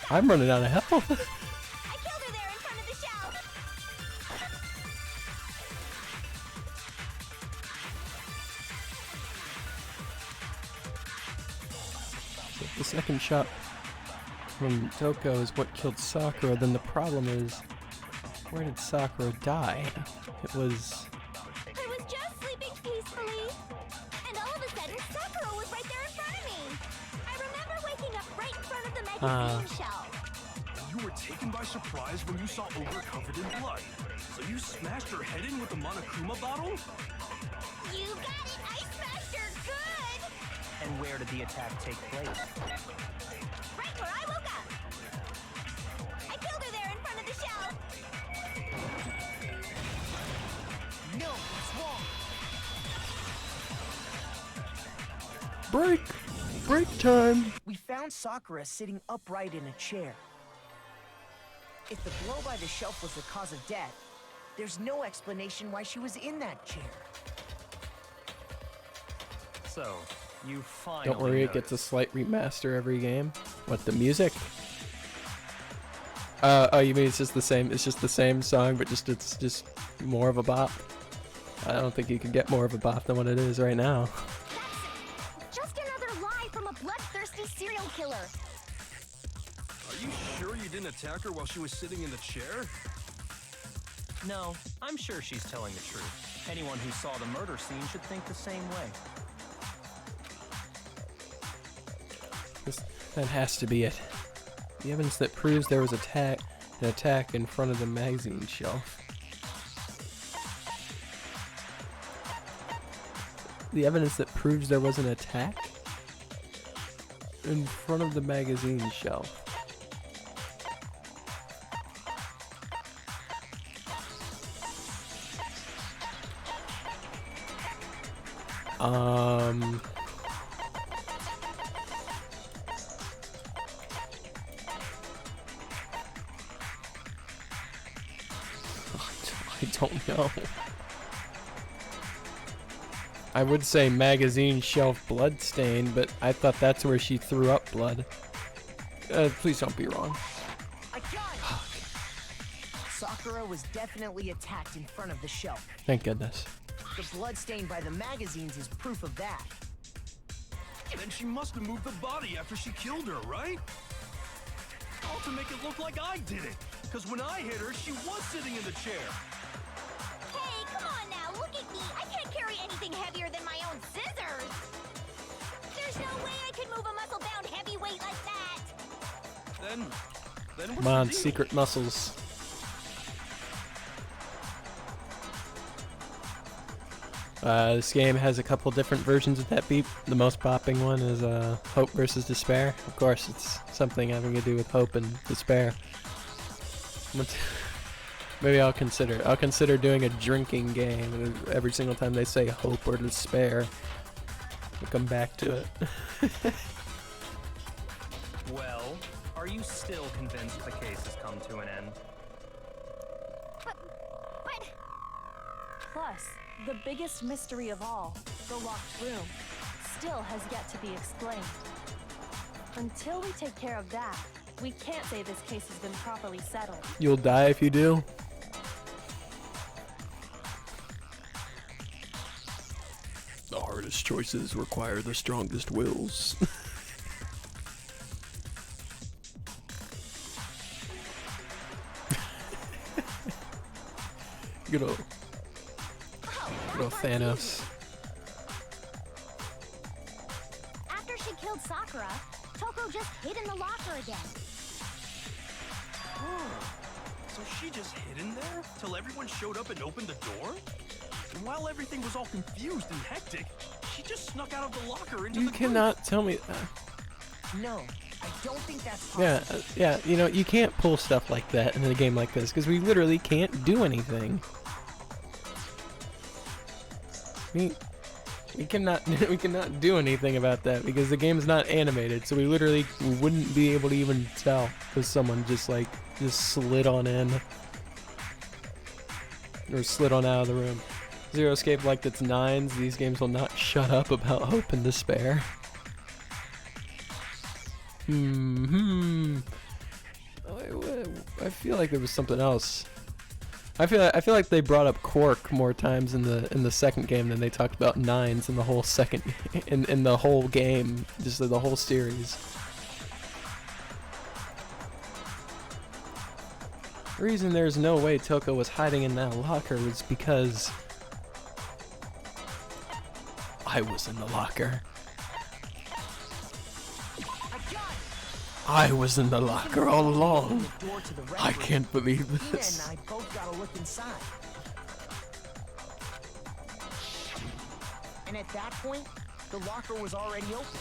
I'm running out of health. The second shot from Toko is what killed Sakura, then the problem is, where did Sakura die? It was... I was just sleeping peacefully, and all of a sudden Sakura was right there in front of me. I remember waking up right in front of the magazine shelf. You were taken by surprise when you saw Ogre covered in blood. So you smashed her head in with the Monokuma bottle? You got it! I smashed her good! And where did the attack take place? Right where I woke up! I killed her there in front of the shelf! No, it's wrong. Break! Break time! We found Sakura sitting upright in a chair. If the blow by the shelf was the cause of death, there's no explanation why she was in that chair. So, you finally Don't worry, it noticed. gets a slight remaster every game. What, the music? Oh, you mean it's just the same? It's just the same song, but it's just more of a bop. I don't think you can get more of a bop than what it is right now. That's just another lie from a bloodthirsty serial killer. Are you sure you didn't attack her while she was sitting in the chair? No, I'm sure she's telling the truth. Anyone who saw the murder scene should think the same way. That has to be it. The evidence that proves there was an attack in front of the magazine shelf. The evidence that proves there was an attack in front of the magazine shelf. I don't know. I would say magazine shelf blood stain, but I thought that's where she threw up blood. Please don't be wrong. I got it! Sakura was definitely attacked in front of the shelf. Thank goodness. The blood stain by the magazines is proof of that. Then she must have moved the body after she killed her, right? All to make it look like I did it. Because when I hit her, she was sitting in the chair. Hey, come on now, look at me. I can't carry anything heavier than my own scissors. There's no way I could move a muscle-bound heavyweight like that. Then what's Come on, the deal? secret muscles. This game has a couple different versions of that beep. The most popping one is Hope versus Despair. Of course, it's something having to do with hope and despair. Maybe I'll consider doing a drinking game, and every single time they say hope or despair, we'll come back to it. Well, are you still convinced the case has come to an end? But... Plus, the biggest mystery of all, the locked room, still has yet to be explained. Until we take care of that, we can't say this case has been properly settled. You'll die if you do. The hardest choices require the strongest wills. Good old Thanos. After she killed Sakura, Toko just hid in the locker again. So she just hid in there till everyone showed up and opened the door? And while everything was all confused and hectic, she just snuck out of the locker into You the cannot tell me. No, I don't think that's possible. Yeah, you know, you can't pull stuff like that in a game like this because we literally can't do anything. We cannot do anything about that because the game's not animated, so we literally wouldn't be able to even tell if someone just slid on in or slid on out of the room. Zero Escape liked its 9s. These games will not shut up about hope and despair. I feel like there was something else. I feel like they brought up Quark more times in the second game than they talked about 9s in the whole second in the whole game, just the whole series. The reason there's no way Toko was hiding in that locker was because I was in the locker. I was in the locker all along. I can't believe this. Ina and I both got a look inside. And at that point, the locker was already open.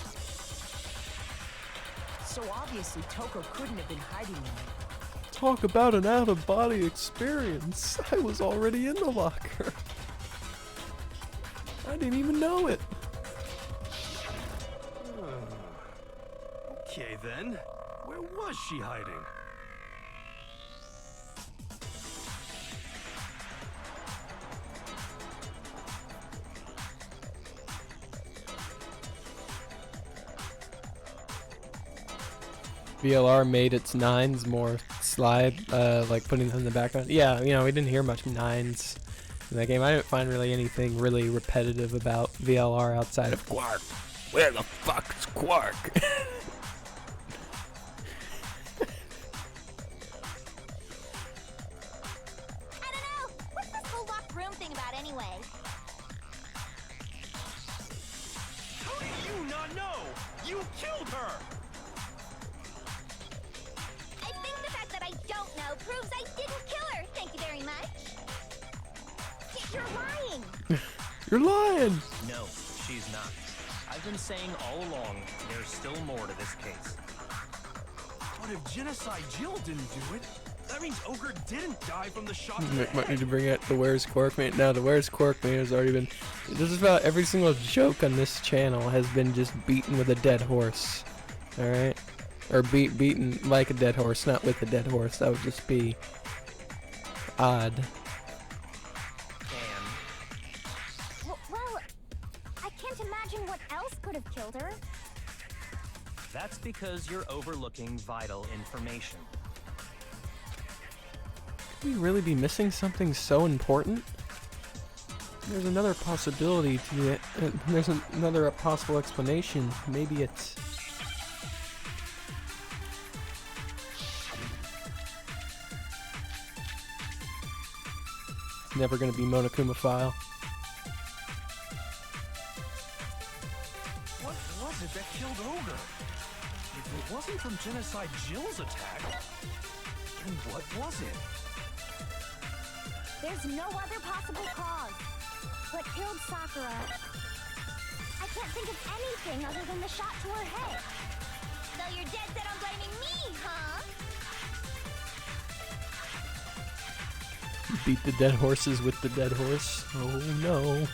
So obviously Toko couldn't have been hiding in there. Talk about an out-of-body experience. I was already in the locker. I didn't even know it. Okay then, where was she hiding? VLR made its 9s more slide, like putting them in the background. Yeah, you know, we didn't hear much 9s in that game. I didn't find really anything really repetitive about VLR outside of Quark. Where the fuck's Quark? I don't know. What's this whole locked room thing about anyway? How do you not know? You killed her! I think the fact that I don't know proves I didn't kill her. Thank you very much. You're lying. You're lying. No, she's not. I've been saying all along, there's still more to this case. But if Genocide Jill didn't do it, that means Ogre didn't die from the shot to the Might need head. to bring out the Where's Quark mate. Now the Where's Quark mate has already been. Just about every single joke on this channel has been just beaten with a dead horse. All right, or beaten like a dead horse, not with a dead horse. That would just be odd. Well, I can't imagine what else could have killed her. That's because you're overlooking vital information. Could we really be missing something so important? There's another possibility to it. There's another possible explanation. Maybe it's. never gonna be Monokuma-phile. What was it that killed Ogre? If it wasn't from Genocide Jill's attack, then what was it? There's no other possible cause. What killed Sakura? I can't think of anything other than the shot to her head. So you're dead set on blaming me, huh? Beat the dead horses with the dead horse. Oh no.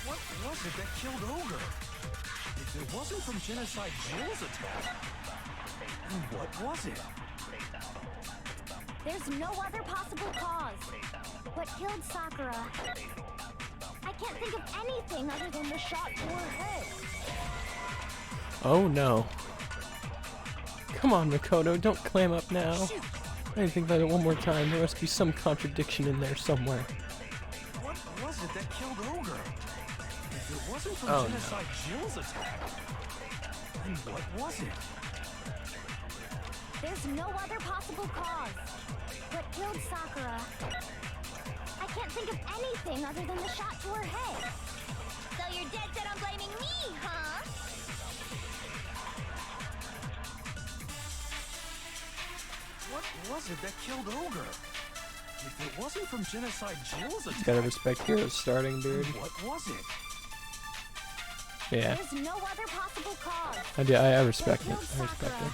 What was it that killed Ogre? If it wasn't from Genocide Jill's attack, then what was it? There's no other possible cause. What killed Sakura? I can't think of anything other than the shot to her head. Oh no. Come on, Makoto, don't clam up now. I didn't think about it one more time. There must be some contradiction in there somewhere. What was it that killed Ogre? If it wasn't from Genocide Jill's attack, then what was it? There's no other possible cause. What killed Sakura? I can't think of anything other than the shot to her head. So you're dead set on blaming me, huh? What was it that killed Ogre? If it wasn't from Genocide Jill's attack, Gotta respect Hero's starting, dude. what was it? Yeah, There's no other possible cause. I respect it. I respect it.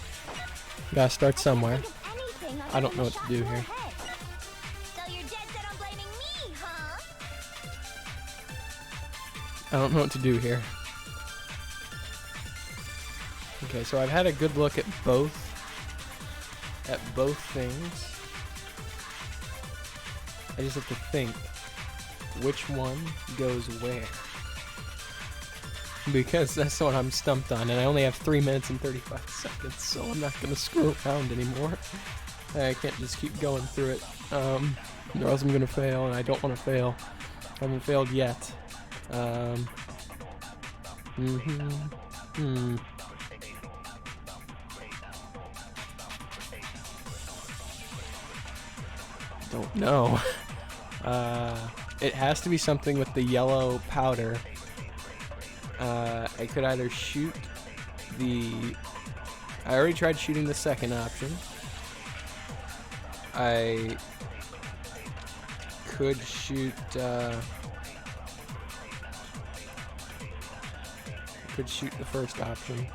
Gotta start somewhere. I don't know what to do here. So you're dead set on blaming me, huh? I don't know what to do here. Okay, so I've had a good look at both things. I just have to think which one goes where. Because that's what I'm stumped on, and I only have 3 minutes and 35 seconds, so I'm not gonna screw around anymore. I can't just keep going through it, or else I'm gonna fail, and I don't want to fail. I haven't failed yet. Don't know. It has to be something with the yellow powder. I could either shoot the... I already tried shooting the second option. I could shoot... could shoot the first option.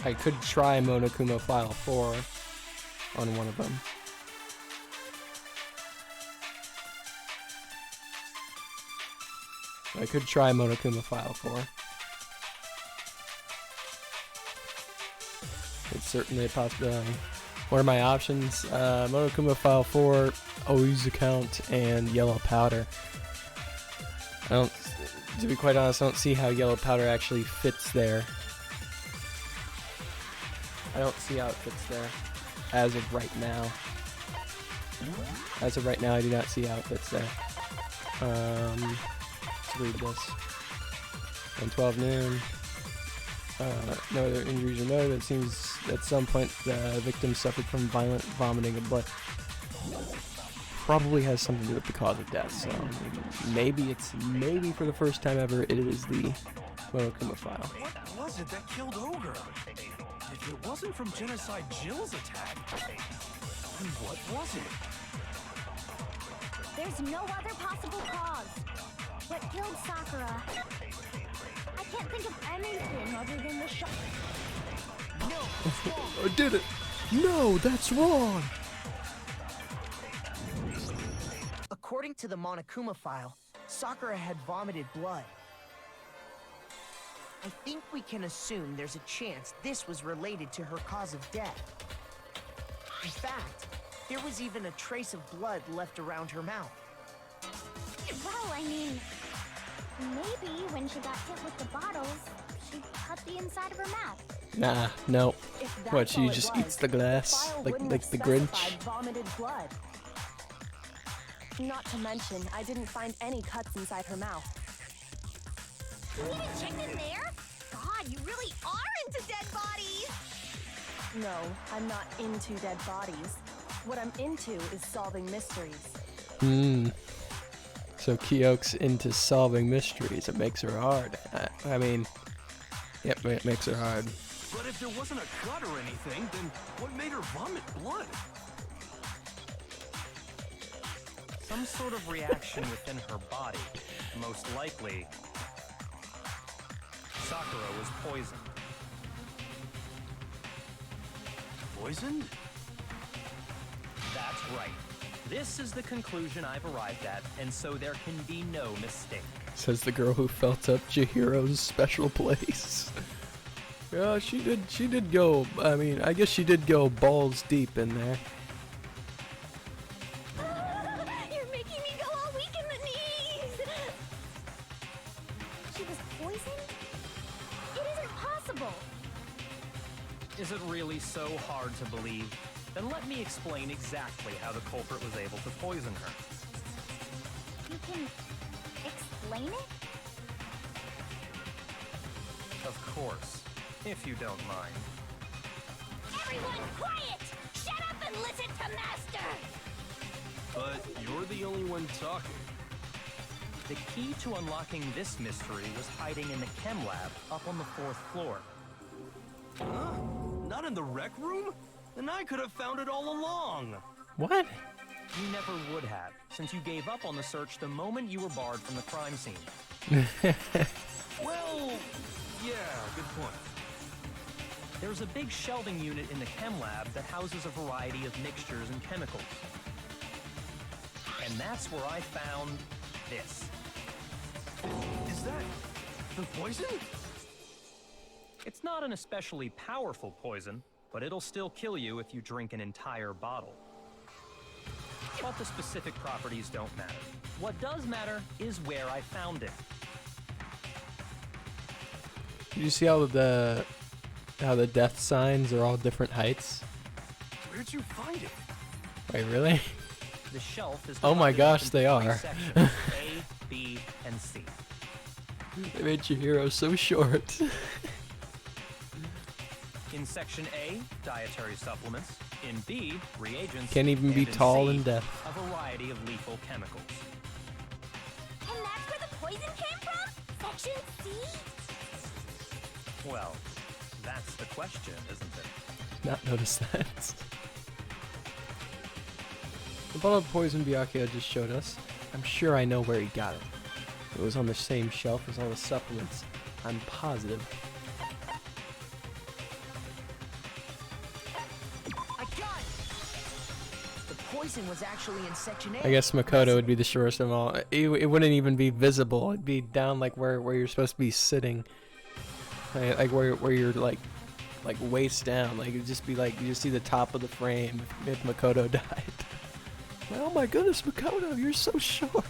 I could try Monokuma-phile 4 on one of them. I could try Monokuma-phile 4. It's certainly a possibility. What are my options? Monokuma-phile 4, Oi's account, and yellow powder. To be quite honest, I don't see how yellow powder actually fits there. I don't see how it fits there as of right now. As of right now, I do not see how it fits there. Let's read this. On 12 noon, no other injuries are noted. It seems at some point the victim suffered from violent vomiting of blood. Probably has something to do with the cause of death, so maybe for the first time ever, it is the Monokuma-phile. What was it that killed Ogre? If it wasn't from Genocide Jill's attack, then what was it? There's no other possible cause. What killed Sakura? I can't think of anything other than the shot. I did it! No, that's wrong! According to the Monokuma-phile, Sakura had vomited blood. I think we can assume there's a chance this was related to her cause of death. In fact, there was even a trace of blood left around her mouth. Well, I mean, maybe when she got hit with the bottles, she cut the inside of her mouth. Nah, no. If that's What, she all it just was, eats the glass? File Like wouldn't the have Grinch? specified vomited blood. Not to mention, I didn't find any cuts inside her mouth. You even checked in there? God, God, you really are into dead bodies! No, I'm not into dead bodies. What I'm into is solving mysteries. So Kyok's into solving mysteries. It makes her hard. I mean, yep, it makes her hard. But if there wasn't a cut or anything, then what made her vomit blood? Some sort of reaction within her body. Most likely, Sakura was poisoned. Poisoned? That's right. This is the conclusion I've arrived at, and so there can be no mistake. Says the girl who felt up Chihiro's special place. Yeah, she did go, I mean, I guess she did go balls deep in there. You're making me go all weak in the knees! She was poisoned? It isn't possible! Is it really so hard to believe? Then let me explain exactly how the culprit was able to poison her. You can explain it? Of course, if you don't mind. Everyone quiet! Shut up and listen to Master! But you're the only one talking. The key to unlocking this mystery was hiding in the chem lab up on the 4th floor. Huh? Not in the rec room? Then I could have found it all along. What? You never would have, since you gave up on the search the moment you were barred from the crime scene. Well, yeah, good point. There's a big shelving unit in the chem lab that houses a variety of mixtures and chemicals. And that's where I found this. Is that the poison? It's not an especially powerful poison, but it'll still kill you if you drink an entire bottle. But the specific properties don't matter. What does matter is where I found it. Did you see how the death signs are all different heights? Where'd you find it? Wait, really? The shelf is Oh my divided gosh, into they 3 are. sections, A, B, and C. They made Chihiro so short. In section A, dietary supplements. In B, reagents. Can't even be and in tall C, and deaf. a variety of lethal chemicals. And that's where the poison came from? Section C? Well, that's the question, isn't it? Not noticed that. The bottle of poison Byakuya just showed us. I'm sure I know where he got it. It was on the same shelf as all the supplements. I'm positive. I got it! The poison was actually in section A. I guess Makoto would be the shortest of all. It wouldn't even be visible. It'd be down like where you're supposed to be sitting. Like where you're like waist down. Like it'd just be like you just see the top of the frame if Makoto died. Oh my goodness, Makoto, you're so short.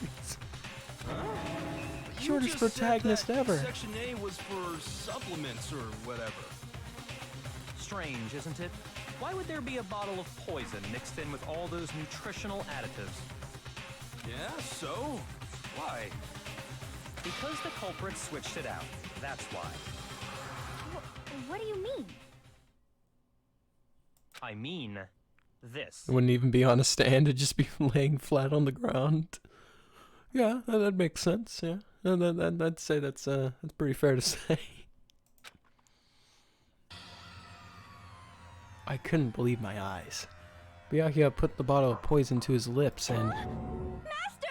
Shortest protagonist ever. Section A was for supplements or whatever. Strange, isn't it? Why would there be a bottle of poison mixed in with all those nutritional additives? Yeah, so? Why? Because the culprit switched it out. That's why. What do you mean? I mean, this. It wouldn't even be on a stand. It'd just be laying flat on the ground. Yeah, that makes sense. Yeah, I'd say that's pretty fair to say. I couldn't believe my eyes. Byakuya put the bottle of poison to his lips and... Master!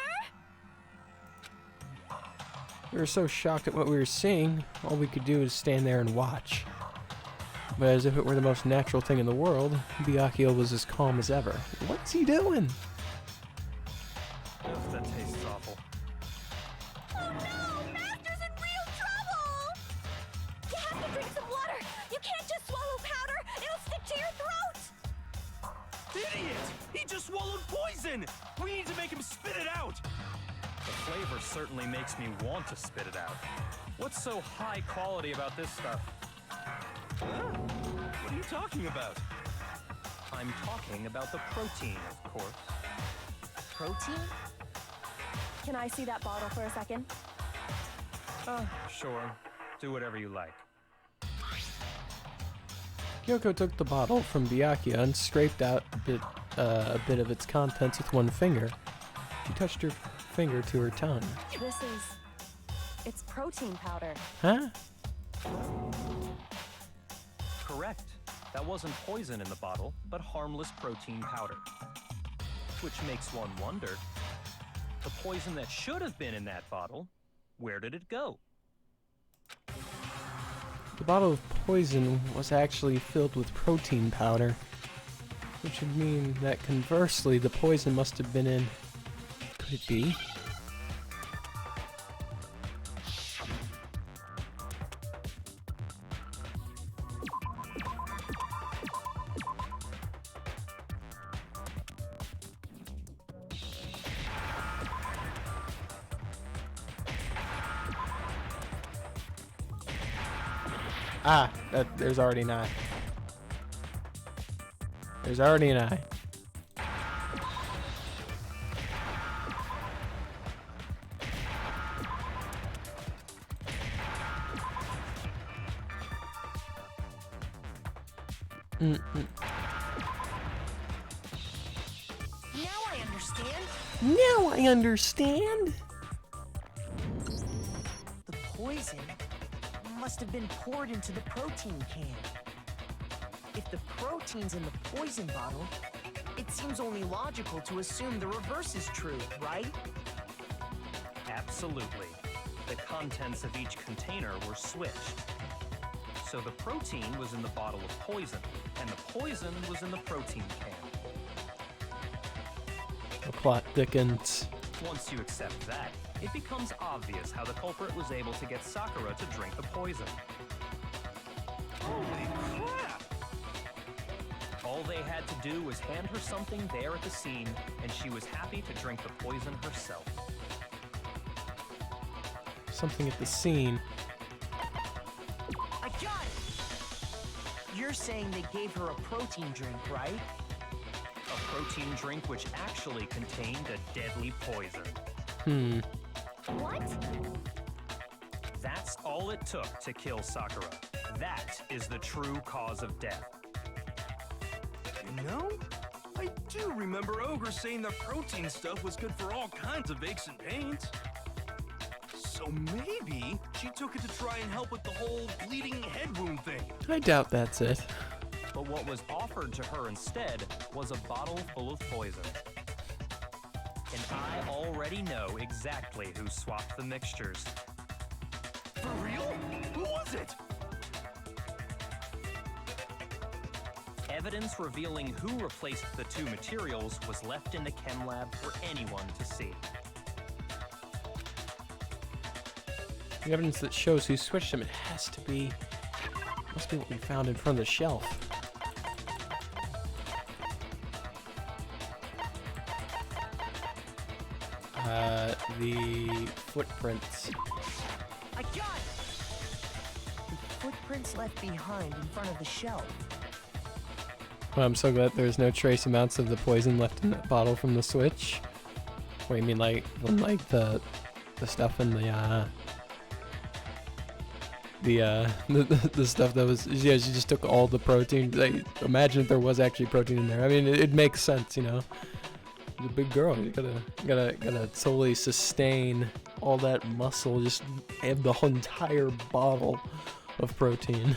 We were so shocked at what we were seeing, all we could do was stand there and watch. But as if it were the most natural thing in the world, Byakuya was as calm as ever. What's he doing? Ugh, that tastes awful. Oh no! Master's in real trouble! You have to drink some water! You can't just swallow powder! It'll stick to your throat! Idiot! He just swallowed poison! We need to make him spit it out! The flavor certainly makes me want to spit it out. What's so high quality about this stuff? Huh? What are you talking about? I'm talking about the protein, of course. Protein? Can I see that bottle for a second? Sure. Do whatever you like. Kyoko took the bottle from Byakuya and scraped out a bit of its contents with one finger. She touched her finger to her tongue. It's protein powder. Huh? Correct. That wasn't poison in the bottle, but harmless protein powder. Which makes one wonder, the poison that should have been in that bottle, where did it go? The bottle of poison was actually filled with protein powder, which would mean that conversely, the poison must have been in... Could it be? Ah, there's already an eye. There's already an eye. Now I understand. Now I understand. The poison must have been poured into the protein can. If the protein's in the poison bottle, it seems only logical to assume the reverse is true, right? Absolutely. The contents of each container were switched. So the protein was in the bottle of poison, and the poison was in the protein can. The plot thickens. Once you accept that, it becomes obvious how the culprit was able to get Sakura to drink the poison. Holy crap! All they had to do was hand her something there at the scene, and she was happy to drink the poison herself. Something at the scene. I got it! You're saying they gave her a protein drink, right? A protein drink which actually contained a deadly poison. What? That's all it took to kill Sakura. That is the true cause of death. You know, I do remember Ogre saying that protein stuff was good for all kinds of aches and pains. So maybe she took it to try and help with the whole bleeding head wound thing. I doubt that's it. But what was offered to her instead was a bottle full of poison. And I already know exactly who swapped the mixtures. For real? Who was it? Evidence revealing who replaced the two materials was left in the chem lab for anyone to see. The evidence that shows who switched them, it has to be... Must be what we found in front of the shelf. The footprints. I got it! The footprints left behind in front of the shelf. Well, I'm so glad there's no trace amounts of the poison left in that bottle from the switch. What do you mean, like the stuff in the stuff that was, yeah, she just took all the protein. Like, imagine if there was actually protein in there. I mean, it makes sense, you know. You're a big girl, you gotta solely sustain all that muscle, just have the whole entire bottle of protein.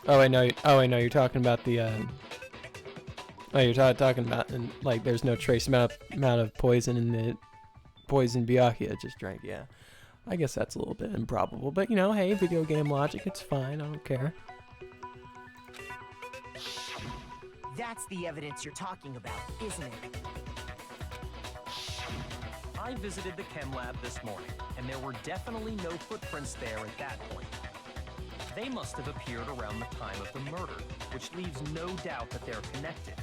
Oh, I know. You're talking about the. Oh, you're talking about, and like, there's no trace amount of poison in the poison Byakuya just drank. Yeah, I guess that's a little bit improbable, but you know, hey, video game logic, it's fine. I don't care. That's the evidence you're talking about, isn't it? I visited the chem lab this morning, and there were definitely no footprints there at that point. They must have appeared around the time of the murder, which leaves no doubt that they're connected.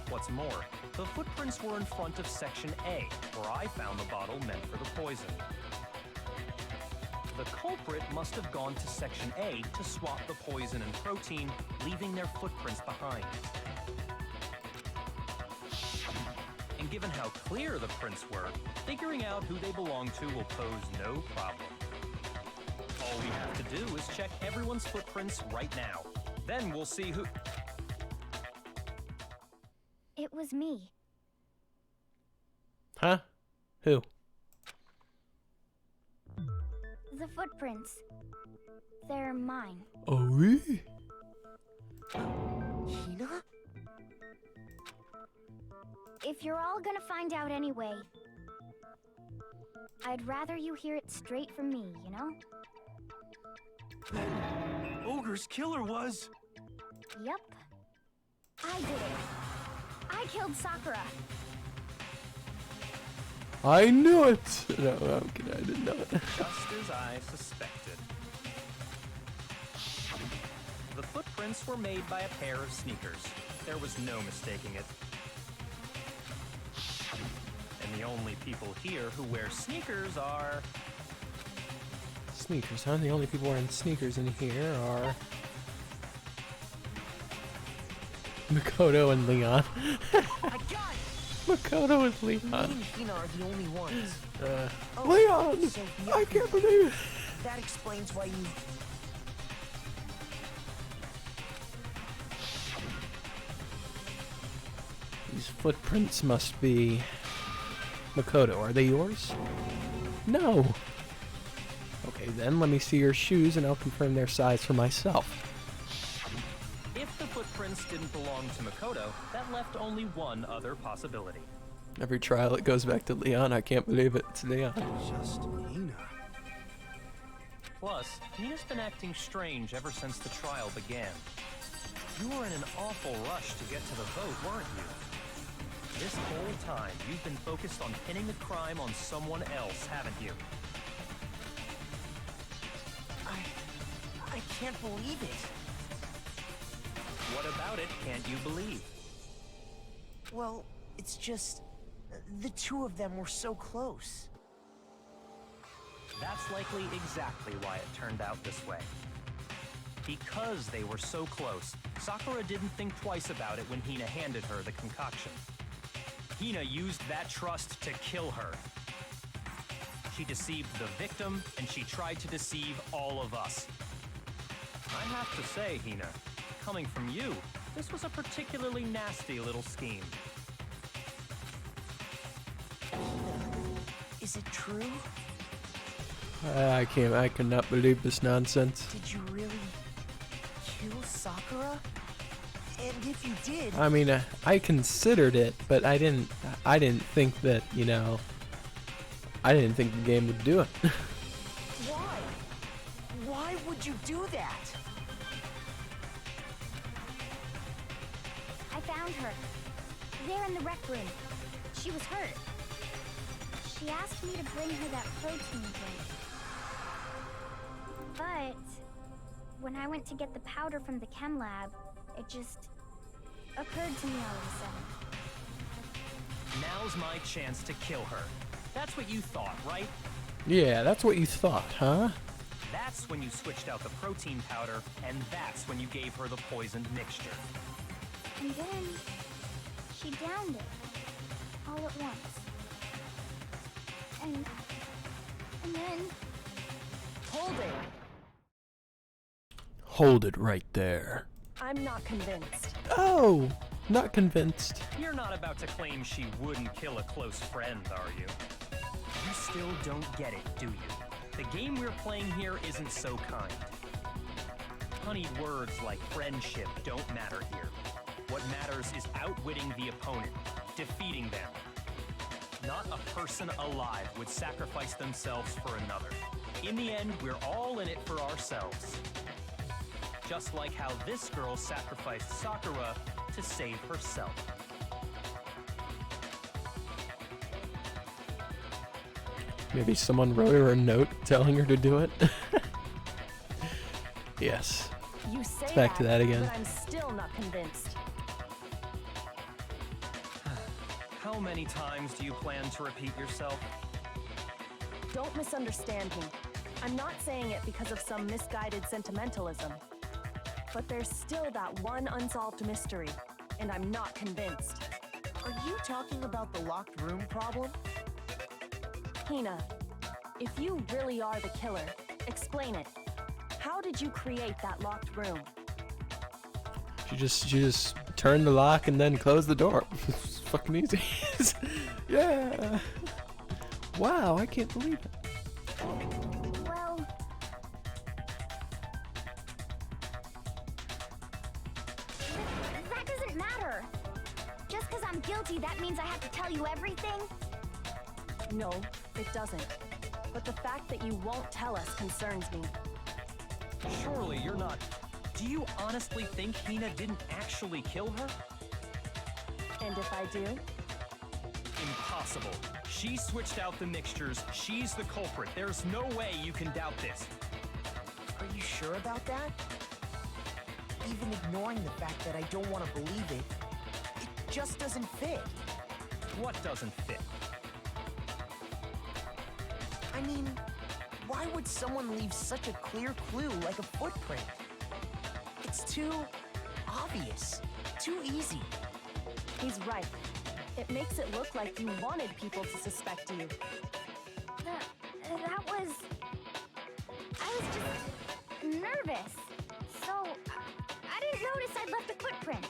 What's more, the footprints were in front of Section A, where I found the bottle meant for the poison. The culprit must have gone to Section A to swap the poison and protein, leaving their footprints behind. given how clear the prints were, figuring out who they belong to will pose no problem. All we have to do is check everyone's footprints right now. Then we'll see who... It was me. Huh? Who? The footprints. They're mine. Oh, oui? Hina? If you're all gonna find out anyway, I'd rather you hear it straight from me, you know? Ogre's killer was... Yup. I did it. I killed Sakura. I knew it! No, I'm kidding, I didn't know it. Just as I suspected. The footprints were made by a pair of sneakers. There was no mistaking it. And the only people here who wear sneakers are... Sneakers, huh? The only people wearing sneakers in here are... Makoto and Leon. I got it! Makoto and Me Leon. and Hina are the only ones. Oh, Leon! so yeah, I can't believe it! that explains why you... These footprints must be... Makoto, are they yours? No! Okay, then let me see your shoes and I'll confirm their size for myself. If the footprints didn't belong to Makoto, that left only one other possibility. Every trial it goes back to Leon. I can't believe it. It's Leon. Just Hina. Plus, Hina's been acting strange ever since the trial began. You were in an awful rush to get to the vote, weren't you? This whole time, you've been focused on pinning the crime on someone else, haven't you? I can't believe it. What about it can't you believe? Well, it's just... the two of them were so close. That's likely exactly why it turned out this way. Because they were so close, Sakura didn't think twice about it when Hina handed her the concoction. Hina used that trust to kill her. She deceived the victim, and she tried to deceive all of us. I have to say, Hina, coming from you, this was a particularly nasty little scheme. Is it true? I cannot believe this nonsense. Did you really kill Sakura? And if you did... I mean, I considered it, but I didn't think that, you know, I didn't think the game would do it. Why? Why would you do that? I found her. There in the rec room. She was hurt. She asked me to bring her that protein drink. But when I went to get the powder from the chem lab, it just occurred to me all of a sudden. Now's my chance to kill her. That's what you thought, right? Yeah, that's what you thought, huh? That's when you switched out the protein powder, and that's when you gave her the poisoned mixture. And then she downed it all at once. And then... Hold it. Hold it right there. I'm not convinced. Oh, not convinced. You're not about to claim she wouldn't kill a close friend, are you? You still don't get it, do you? The game we're playing here isn't so kind. Honeyed words like friendship don't matter here. What matters is outwitting the opponent, defeating them. Not a person alive would sacrifice themselves for another. In the end, we're all in it for ourselves. Just like how this girl sacrificed Sakura to save herself. Maybe someone wrote her a note telling her to do it. Yes. You say It's back to that again. but I'm still not convinced. How many times do you plan to repeat yourself? Don't misunderstand me. I'm not saying it because of some misguided sentimentalism. But there's still that one unsolved mystery, and I'm not convinced. Are you talking about the locked room problem? Hina, if you really are the killer, explain it. How did you create that locked room? She just turned the lock and then closed the door. It's fucking easy. Yeah. Wow, I can't believe it. Well, that doesn't matter. Just because I'm guilty, that means I have to tell you everything? No, it doesn't. But the fact that you won't tell us concerns me. Surely you're not... Do you honestly think Hina didn't actually kill her? And if I do? Impossible. She switched out the mixtures. She's the culprit. There's no way you can doubt this. Are you sure about that? Even ignoring the fact that I don't want to believe it, it just doesn't fit. What doesn't fit? I mean, why would someone leave such a clear clue like a footprint? It's too obvious, too easy. He's right. It makes it look like you wanted people to suspect you. That was... I was just nervous. So, I didn't notice I'd left a footprint.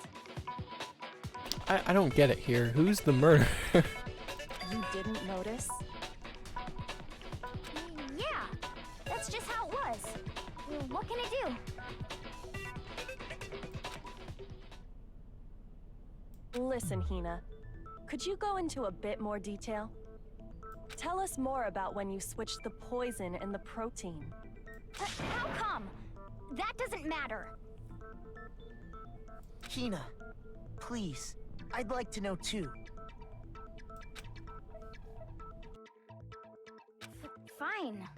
I don't get it here. Who's the murderer? You didn't notice? Yeah, that's just how it was. What can I do? Listen, Hina. Could you go into a bit more detail? Tell us more about when you switched the poison and the protein. How come? That doesn't matter. Hina, please, I'd like to know too. Fine.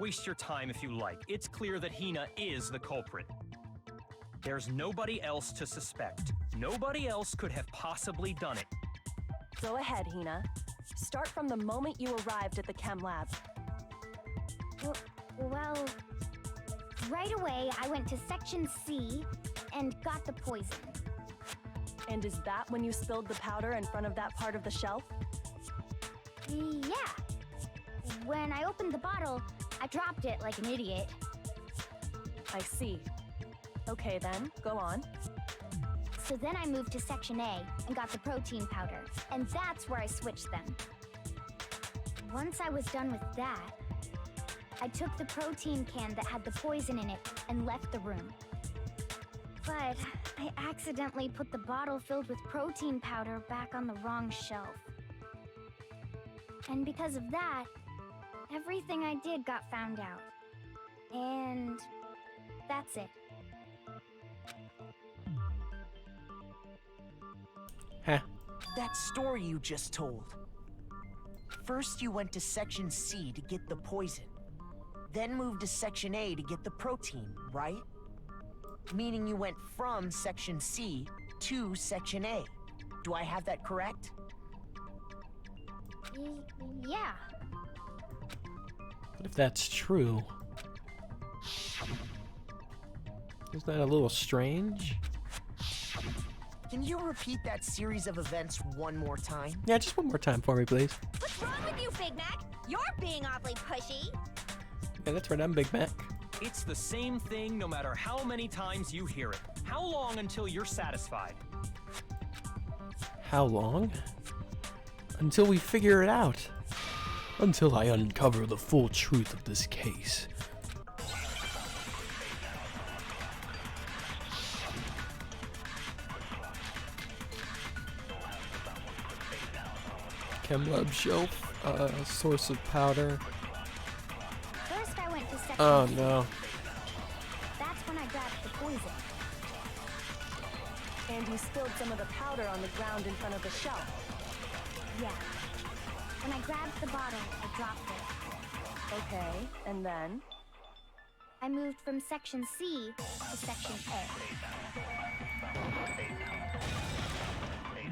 Waste your time if you like. It's clear that Hina is the culprit. There's nobody else to suspect. Nobody else could have possibly done it. Go ahead, Hina. Start from the moment you arrived at the chem lab. Well, right away I went to Section C and got the poison. And is that when you spilled the powder in front of that part of the shelf? Yeah. When I opened the bottle, I dropped it like an idiot. I see. Okay then, go on. So then I moved to Section A and got the protein powder, and that's where I switched them. Once I was done with that, I took the protein can that had the poison in it and left the room. But I accidentally put the bottle filled with protein powder back on the wrong shelf. And because of that, everything I did got found out. And that's it. Huh. That story you just told. First you went to Section C to get the poison, then moved to Section A to get the protein, right? Meaning you went from Section C to Section A. Do I have that correct? Yeah. But if that's true, isn't that a little strange? Can you repeat that series of events one more time? Yeah, just one more time for me, please. What's wrong with you, Big Mac? You're being awfully pushy. Yeah, that's right, I'm Big Mac. It's the same thing no matter how many times you hear it. How long until you're satisfied? How long? Until we figure it out. Until I uncover the full truth of this case. Chem lab shelf, source of powder. First I went to Section Oh C. no. That's when I grabbed the poison. And you spilled some of the powder on the ground in front of the shelf. Yeah. When I grabbed the bottle, I dropped it. Okay, and then? I moved from Section C to Section A.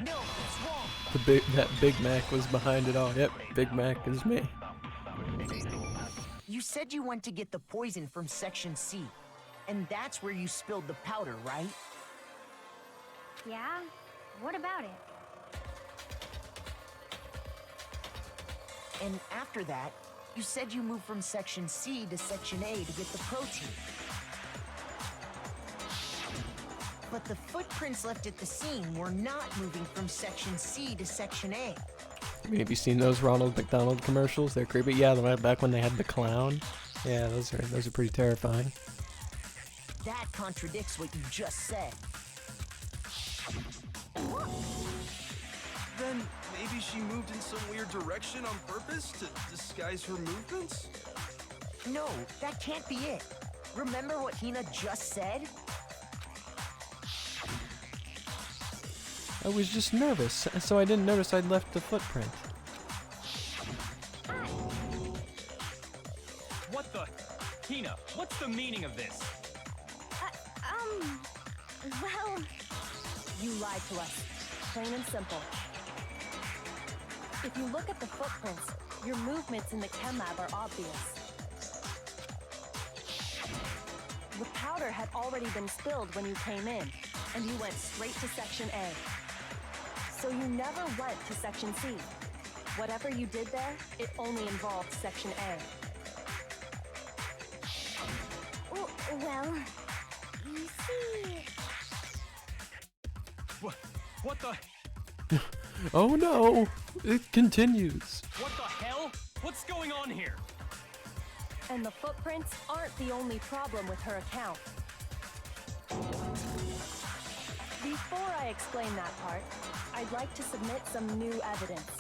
No, it's wrong. That Big Mac was behind it all. Yep, Big Mac is me. You said you went to get the poison from Section C, and that's where you spilled the powder, right? Yeah, What about it? And after that, you said you moved from Section C to Section A to get the protein. But the footprints left at the scene were not moving from Section C to Section A. I mean, have you seen those Ronald McDonald commercials? They're creepy. Yeah, the one back when they had the clown. Yeah, those are pretty terrifying. That contradicts what you just said. Then maybe she moved in some weird direction on purpose to disguise her movements? No, that can't be it. Remember what Hina just said? I was just nervous, so I didn't notice I'd left the footprint. What the? Hina, what's the meaning of this? Well... You lied to us. Plain and simple. If you look at the footprints, your movements in the chem lab are obvious. The powder had already been spilled when you came in, and you went straight to Section A. So you never went to Section C. Whatever you did there, it only involved Section A. Well... You see... What the? Oh no! It continues. What the hell? What's going on here? And the footprints aren't the only problem with her account. Before I explain that part, I'd like to submit some new evidence.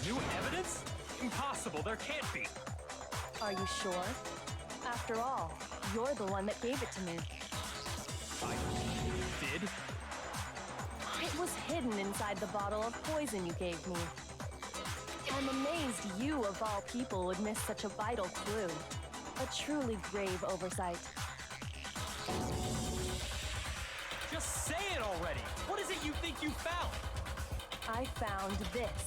New evidence? Impossible, there can't be. Are you sure? After all, you're the one that gave it to me. I did? It was hidden inside the bottle of poison you gave me. I'm amazed you, of all people, would miss such a vital clue. A truly grave oversight. Just say it already! What is it you think you found? I found this.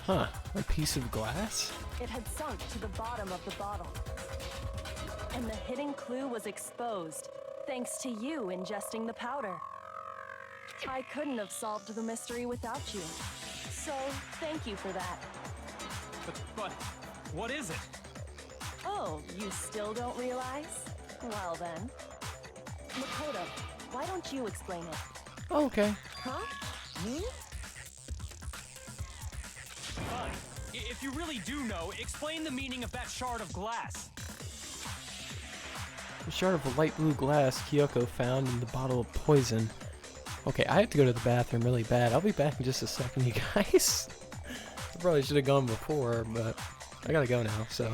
Huh, a piece of glass? It had sunk to the bottom of the bottle. And the hidden clue was exposed, thanks to you ingesting the powder. I couldn't have solved the mystery without you. So, thank you for that. But, what is it? Oh, you still don't realize? Well then. Makoto, why don't you explain it? Oh, okay. Huh? Me? Fine. If you really do know, explain the meaning of that shard of glass. A shard of light blue glass Kyoko found in the bottle of poison. Okay, I have to go to the bathroom really bad. I'll be back in just a second, you guys. I probably should have gone before, but I gotta go now, so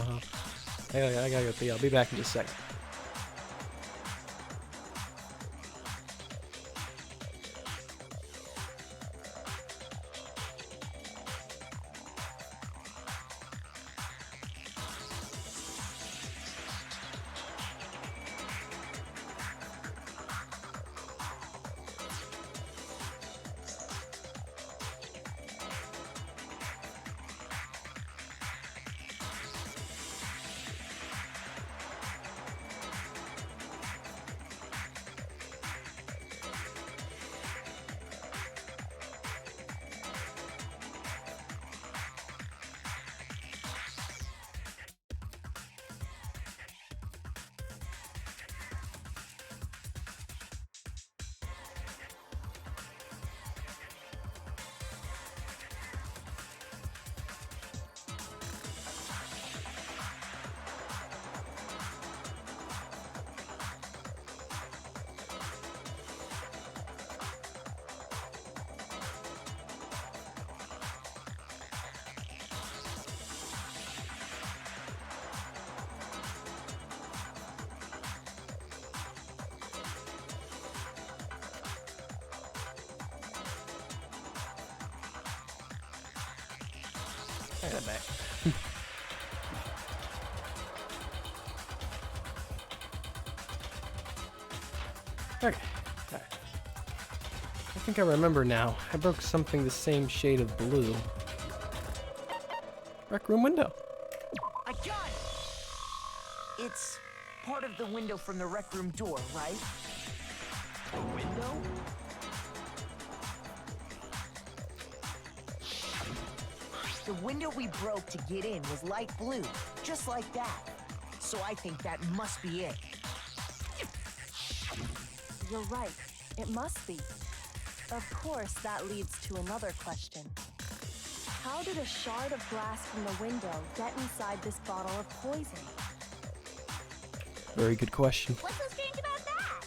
I gotta go pee. I'll be back in just a second. I got back. Okay. Alright. I think I remember now. I broke something the same shade of blue. Rec room window. I got it! It's part of the window from the rec room door, right? A window? The window we broke to get in was light blue, just like that. So I think that must be it. You're right. It must be. Of course, that leads to another question. How did a shard of glass from the window get inside this bottle of poison? Very good question. What's so strange about that?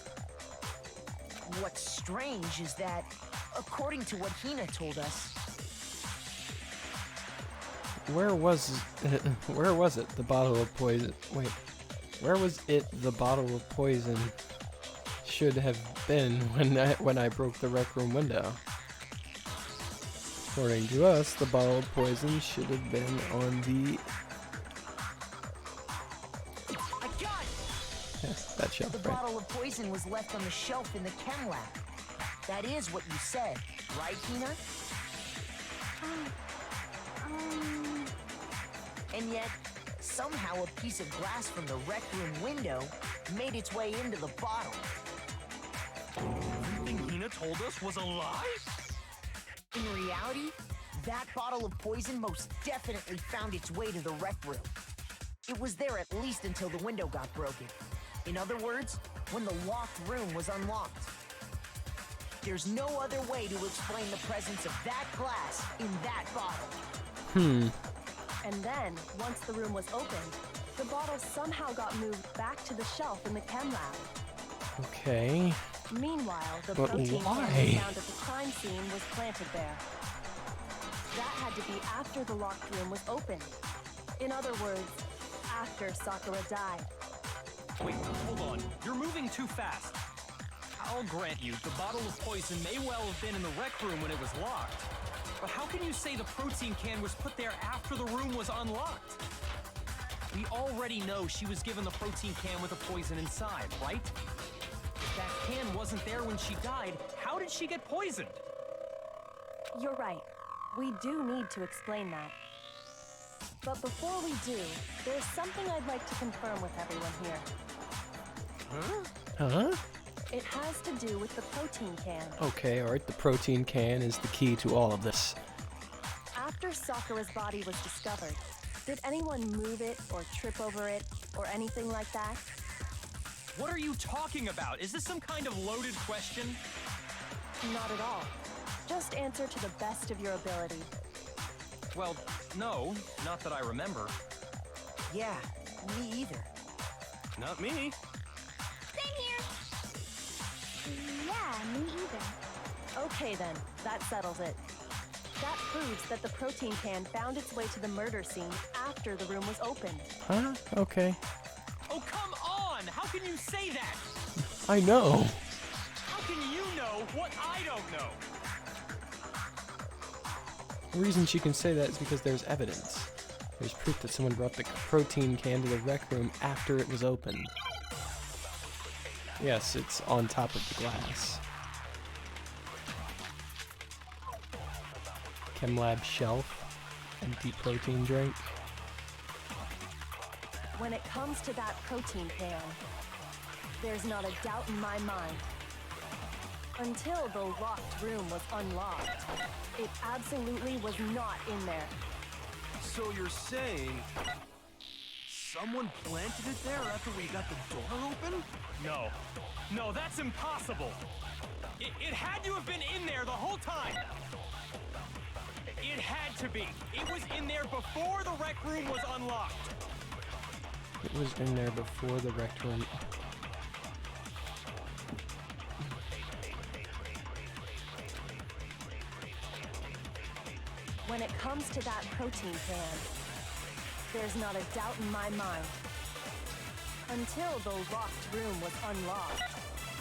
What's strange is that, according to what Hina told us, Where was it? The bottle of poison. Wait. Where was it? The bottle of poison should have been when I broke the rec room window. According to us, the bottle of poison should have been on the I got it! that shelf, The right? bottle of poison was left on the shelf in the chem lab. That is what you said, right, Hina? And yet, somehow a piece of glass from the rec room window made its way into the bottle. Everything Hina told us was a lie? In reality, that bottle of poison most definitely found its way to the rec room. It was there at least until the window got broken. In other words, when the locked room was unlocked. There's no other way to explain the presence of that glass in that bottle. And then, once the room was opened, the bottle somehow got moved back to the shelf in the chem lab. Okay. Meanwhile, the But protein why? can found at the crime scene was planted there. That had to be after the locked room was opened. In other words, after Sakura died. Wait, hold on. You're moving too fast. I'll grant you, the bottle of poison may well have been in the rec room when it was locked. But how can you say the protein can was put there after the room was unlocked? We already know she was given the protein can with the poison inside, right? If that can wasn't there when she died, how did she get poisoned? You're right. We do need to explain that. But before we do, there's something I'd like to confirm with everyone here. Huh? It has to do with the protein can. Okay, alright, the protein can is the key to all of this. After Sakura's body was discovered, did anyone move it or trip over it or anything like that? What are you talking about? Is this some kind of loaded question? Not at all. Just answer to the best of your ability. Well, no, not that I remember. Yeah, me either. Not me. Same here. Yeah, me either. Okay then, that settles it. That proves that the protein can found its way to the murder scene after the room was opened. Huh? Okay. Oh, come on! How can you say that? I know. How can you know what I don't know? The reason she can say that is because there's evidence. There's proof that someone brought the protein can to the rec room after it was opened. Yes, it's on top of the glass. Chem lab shelf. Empty protein drink. When it comes to that protein can, there's not a doubt in my mind. Until the locked room was unlocked, it absolutely was not in there. So you're saying someone planted it there after we got the door open? No. No, that's impossible. It had to have been in there the whole time. It had to be. It was in there before the rec room was unlocked. It was in there before the rec room. When it comes to that protein can, there's not a doubt in my mind. Until the locked room was unlocked,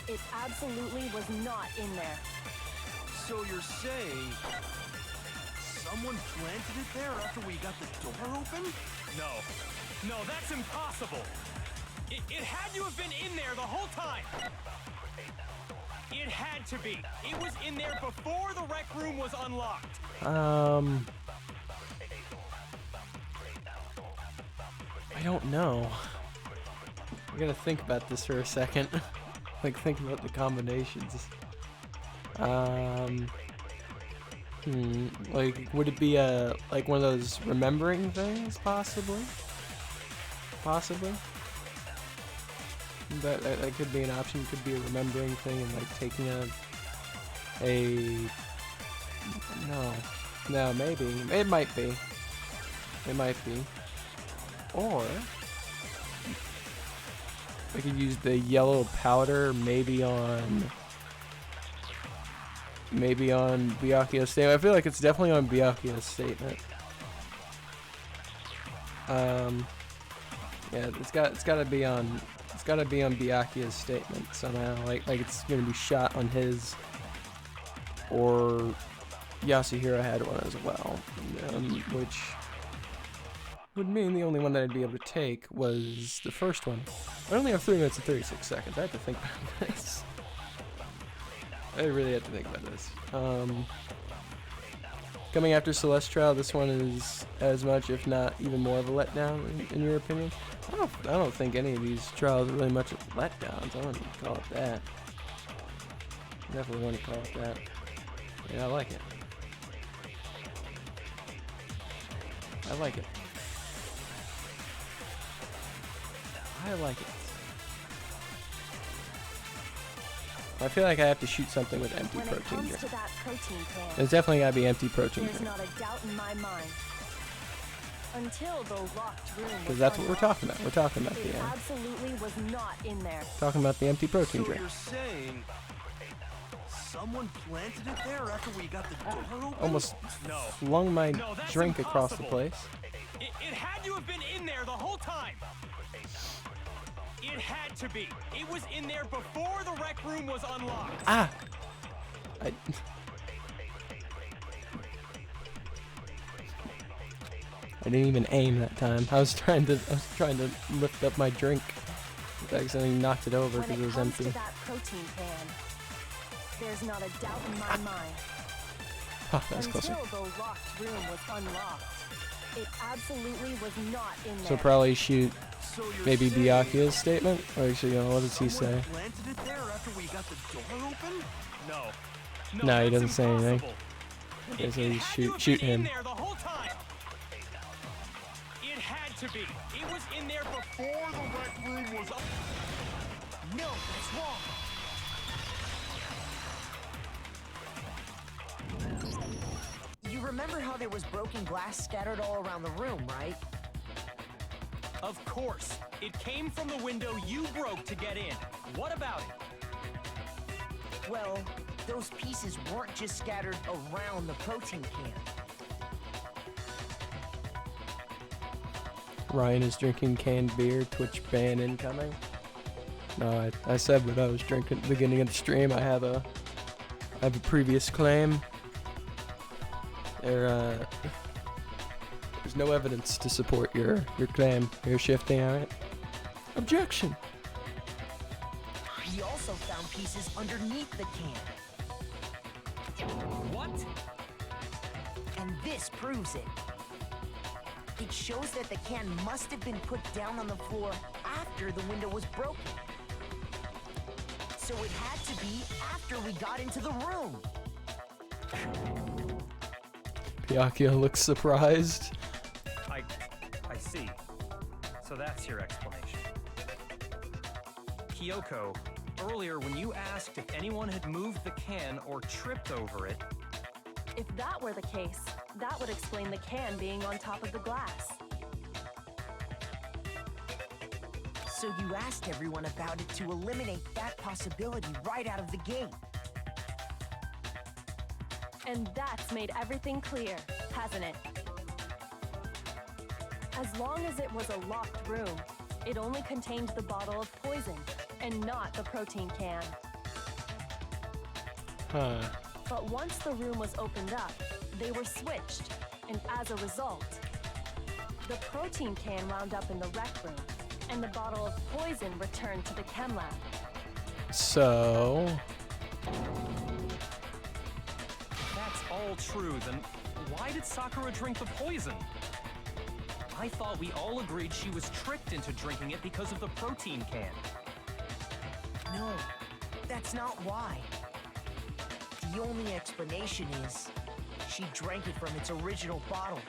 it absolutely was not in there. So you're saying someone planted it there after we got the door open? No. No, that's impossible. It had to have been in there the whole time. It had to be. It was in there before the rec room was unlocked. I don't know. I gotta think about this for a second. Like, think about the combinations. Like, would it be like one of those remembering things, possibly? Possibly. That could be an option. It could be a remembering thing and like taking no, maybe. It might be. It might be. Or I could use the yellow powder maybe on Byakuya's statement. I feel like it's definitely on Byakuya's statement. Yeah, it's gotta be on Byakuya's statement somehow. Like it's gonna be shot on his, or Yasuhiro had one as well, which would mean the only one that I'd be able to take was the first one. I only have 3 minutes and 36 seconds. I had to think about this. I really had to think about this. Coming after Celestial, this one is as much, if not even more, of a letdown, in your opinion? I don't think any of these trials are really much of letdowns. I wouldn't call it that. Definitely wouldn't call it that. Yeah, I like it. I like it. I like it. I feel like I have to shoot something with empty protein drink. There's definitely gotta be empty protein drink. There's not a doubt in my mind. Until the locked room. Because that's what we're talking about. We're talking about the absolutely was not in there. Talking about the empty protein drink. You're saying someone planted it there after we got the door open? Almost flung my drink across the place. It had to have been in there the whole time. It had to be. It was in there before the rec room was unlocked. I didn't even aim that time. I was trying to lift up my drink. I accidentally knocked it over because it was empty. To that protein can, there's not a doubt in my mind. Oh, that's closer. Until the locked room was unlocked, it absolutely was not in there. So probably shoot maybe Byakuya's statement? Or actually, what does he say? Planted it there after we got the door open? No, he doesn't say anything. Okay, so you shoot him. There the whole time. It had to be. It was in there before the rec room was up. No, that's wrong. You remember how there was broken glass scattered all around the room, right? Of course. It came from the window you broke to get in. What about it? Well, those pieces weren't just scattered around the protein can. Ryan is drinking canned beer. Twitch ban incoming. No, I said what I was drinking at the beginning of the stream. I have a previous claim. There's no evidence to support your claim. You're shifting, alright? Objection! We also found pieces underneath the can. What? And this proves it. It shows that the can must have been put down on the floor after the window was broken. So it had to be after we got into the room. Byakuya looks surprised. I see. So that's your explanation. Kyoko, earlier when you asked if anyone had moved the can or tripped over it... If that were the case, that would explain the can being on top of the glass. So you asked everyone about it to eliminate that possibility right out of the gate. And that's made everything clear, hasn't it? As long as it was a locked room, it only contained the bottle of poison, and not the protein can. Huh. But once the room was opened up, they were switched, and as a result, the protein can wound up in the rec room, and the bottle of poison returned to the chem lab. So... That's all true, then why did Sakura drink the poison? I thought we all agreed she was tricked into drinking it because of the protein can. No, that's not why. The only explanation is she drank it from its original bottle,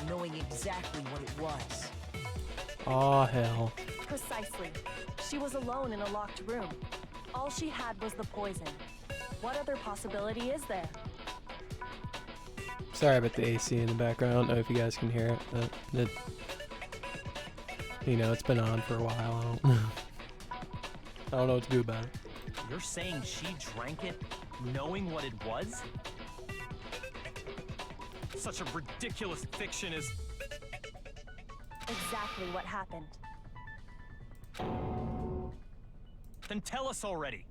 knowing exactly what it was. Aw, hell. Precisely. She was alone in a locked room. All she had was the poison. What other possibility is there? Sorry about the AC in the background. I don't know if you guys can hear it, but you know, it's been on for a while. I don't know what to do about it. You're saying she drank it knowing what it was? Such a ridiculous fiction is... Exactly what happened. Then tell us already.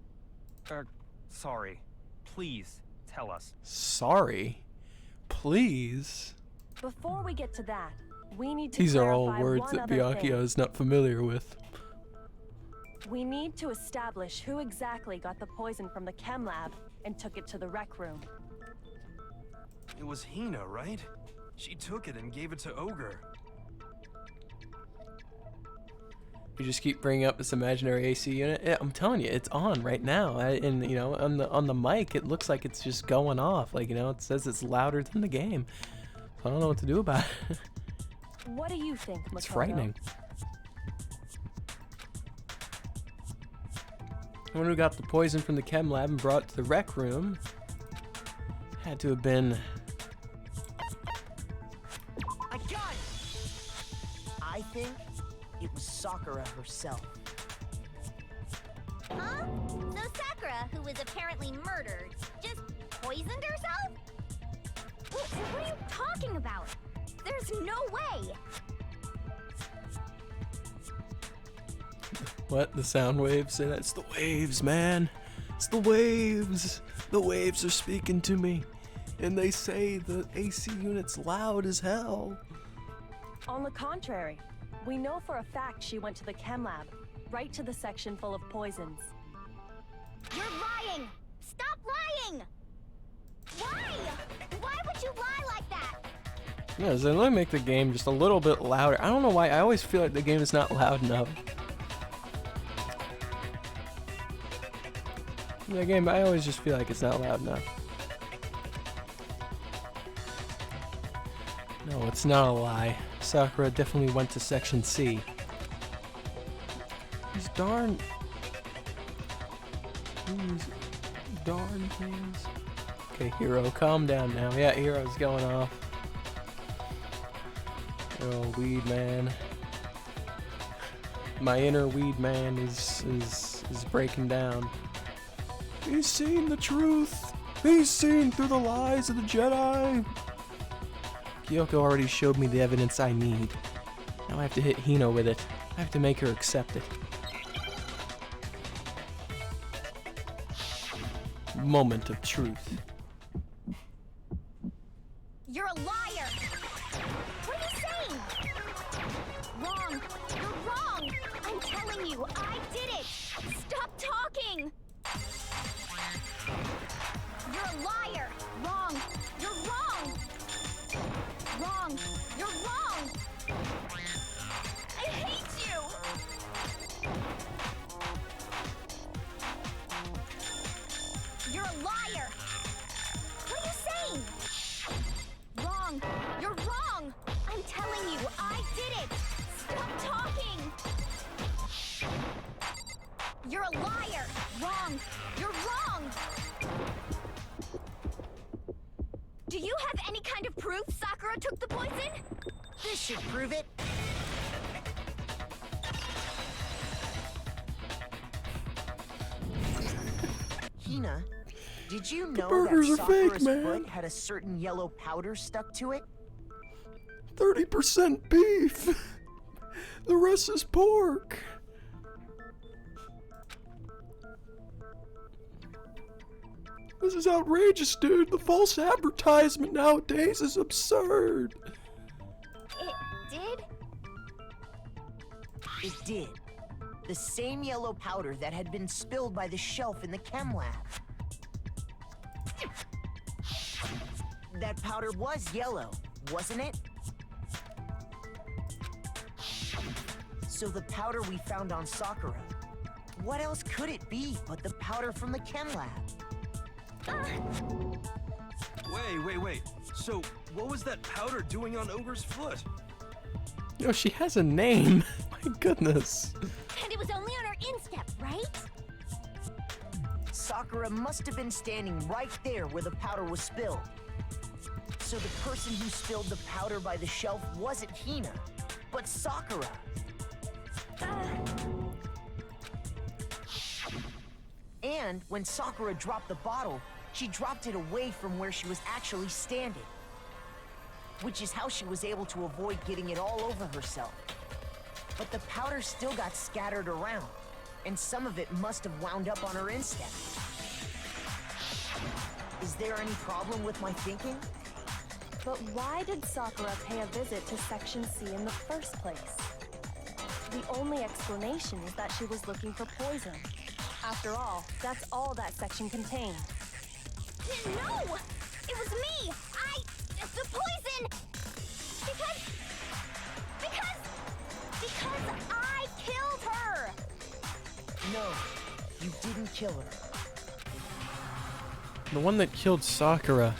Sorry. Please, tell us. Sorry? Please? Before we get to that, we need to These are all clarify words one that other Bianchio thing. is not familiar with. We need to establish who exactly got the poison from the chem lab and took it to the rec room. It was Hina, right? She took it and gave it to Ogre. You just keep bringing up this imaginary AC unit. Yeah, I'm telling you, it's on right now. And you know, on the mic, it looks like it's just going off. Like, you know, it says it's louder than the game. I don't know what to do about it. What do you think, Makoto? It's frightening. The one who got the poison from the chem lab and brought it to the rec room had to have been... I got it! I think it was Sakura herself. Huh? So Sakura, who was apparently murdered, just poisoned herself? What are you talking about? There's no way! What? The sound waves say that? It's the waves, man. It's the waves. The waves are speaking to me. And they say the AC unit's loud as hell. On the contrary, we know for a fact she went to the chem lab, right to the section full of poisons. You're lying! Stop lying! Why? Why would you lie like that? Yeah, so let me make the game just a little bit louder. I don't know why, I always feel like the game is not loud enough. The game, I always just feel like it's not loud enough. No, it's not a lie. Sakura definitely went to Section C. These darn things. Okay, Hero, calm down now. Yeah, Hero's going off. Oh, weed man. My inner weed man is breaking down. He's seen the truth. He's seen through the lies of the Jedi. Kyoko already showed me the evidence I need. Now I have to hit Hino with it. I have to make her accept it. Moment of truth. You're a liar! What are you saying? Wrong! You're wrong! I'm telling you, I did it! Stop talking! You're a liar! Wrong! You're wrong! Wrong! You're wrong! I hate you! You're a liar! What are you saying? Wrong! You're wrong! I'm telling you, I did it! Stop talking! You're a liar! Wrong! You're wrong! Do you have any kind of proof Sakura took the poison? This should prove it. Hina, did you know burgers that are fake, Sakura's man. foot had a certain yellow powder stuck to it? 30% beef. The rest is pork. This is outrageous, dude. The false advertisement nowadays is absurd. It did? It did. The same yellow powder that had been spilled by the shelf in the chem lab. That powder was yellow, wasn't it? So the powder we found on Sakura, what else could it be but the powder from the chem lab? Wait. So, what was that powder doing on Ogre's foot? Yo, she has a name. My goodness. And it was only on her instep, right? Sakura must have been standing right there where the powder was spilled. So the person who spilled the powder by the shelf wasn't Hina, but Sakura. And when Sakura dropped the bottle, she dropped it away from where she was actually standing. Which is how she was able to avoid getting it all over herself. But the powder still got scattered around, and some of it must have wound up on her instep. Is there any problem with my thinking? But why did Sakura pay a visit to Section C in the first place? The only explanation is that she was looking for poison. After all, that's all that section contained. No! It was me! The poison! Because I killed her! No, you didn't kill her. The one that killed Sakura.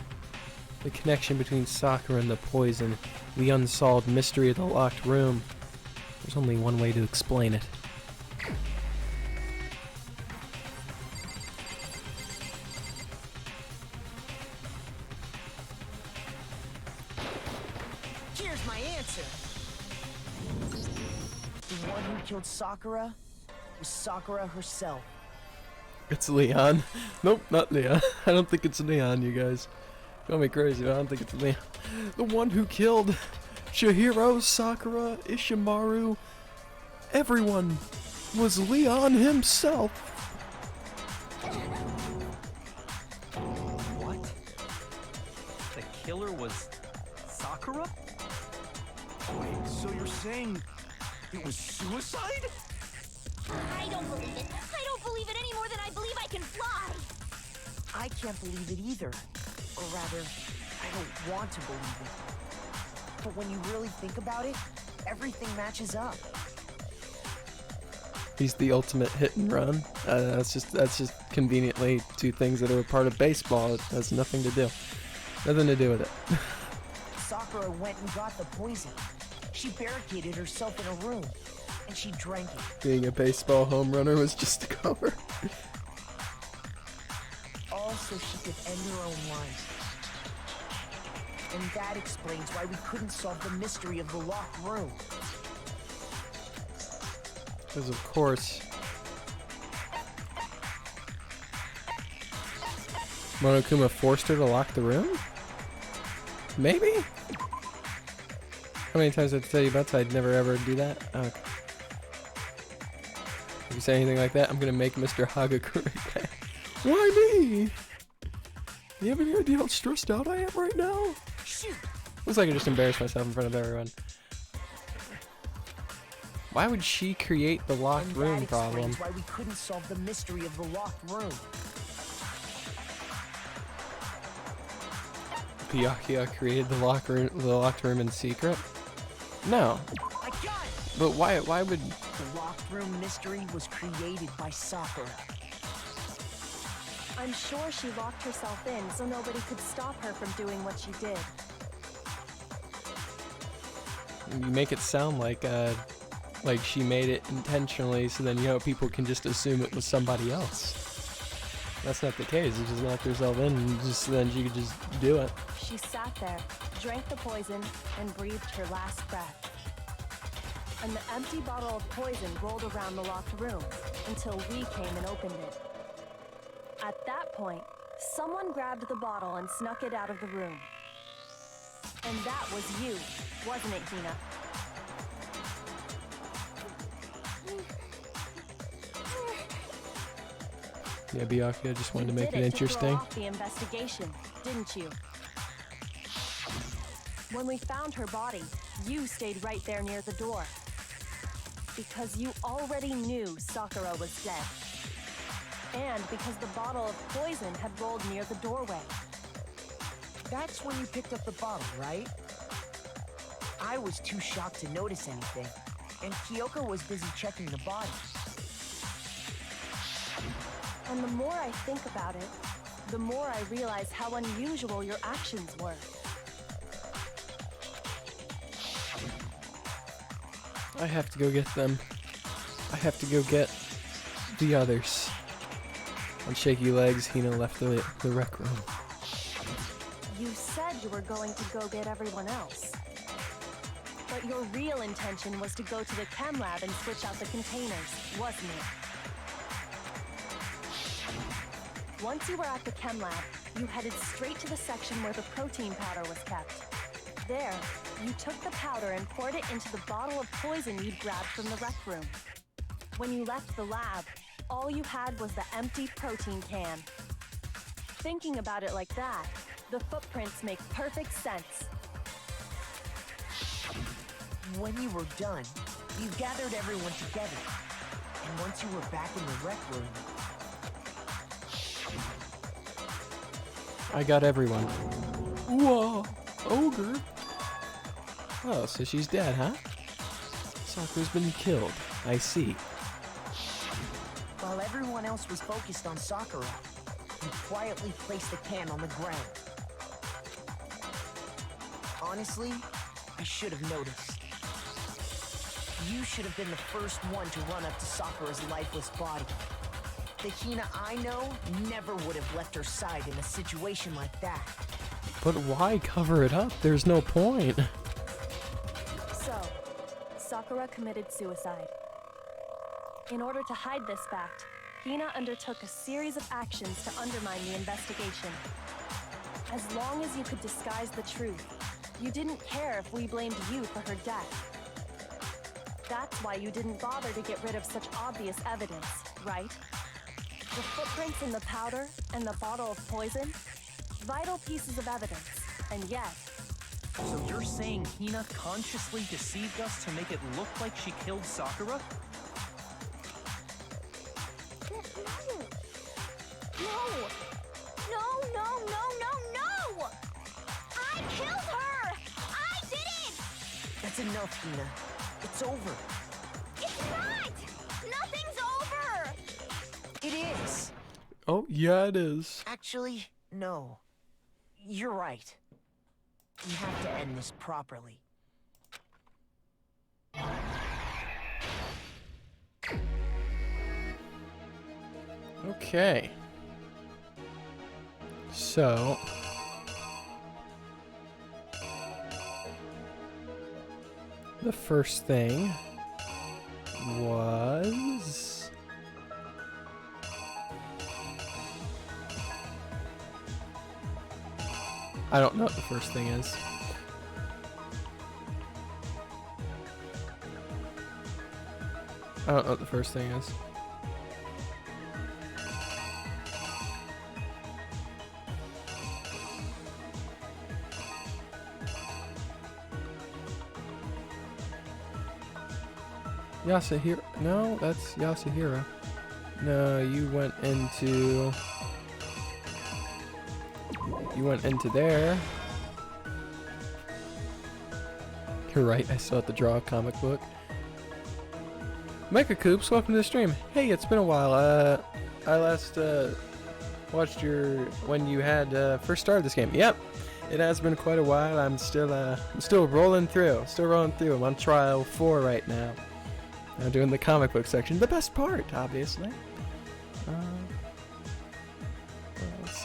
The connection between Sakura and the poison. The unsolved mystery of the locked room. There's only one way to explain it. Here's my answer. The one who killed Sakura was Sakura herself. It's Leon. Nope, not Leon. I don't think it's Leon, you guys. Call me crazy, but I don't think it's Leon. The one who killed Chihiro, Sakura, Ishimaru, everyone was Leon himself. What? The killer was Sakura? Wait, so you're saying it was suicide? I don't believe it. I don't believe it any more than I believe I can fly. I can't believe it either. Or rather, I don't want to believe it. But when you really think about it, everything matches up. He's the ultimate hit and run. That's just conveniently two things that are a part of baseball. It has nothing to do with it. Sakura went and got the poison. She barricaded herself in a room, and she drank it. Being a baseball home runner was just a cover. All so she could end her own life. And that explains why we couldn't solve the mystery of the locked room. Because of course, Monokuma forced her to lock the room? Maybe? How many times did I tell you about that? I'd never ever do that? Okay. If you say anything like that, I'm gonna make Mr. Hagakure pay. Why me? You have any idea how stressed out I am right now? Shoot! Looks like I just embarrassed myself in front of everyone. Why would she create the locked And room that problem? explains why we couldn't solve the mystery of the locked room. Byakuya created the locked room in secret? No. I got it! But why would... The locked room mystery was created by Sakura. I'm sure she locked herself in so nobody could stop her from doing what she did. You make it sound like she made it intentionally, so then, you know, people can just assume it was somebody else. That's not the case. She just locked herself in, and then she could just do it. She sat there, drank the poison, and breathed her last breath. And the empty bottle of poison rolled around the locked room until we came and opened it. At that point, someone grabbed the bottle and snuck it out of the room. And that was you, wasn't it, Hina? Yeah, Byakuya just wanted to make it You interesting. did it to throw off the investigation, didn't you? When we found her body, you stayed right there near the door. Because you already knew Sakura was dead. And because the bottle of poison had rolled near the doorway. That's when you picked up the bottle, right? I was too shocked to notice anything, and Kyoko was busy checking the body. And the more I think about it, the more I realize how unusual your actions were. I have to go get them. I have to go get the others. On shaky legs, Hina left the rec room. You said you were going to go get everyone else. But your real intention was to go to the chem lab and switch out the containers, wasn't it? Once you were at the chem lab, you headed straight to the section where the protein powder was kept. There, you took the powder and poured it into the bottle of poison you'd grabbed from the rec room. When you left the lab, all you had was the empty protein can. Thinking about it like that, the footprints make perfect sense. When you were done, you gathered everyone together. And once you were back in the rec room... I got everyone. Whoa! Ogre! Oh, so she's dead, huh? Sakura's been killed. I see. While everyone else was focused on Sakura, you quietly placed the can on the ground. Honestly, I should have noticed. You should have been the first one to run up to Sakura's lifeless body. The Hina I know never would have left her side in a situation like that. But why cover it up? There's no point. So, Sakura committed suicide. In order to hide this fact, Hina undertook a series of actions to undermine the investigation. As long as you could disguise the truth, you didn't care if we blamed you for her death. That's why you didn't bother to get rid of such obvious evidence, right? The footprints in the powder and the bottle of poison? Vital pieces of evidence, and yet... So you're saying Hina consciously deceived us to make it look like she killed Sakura? No! I killed her! I did it! That's enough, Hina. It's over. It's not! Nothing's over! It is. Oh, yeah, it is. Actually, no. You're right. We have to end this properly. Okay. So... the first thing was... I don't know what the first thing is. I don't know what the first thing is. Yasuhiro? No, that's Yasuhiro. No, you went into... you went into there. You're right, I still have to draw a comic book. Mecha Coops, welcome to the stream. Hey, it's been a while. I last watched your... when you had first started this game. Yep, it has been quite a while. I'm still rolling through. I'm on trial 4 right now. I'm doing the comic book section. The best part, obviously.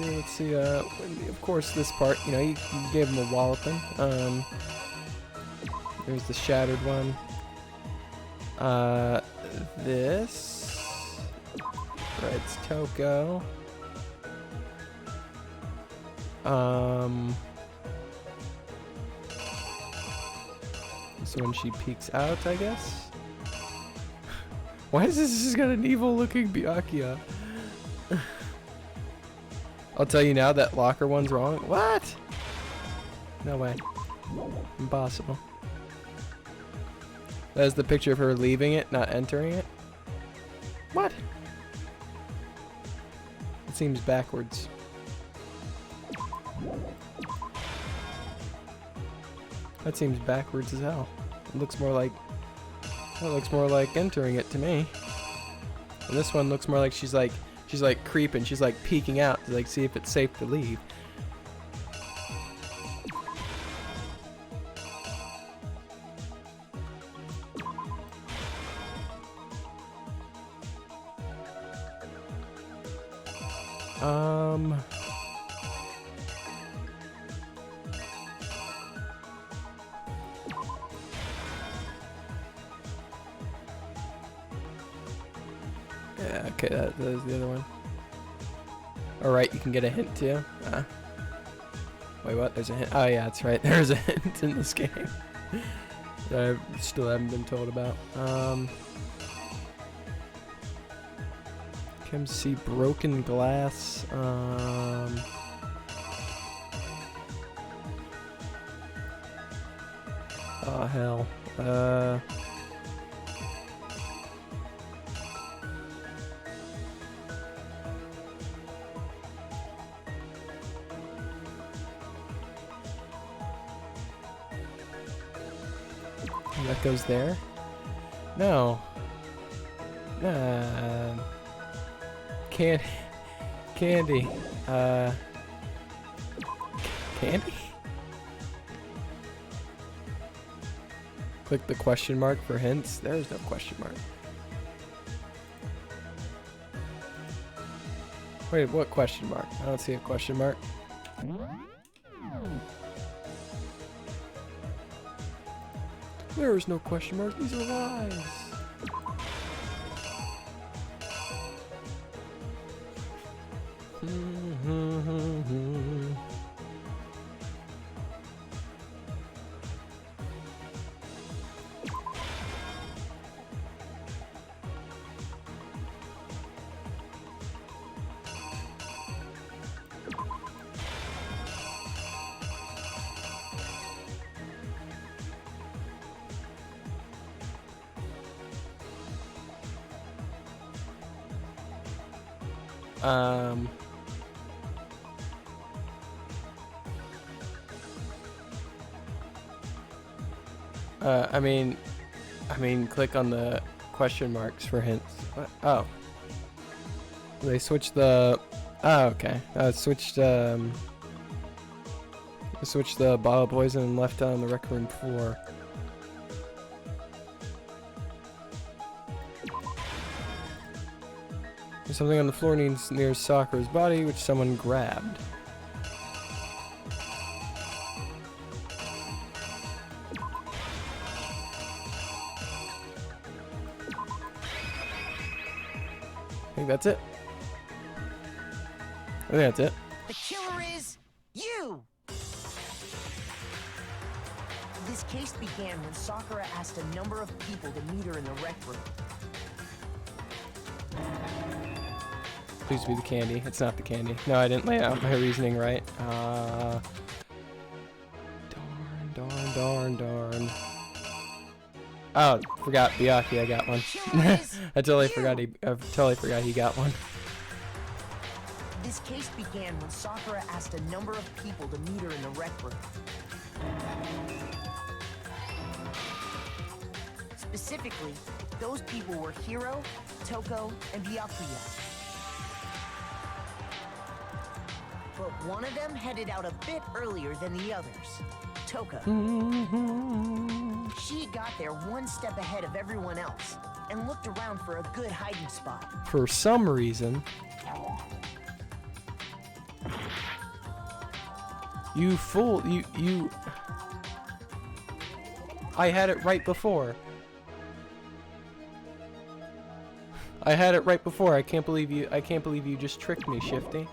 Let's see. Of course, this part, you know, you gave him a walloping. There's the shattered one. This. Red's Toko. So when she peeks out, I guess. Why is this got an evil-looking Byakuya? I'll tell you now that locker one's wrong. What? No way. Impossible. That is the picture of her leaving it, not entering it. What? It seems backwards. That seems backwards as hell. It looks more like... that looks more like entering it to me. And this one looks more like she's like creeping. She's like peeking out to like see if it's safe to leave. Yeah, okay, that was the other one. Alright, you can get a hint too. Wait, what? There's a hint. Oh yeah, that's right. There's a hint in this game that I still haven't been told about. Come see broken glass. Oh hell. That goes there? No. Candy. Candy. Candy? Click the question mark for hints. There is no question mark. Wait, what question mark? I don't see a question mark. There is no question mark. These are lies. I mean, click on the question marks for hints. What? Oh. They switched the... Oh, okay. Switched the bottle of poison and left it on the rec room floor. There's something on the floor near Sakura's body, which someone grabbed. I think that's it. I think that's it. The killer is you! This case began when Sakura asked a number of people to meet her in the rec room. Please be the candy. It's not the candy. No, I didn't lay out my reasoning right. Darn. Oh, forgot Byakuya. I got one. I totally forgot he got one. This case began when Sakura asked a number of people to meet her in the rec room. Specifically, those people were Hiro, Toko, and Byakuya. But one of them headed out a bit earlier than the others. Toko. She got there one step ahead of everyone else and looked around for a good hiding spot. For some reason, you fool, you. I had it right before. I had it right before. I can't believe you just tricked me, Shifty.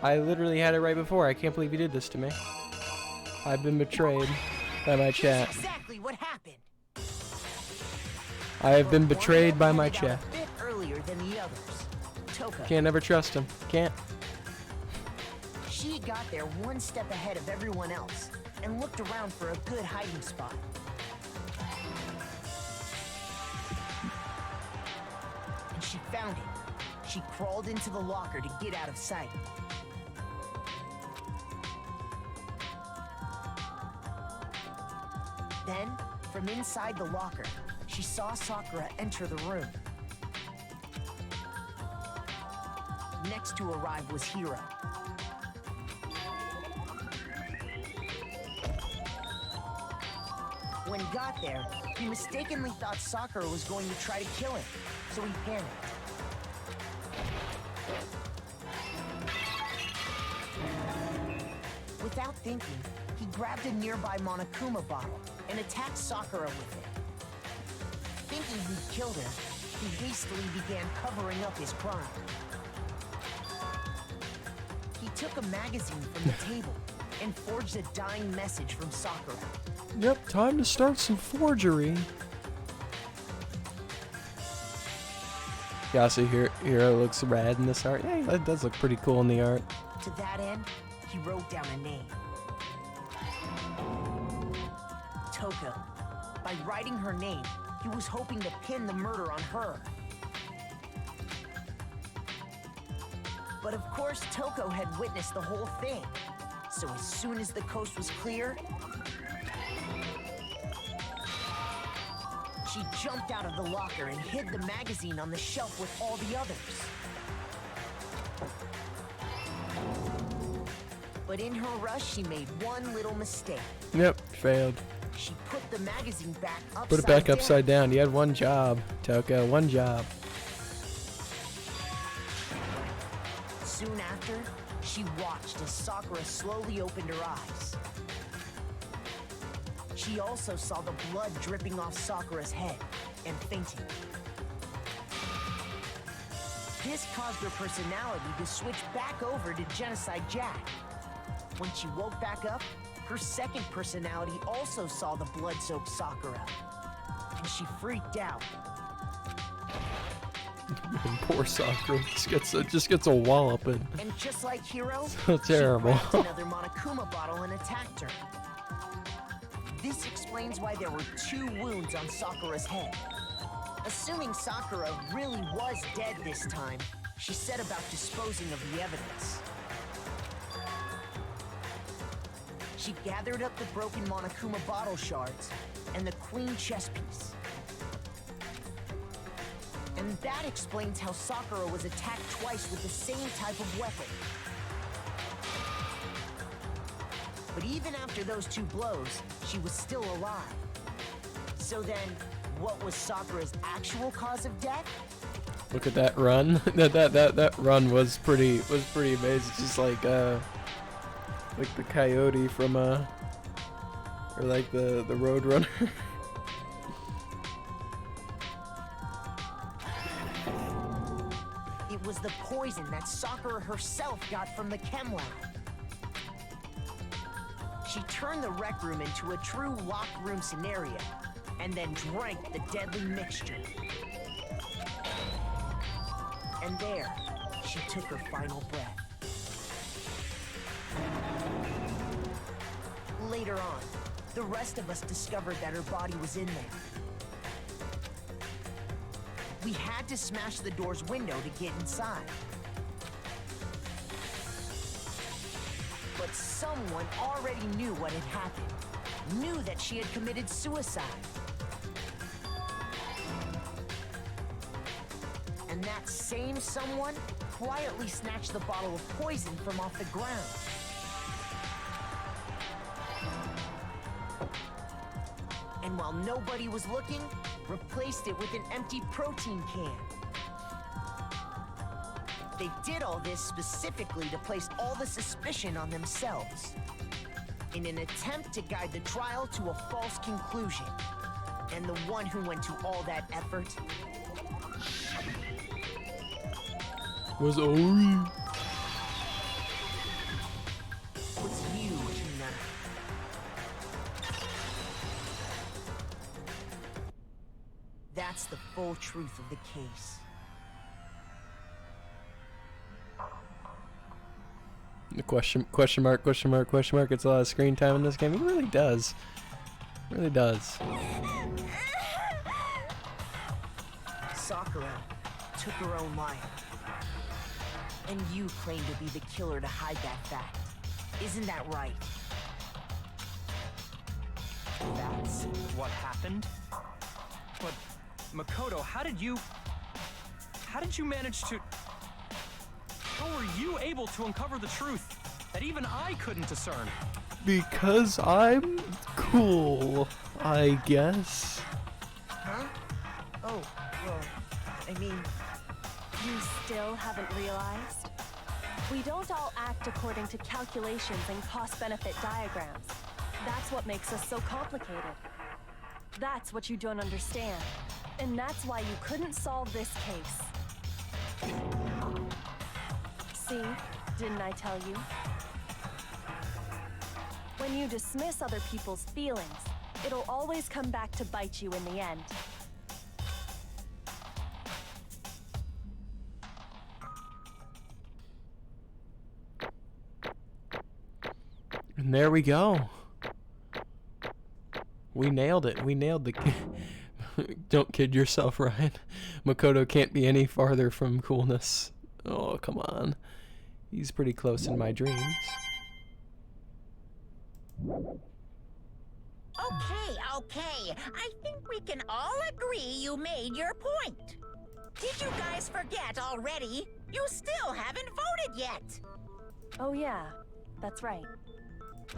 I literally had it right before. I can't believe you did this to me. I've been betrayed by my chat. That's exactly what happened. I have been betrayed by my Headed out chat. a bit earlier than the others. Toko. Can't ever trust him. Can't. She got there one step ahead of everyone else and looked around for a good hiding spot. And she found it. She crawled into the locker to get out of sight. Then, from inside the locker, she saw Sakura enter the room. Next to arrive was Hiro. When he got there, he mistakenly thought Sakura was going to try to kill him, so he panicked. Without thinking, he grabbed a nearby Monokuma bottle and attacked Sakura with it. Thinking he'd killed her, he hastily began covering up his crime. He took a magazine from the table and forged a dying message from Sakura. Yep, time to start some forgery. Yeah, so Hiro looks rad in this art. Yeah, that does look pretty cool in the art. To that end, he wrote down a name. Toko. By writing her name, he was hoping to pin the murder on her. But of course, Toko had witnessed the whole thing. So as soon as the coast was clear, she jumped out of the locker and hid the magazine on the shelf with all the others. But in her rush, she made one little mistake. Yep, failed. She put the magazine back upside down. Put it back upside down. You had one job, Toko, one job. Soon after, she watched as Sakura slowly opened her eyes. She also saw the blood dripping off Sakura's head and fainting. This caused her personality to switch back over to Genocide Jack. When she woke back up, her second personality also saw the blood-soaked Sakura, and she freaked out. Poor Sakura just gets a walloping. And just like Hiro, So terrible. she grabbed another Monokuma bottle and attacked her. This explains why there were 2 wounds on Sakura's head. Assuming Sakura really was dead this time, she set about disposing of the evidence. She gathered up the broken Monokuma bottle shards and the queen chess piece. And that explains how Sakura was attacked twice with the same type of weapon. But even after those 2 blows, she was still alive. So then, what was Sakura's actual cause of death? Look at that run. that run was pretty amazing. Just like the coyote from or like the Roadrunner. It was the poison that Sakura herself got from the chem lab. She turned the rec room into a true locked room scenario, and then drank the deadly mixture. And there, she took her final breath. Later on, the rest of us discovered that her body was in there. We had to smash the door's window to get inside. But someone already knew what had happened, knew that she had committed suicide. And that same someone quietly snatched the bottle of poison from off the ground. And while nobody was looking, replaced it with an empty protein can. They did all this specifically to place all the suspicion on themselves, in an attempt to guide the trial to a false conclusion. And the one who went to all that effort Was Ori. was you, Hina. That's the full truth of the case. The question mark. It's a lot of screen time in this game. It really does. It really does. Sakura took her own life. And you claim to be the killer to hide that fact. Isn't that right? That's what happened? But, Makoto, how did you manage to... How were you able to uncover the truth that even I couldn't discern? Because I'm cool, I guess. Huh? Oh, well, I mean... You still haven't realized? We don't all act according to calculations and cost-benefit diagrams. That's what makes us so complicated. That's what you don't understand. And that's why you couldn't solve this case. See? Didn't I tell you? When you dismiss other people's feelings, it'll always come back to bite you in the end. And there we go. We nailed it. We nailed the... Don't kid yourself, Ryan. Makoto can't be any farther from coolness. Oh, come on. He's pretty close in my dreams. Okay. I think we can all agree you made your point. Did you guys forget already? You still haven't voted yet. Oh yeah, that's right.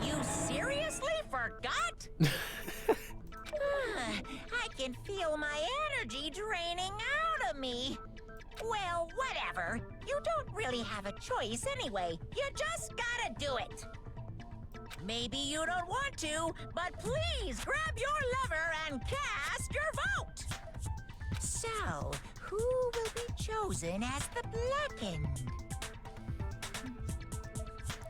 You seriously forgot? I can feel my energy draining out of me. Well, whatever. You don't really have a choice anyway. You just gotta do it. Maybe you don't want to, but please grab your lever and cast your vote. So, who will be chosen as the blackened?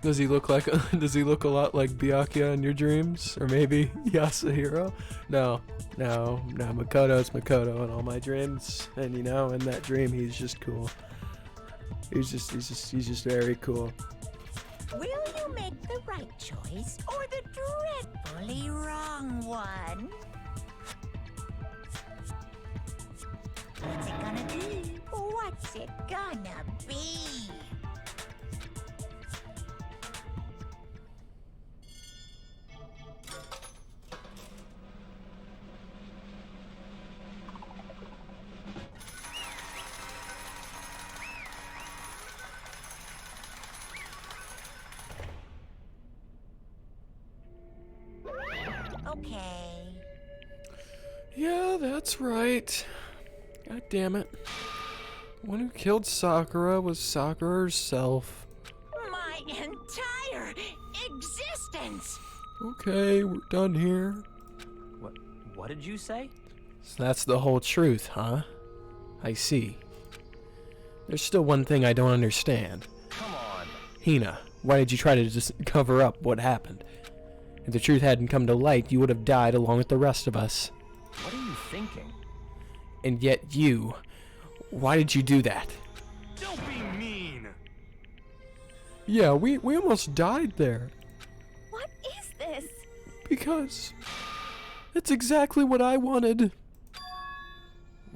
Does he look like does he look a lot like Byakuya in your dreams? Or maybe Yasuhiro? No, Makoto's Makoto in all my dreams. And you know, in that dream he's just cool. He's just very cool. Will you make the right choice or the dreadfully wrong one? What's it gonna be? What's it gonna be? Okay. Yeah, that's right. God damn it. The one who killed Sakura was Sakura herself. My entire existence! Okay, we're done here. What did you say? So that's the whole truth, huh? I see. There's still one thing I don't understand. Come on. Hina, why did you try to just cover up what happened? If the truth hadn't come to light, you would have died along with the rest of us. What are you thinking? And yet you... Why did you do that? Don't be mean. Yeah, we almost died there. What is this? Because... It's exactly what I wanted.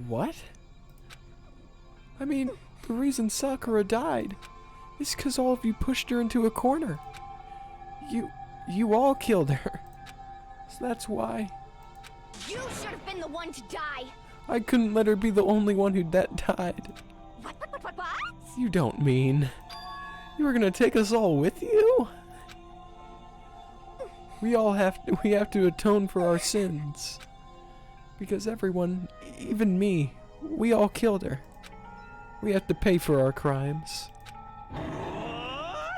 What? I mean, the reason Sakura died is because all of you pushed her into a corner. You all killed her. So that's why. You should have been the one to die. I couldn't let her be the only one who died. What? You don't mean... You were gonna take us all with you? We have to atone for our sins. Because everyone, even me, we all killed her. We have to pay for our crimes.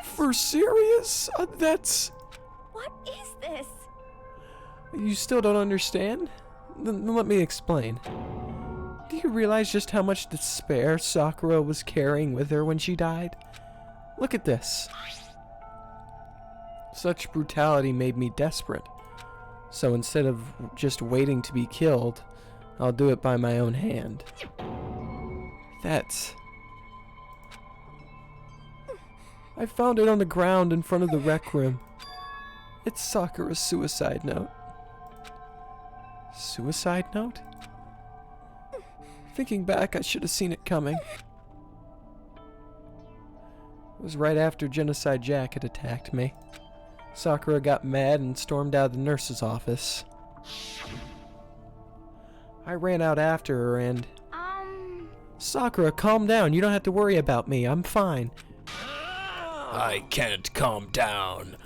For serious? That's... What is this? You still don't understand? Then let me explain. Do you realize just how much despair Sakura was carrying with her when she died? Look at this. Such brutality made me desperate. So instead of just waiting to be killed, I'll do it by my own hand. That's... I found it on the ground in front of the rec room. It's Sakura's suicide note. Suicide note? Thinking back, I should have seen it coming. It was right after Genocide Jack had attacked me. Sakura got mad and stormed out of the nurse's office. I ran out after her and... Sakura, calm down. You don't have to worry about me. I'm fine. I can't calm down.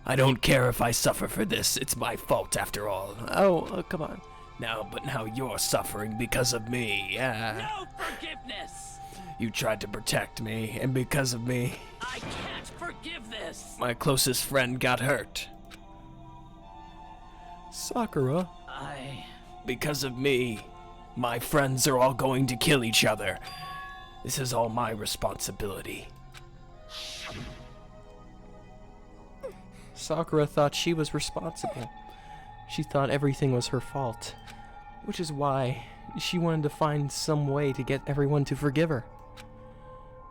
I don't care if I suffer for this. It's my fault after all. Oh, come on. But now you're suffering because of me, yeah. No forgiveness! You tried to protect me, and because of me, I can't forgive this! my closest friend got hurt. Sakura, because of me, my friends are all going to kill each other. This is all my responsibility. Sakura thought she was responsible. She thought everything was her fault, which is why she wanted to find some way to get everyone to forgive her.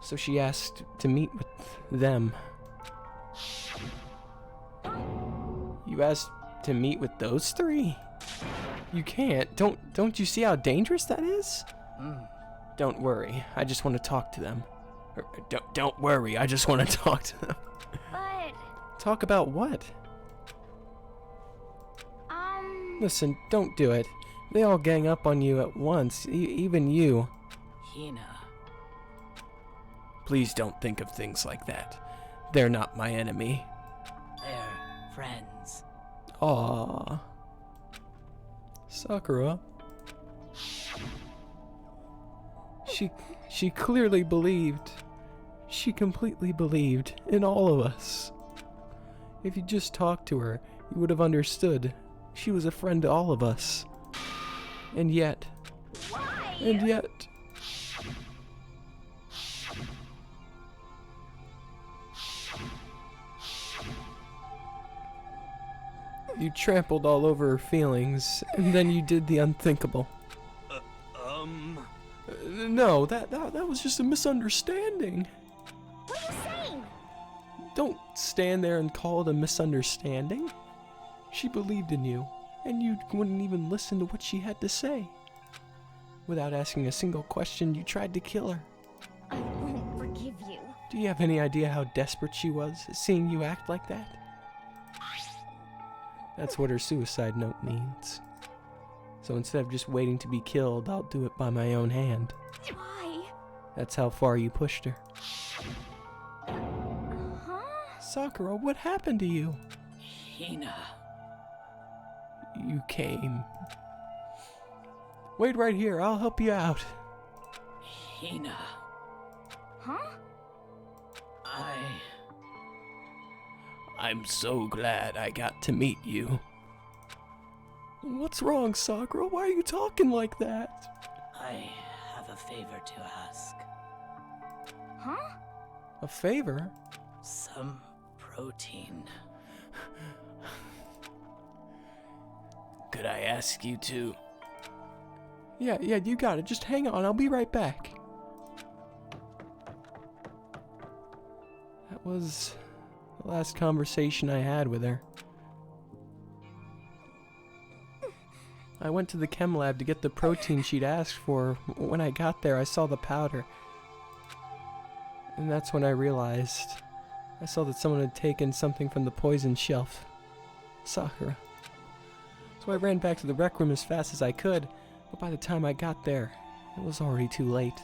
So she asked to meet with them. You asked to meet with those three? You can't. Don't you see how dangerous that is? Don't worry. I just want to talk to them. Don't worry. I just want to talk to them. But... Talk about what? Listen, don't do it. They all gang up on you at once, even you. Hina. Please don't think of things like that. They're not my enemy. They're friends. Aww. Sakura. She clearly believed. She completely believed in all of us. If you just talked to her, you would have understood. She was a friend to all of us. And yet... Why? And yet... You trampled all over her feelings, and then you did the unthinkable. No, that was just a misunderstanding. What are you saying? Don't stand there and call it a misunderstanding. She believed in you, and you wouldn't even listen to what she had to say. Without asking a single question, you tried to kill her. I won't forgive you. Do you have any idea how desperate she was, seeing you act like that? That's what her suicide note means. So instead of just waiting to be killed, I'll do it by my own hand. Why? That's how far you pushed her. Huh? Sakura, what happened to you? Hina. You came. Wait right here, I'll help you out. Hina. Huh? I'm so glad I got to meet you. What's wrong, Sakura? Why are you talking like that? I have a favor to ask. Huh? A favor? Some protein. Could I ask you to? Yeah, you got it. Just hang on, I'll be right back. That was the last conversation I had with her. I went to the chem lab to get the protein she'd asked for. When I got there, I saw the powder. And that's when I realized. I saw that someone had taken something from the poison shelf. Sakura. So I ran back to the rec room as fast as I could, but by the time I got there, it was already too late.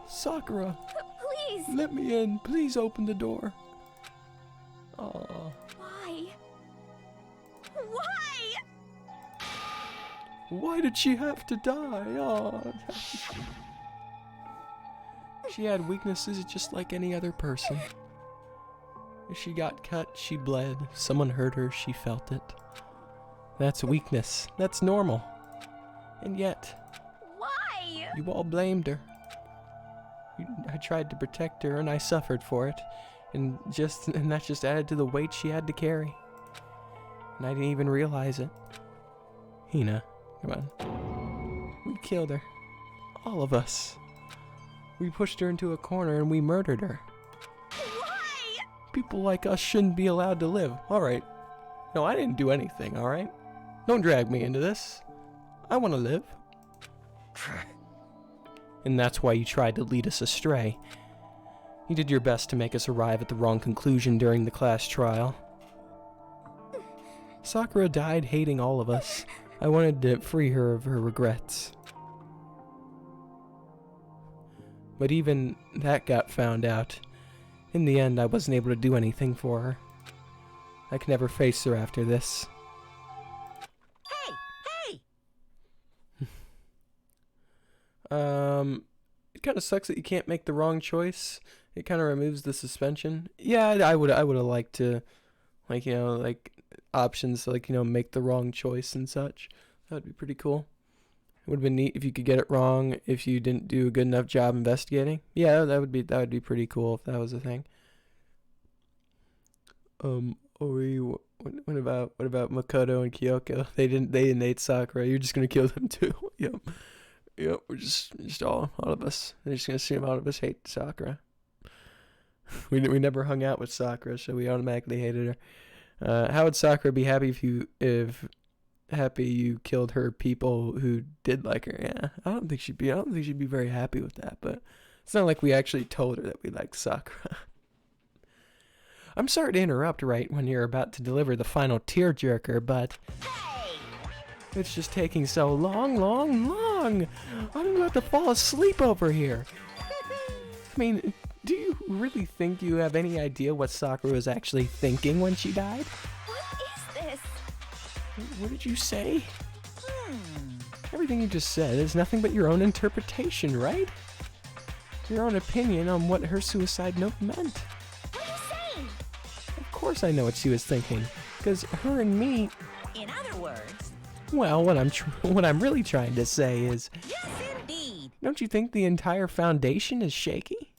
Sakura! Please! Let me in. Please open the door. Aww. Why? Why? Why did she have to die? Aww. She had weaknesses just like any other person. If she got cut, she bled. If someone hurt her, she felt it. That's weakness. That's normal. And yet, Why? you all blamed her. I tried to protect her, and I suffered for it. And that just added to the weight she had to carry. And I didn't even realize it. Hina, come on. We killed her. All of us. We pushed her into a corner and we murdered her. Why? People like us shouldn't be allowed to live. Alright. No, I didn't do anything, alright? Don't drag me into this. I want to live. And that's why you tried to lead us astray. You did your best to make us arrive at the wrong conclusion during the class trial. Sakura died hating all of us. I wanted to free her of her regrets. But even that got found out. In the end, I wasn't able to do anything for her. I could never face her after this. It kind of sucks that you can't make the wrong choice. It kind of removes the suspension. Yeah, I would have liked to, like, you know, like options to, like, you know, make the wrong choice and such. That would be pretty cool. It would have been neat if you could get it wrong if you didn't do a good enough job investigating. Yeah, that would be pretty cool if that was a thing. Ori, what about Makoto and Kyoko? They didn't ate Sakura. You're just gonna kill them too. Yep. We're just all of us. They're just gonna assume all of us hate Sakura. We never hung out with Sakura, so we automatically hated her. How would Sakura be happy if you killed her people who did like her? Yeah, I don't think she'd be very happy with that. But it's not like we actually told her that we liked Sakura. I'm sorry to interrupt right when you're about to deliver the final tearjerker, but it's just taking so long. I'm about to fall asleep over here. I mean, do you really think you have any idea what Sakura was actually thinking when she died? What is this? What did you say? Everything you just said is nothing but your own interpretation, right? Your own opinion on what her suicide note meant. What are you saying? Of course I know what she was thinking, because her and me... In other words... Well, what I'm really trying to say is... Yes, indeed. Don't you think the entire foundation is shaky?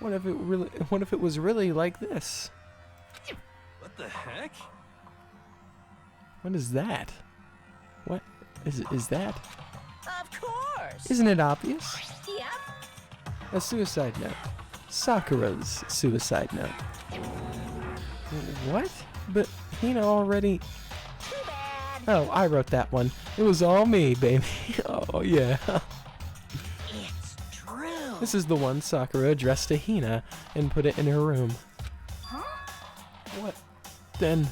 What if it was really like this? What the heck? What is that? What is that? Of course. Isn't it obvious? Yep. A suicide note. Sakura's suicide note. What? But Hina already... Too bad. Oh, I wrote that one. It was all me, baby. Oh, yeah. It's true. This is the one Sakura addressed to Hina and put it in her room. Huh? What? Then...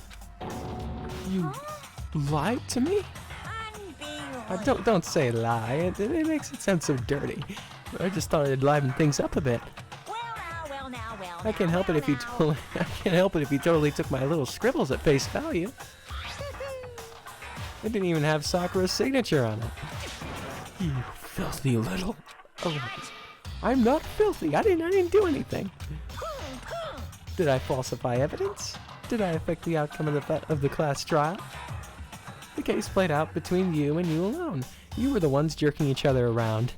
You lied to me? Unbelievable. Don't say lie. It makes it sound so dirty. I just thought it'd liven things up a bit. Well now. I can't help it if you totally took my little scribbles at face value. It didn't even have Sakura's signature on it. You filthy little... Oh, I'm not filthy. I didn't do anything. Did I falsify evidence? Did I affect the outcome of the class trial? The case played out between you and you alone. You were the ones jerking each other around.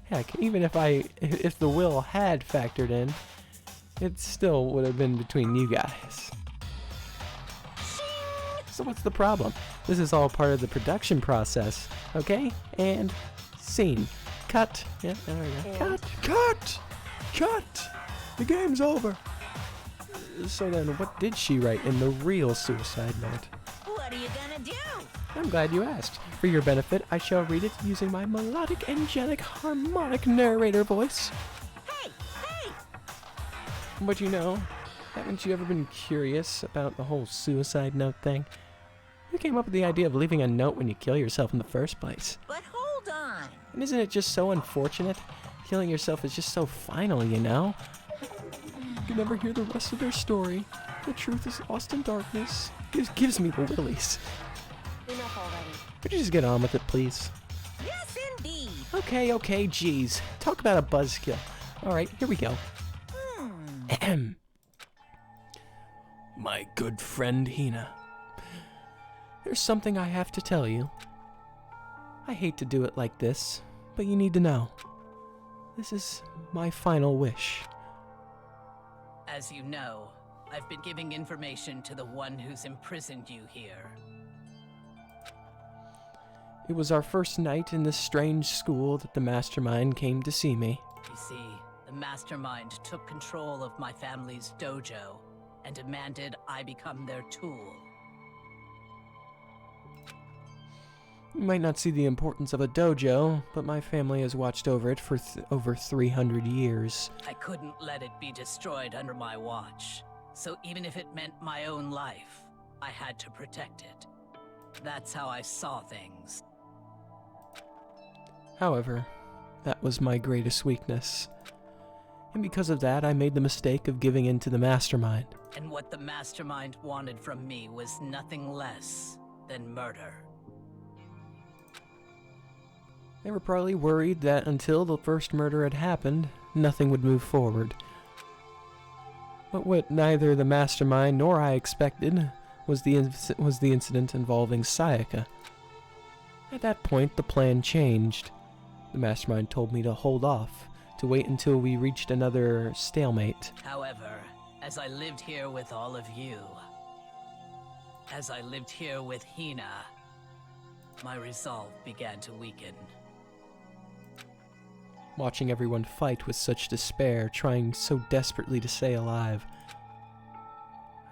Heck, even if the will had factored in, it still would have been between you guys. So what's the problem? This is all part of the production process, okay? And scene. Cut. Yeah, there we go. Cut! The game's over. So then, what did she write in the real suicide note? What are you gonna do? I'm glad you asked. For your benefit, I shall read it using my melodic, angelic, harmonic narrator voice. Hey! But you know, haven't you ever been curious about the whole suicide note thing? Who came up with the idea of leaving a note when you kill yourself in the first place? But hold on. And isn't it just so unfortunate? Killing yourself is just so final, you know? You can never hear the rest of their story. The truth is lost in darkness. Gives me the willies. Enough already. Could you just get on with it, please? Yes, indeed. Okay, geez. Talk about a buzzkill. Alright, here we go. Ahem. My good friend Hina. There's something I have to tell you. I hate to do it like this, but you need to know. This is my final wish. As you know, I've been giving information to the one who's imprisoned you here. It was our first night in this strange school that the mastermind came to see me. You see, the mastermind took control of my family's dojo and demanded I become their tool. You might not see the importance of a dojo, but my family has watched over it for over 300 years. I couldn't let it be destroyed under my watch, so even if it meant my own life, I had to protect it. That's how I saw things. However, that was my greatest weakness. And because of that, I made the mistake of giving in to the mastermind. And what the mastermind wanted from me was nothing less than murder. They were probably worried that until the first murder had happened, nothing would move forward. But what neither the mastermind nor I expected was the incident involving Sayaka. At that point, the plan changed. The mastermind told me to hold off, to wait until we reached another stalemate. However, as I lived here with all of you, as I lived here with Hina, my resolve began to weaken. Watching everyone fight with such despair, trying so desperately to stay alive,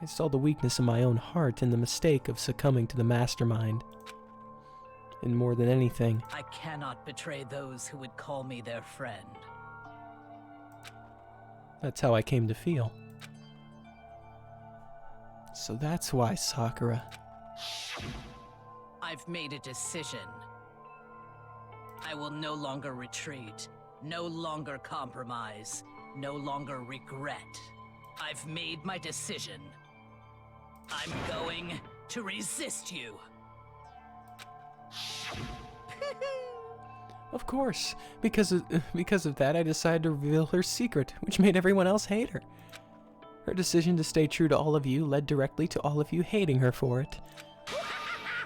I saw the weakness in my own heart and the mistake of succumbing to the mastermind. And more than anything, I cannot betray those who would call me their friend. that's how I came to feel. So that's why, Sakura. I've made a decision. I will no longer retreat, no longer compromise, no longer regret. I've made my decision. I'm going to resist you. Of course, because of that, I decided to reveal her secret, which made everyone else hate her. Her decision to stay true to all of you led directly to all of you hating her for it.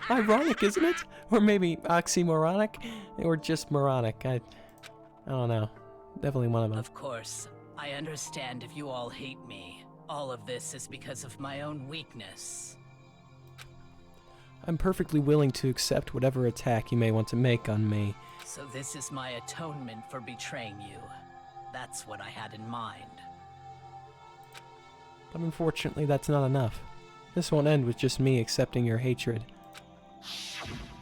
Ironic, isn't it? Or maybe oxymoronic? Or just moronic. I don't know. Definitely one of them. Of course, I understand if you all hate me. All of this is because of my own weakness. I'm perfectly willing to accept whatever attack you may want to make on me. So this is my atonement for betraying you. That's what I had in mind. But unfortunately, that's not enough. This won't end with just me accepting your hatred.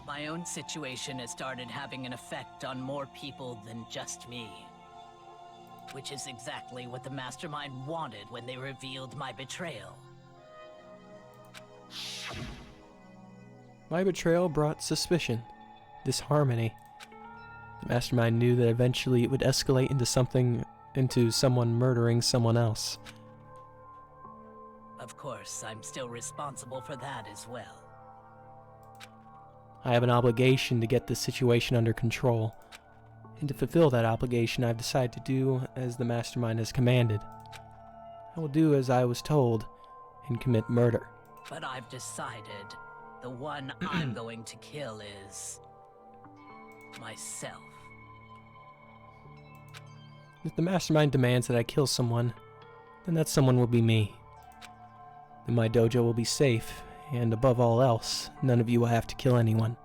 My own situation has started having an effect on more people than just me. Which is exactly what the Mastermind wanted when they revealed my betrayal. My betrayal brought suspicion, disharmony. The Mastermind knew that eventually it would escalate into someone murdering someone else. Of course, I'm still responsible for that as well. I have an obligation to get this situation under control. And to fulfill that obligation, I've decided to do as the Mastermind has commanded. I will do as I was told and commit murder. But I've decided the one I'm going to kill is myself. If the Mastermind demands that I kill someone, then that someone will be me. Then my dojo will be safe, and above all else, none of you will have to kill anyone.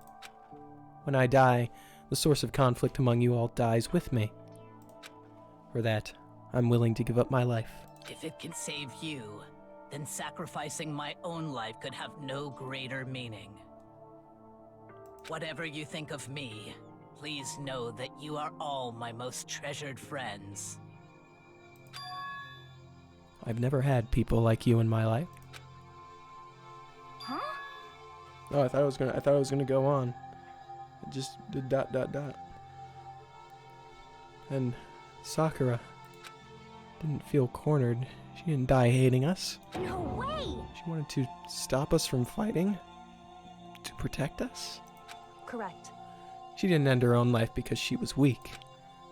When I die, the source of conflict among you all dies with me. For that, I'm willing to give up my life. If it can save you, then sacrificing my own life could have no greater meaning. Whatever you think of me, please know that you are all my most treasured friends. I've never had people like you in my life. Huh? Oh, I thought it was gonna go on. It just did ... And Sakura didn't feel cornered. She didn't die hating us. No way! She wanted to stop us from fighting. To protect us. Correct. She didn't end her own life because she was weak.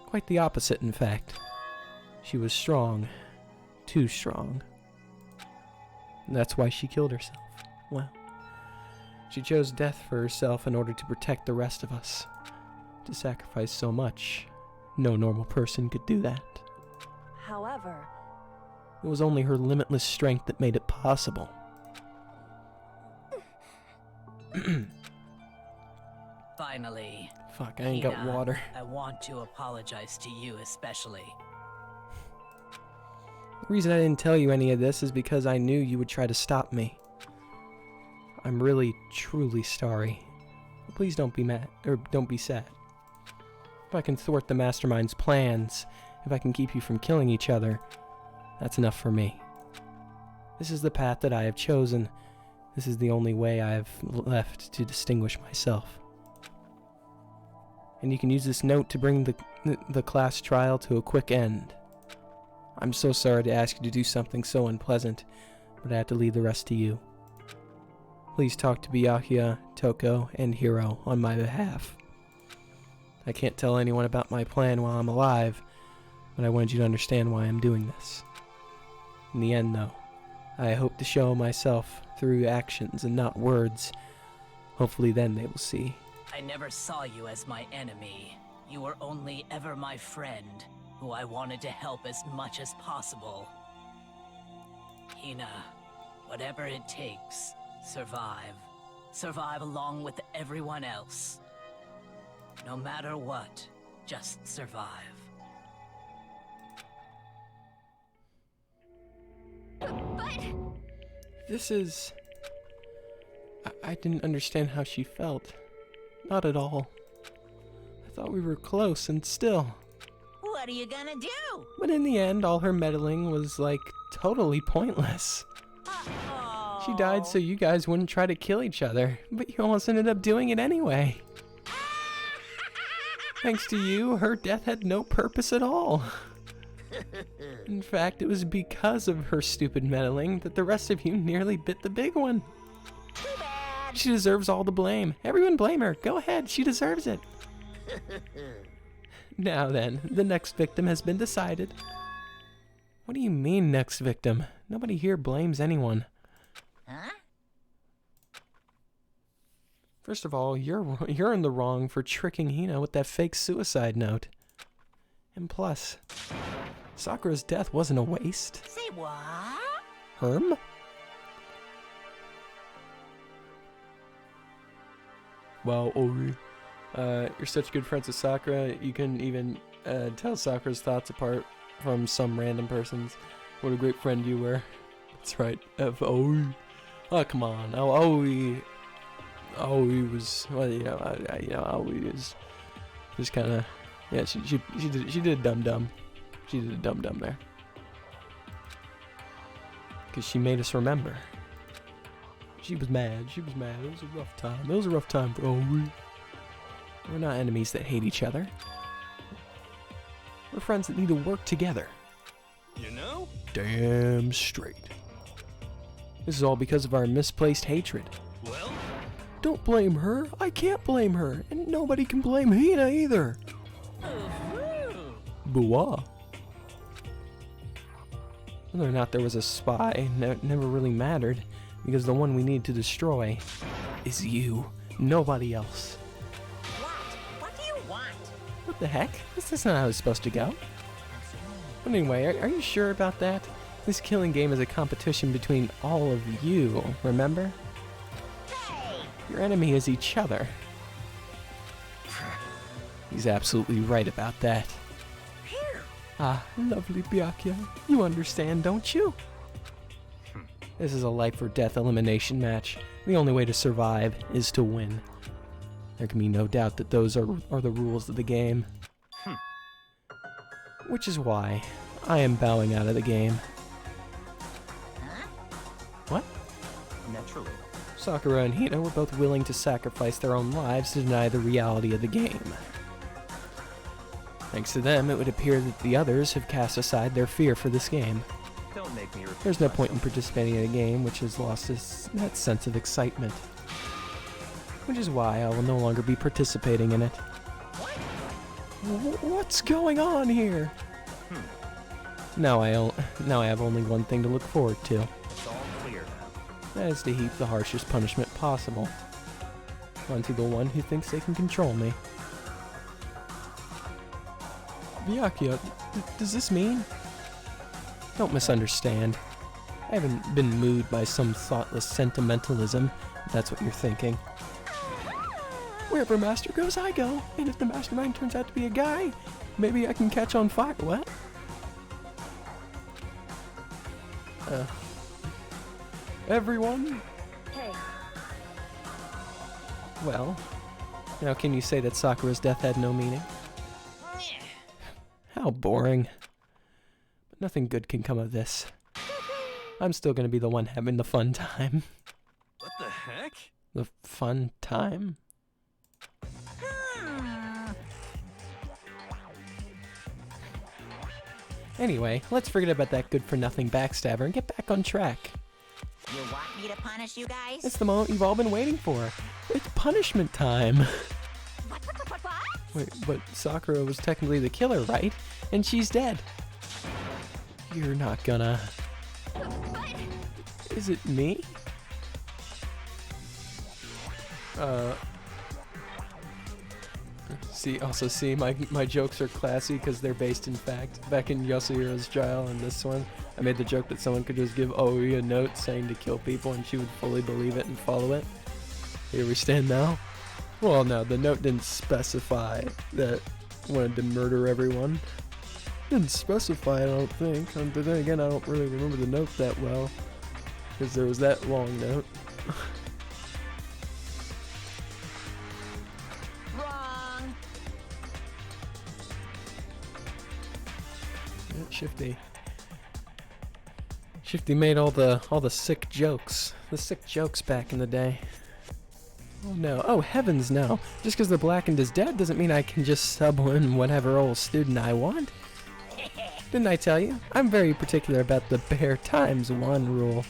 Quite the opposite, in fact. She was strong. Too strong. And that's why she killed herself. Well, she chose death for herself in order to protect the rest of us. To sacrifice so much, no normal person could do that. However, It was only her limitless strength that made it possible. Finally, Fuck, I ain't got Hina, water. I want to apologize to you especially. The reason I didn't tell you any of this is because I knew you would try to stop me. I'm really, truly sorry. Please don't be mad, or don't be sad. If I can thwart the Mastermind's plans, if I can keep you from killing each other, that's enough for me. This is the path that I have chosen. This is the only way I have left to distinguish myself. And you can use this note to bring the class trial to a quick end. I'm so sorry to ask you to do something so unpleasant, but I have to leave the rest to you. Please talk to Byakuya, Toko, and Hiro on my behalf. I can't tell anyone about my plan while I'm alive, but I wanted you to understand why I'm doing this. In the end, though, I hope to show myself through actions and not words. Hopefully then they will see. I never saw you as my enemy. You were only ever my friend, who I wanted to help as much as possible. Hina, whatever it takes, survive. Survive along with everyone else. No matter what, just survive. But... This is... I didn't understand how she felt. Not at all. I thought we were close, and still. What are you gonna do? But in the end, all her meddling was, like, totally pointless. Uh-oh. She died so you guys wouldn't try to kill each other, but you almost ended up doing it anyway. Thanks to you, her death had no purpose at all. In fact, it was because of her stupid meddling that the rest of you nearly bit the big one. Too bad. She deserves all the blame. Everyone blame her. Go ahead, she deserves it. Now then, the next victim has been decided. What do you mean, next victim? Nobody here blames anyone. Huh? First of all, you're in the wrong for tricking Hina with that fake suicide note. And plus, Sakura's death wasn't a waste. Say what? Herm? Well, Ori, you're such good friends with Sakura, you can even tell Sakura's thoughts apart from some random person's. What a great friend you were. That's right, F-O-E. Oh, come on. Aoi was, well, you know, Aoi is just kind of, yeah, she did a dum-dum. She did a dum-dum there. Because she made us remember. She was mad. It was a rough time. It was a rough time for Aoi. We're not enemies that hate each other. We're friends that need to work together. You know? Damn straight. This is all because of our misplaced hatred. Well, Don't blame her. I can't blame her. And nobody can blame Hina either. Boo-wah. Whether or not there was a spy never really mattered, because the one we need to destroy is you. Nobody else. What do you want? What the heck? This is not how it's supposed to go. But anyway, are you sure about that? This killing game is a competition between all of you, remember? Hey! Your enemy is each other. He's absolutely right about that. Here! Ah, lovely Byakuya. You understand, don't you? This is a life or death elimination match. The only way to survive is to win. There can be no doubt that those are the rules of the game. Which is why I am bowing out of the game. Huh? What? Naturally. Sakura and Hina were both willing to sacrifice their own lives to deny the reality of the game. Thanks to them, it would appear that the others have cast aside their fear for this game. Don't make me repeat There's no point in myself. participating in a game which has lost that sense of excitement. Which is why I will no longer be participating in it. What's going on here? Now I have only one thing to look forward to. It's all clear now. That is to heap the harshest punishment possible onto the one who thinks they can control me. Byakuya, does this mean? Don't misunderstand. I haven't been moved by some thoughtless sentimentalism, if that's what you're thinking. Wherever Master goes, I go. And if the mastermind turns out to be a guy, maybe I can catch on fire. What? Everyone? Hey, Well, now can you say that Sakura's death had no meaning? How boring. But nothing good can come of this. I'm still gonna be the one having the fun time. what the heck? The fun time? Anyway, let's forget about that good-for-nothing backstabber and get back on track. You want me to punish you guys? It's the moment you've all been waiting for. It's punishment time. What? Wait, but Sakura was technically the killer, right? And she's dead. You're not gonna... Is it me? See, my jokes are classy because they're based in fact. Back in Yasuhiro's trial and this one, I made the joke that someone could just give Aoi a note saying to kill people and she would fully believe it and follow it. Here we stand now. Well, no, the note didn't specify that I wanted to murder everyone. Didn't specify, I don't think. But then again, I don't really remember the note that well because there was that long note. Shifty made all the sick jokes. The sick jokes back in the day. Oh no. Oh heavens no. Just because they're blackened as dead doesn't mean I can just sub in whatever old student I want. Didn't I tell you? I'm very particular about the bare times one rule.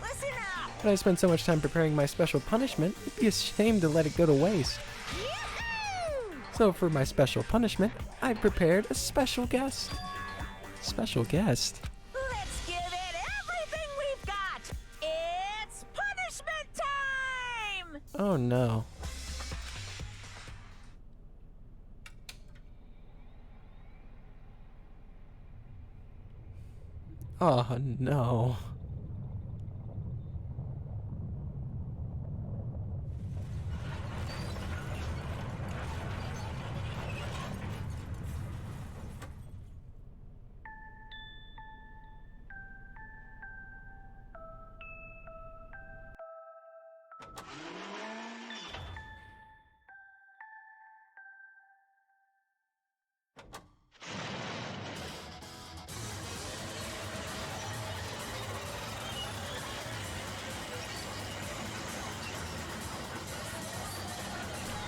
Listen up! But I spent so much time preparing my special punishment, it'd be a shame to let it go to waste. Yahoo! So for my special punishment, I prepared a special guest. Special guest? Let's give it everything we've got! It's punishment time! Oh no. Oh no.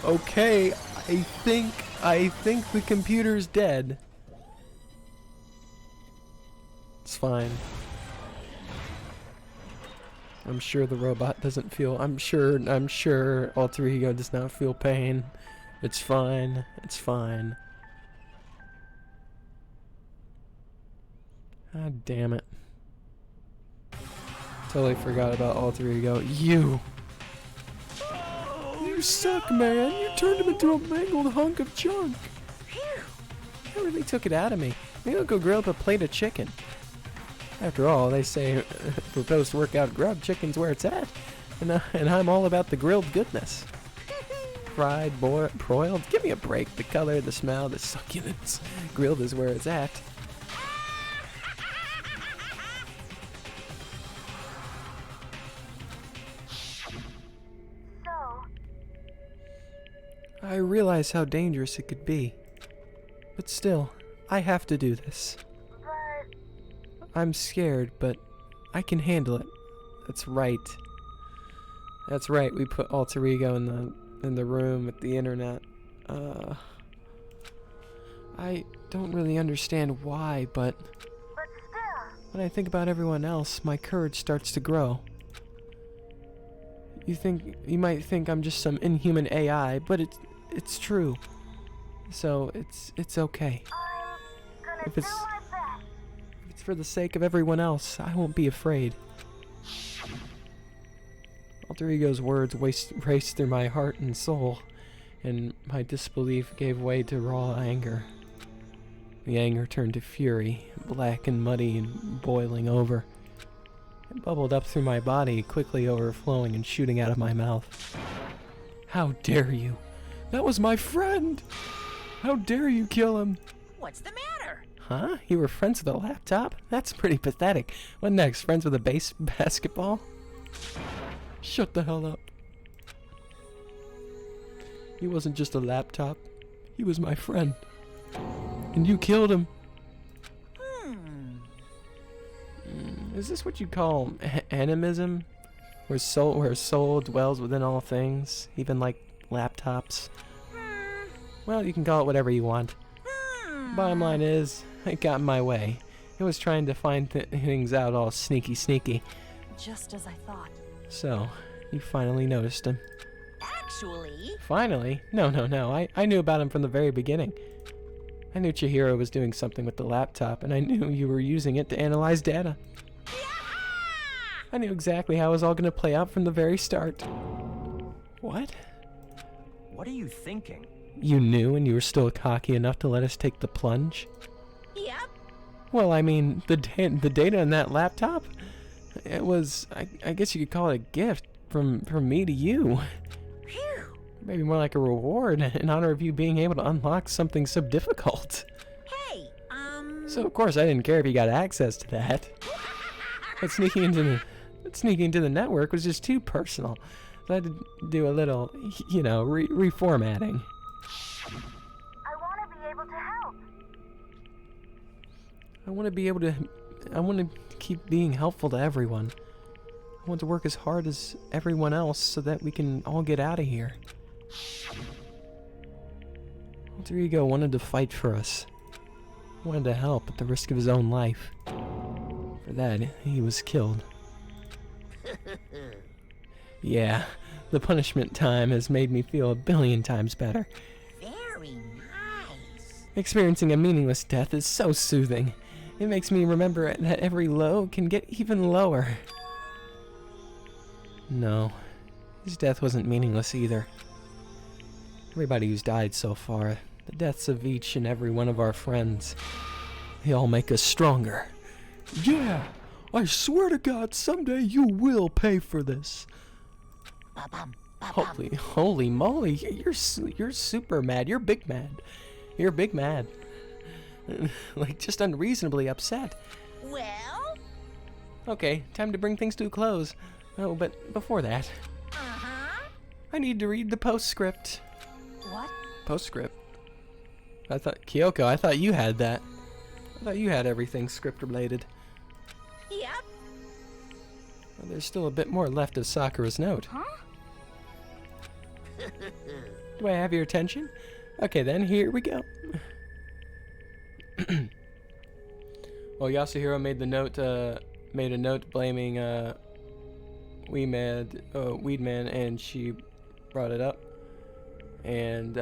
Okay, I think the computer's dead. It's fine. I'm sure the robot doesn't feel, I'm sure Alter Ego does not feel pain. It's fine. It's fine. God damn it. Totally forgot about Alter Ego. You suck, man. You turned him into a mangled hunk of junk. That really took it out of me. Maybe I'll go grill up a plate of chicken. After all, they say for post-workout grub, chicken's where it's at. And I'm all about the grilled goodness. Fried, broiled, give me a break. The color, the smell, the succulence. Grilled is where it's at. I realize how dangerous it could be. But still, I have to do this. I'm scared, but I can handle it. That's right. That's right, we put Alter Ego in the room with the internet. I don't really understand why, but when I think about everyone else, my courage starts to grow. You might think I'm just some inhuman AI, but it's true. So it's okay. If it's for the sake of everyone else, I won't be afraid. Alter Ego's words raced through my heart and soul, and my disbelief gave way to raw anger. The anger turned to fury, black and muddy and boiling over. It bubbled up through my body, quickly overflowing and shooting out of my mouth. How dare you! That was my friend! How dare you kill him? What's the matter? Huh? You were friends with a laptop? That's pretty pathetic. What next? Friends with a basketball? Shut the hell up. He wasn't just a laptop. He was my friend. And you killed him. Is this what you call animism? Where soul dwells within all things, even like laptops? Well, you can call it whatever you want. Bottom line is, it got in my way. It was trying to find things out all sneaky. Just as I thought. So, you finally noticed him. Actually, actually. Finally? No. I knew about him from the very beginning. I knew Chihiro was doing something with the laptop, and I knew you were using it to analyze data. I knew exactly how it was all going to play out from the very start. What? What are you thinking? You knew and you were still cocky enough to let us take the plunge? Yep. Well, I mean, the data in that laptop? It was, I guess you could call it a gift from me to you. Phew. Maybe more like a reward in honor of you being able to unlock something so difficult. Hey, So of course I didn't care if you got access to that. But sneaking into the network was just too personal. So I had to do a little, you know, reformatting. I want to be able to help. I want to keep being helpful to everyone. I want to work as hard as everyone else so that we can all get out of here. Alter Ego wanted to fight for us. Wanted to help at the risk of his own life. For that, he was killed. Yeah, the punishment time has made me feel 1,000,000,000 times better. very nice. Experiencing a meaningless death is so soothing. It makes me remember that every low can get even lower. No, his death wasn't meaningless either. Everybody who's died so far, the deaths of each and every one of our friends, they all make us stronger. Yeah, I swear to God, someday you will pay for this. Holy moly, you're super mad. You're big mad. You're big mad. Like, just unreasonably upset. Well? Okay, time to bring things to a close. Oh, but before that, I need to read the postscript. What? Postscript? Kyoko, I thought you had that. I thought you had everything script related. Yep. Well, there's still a bit more left of Sakura's note. Huh? Do I have your attention? Okay then, here we go. Well, Yasuhiro made a note blaming Weedman, and she brought it up. And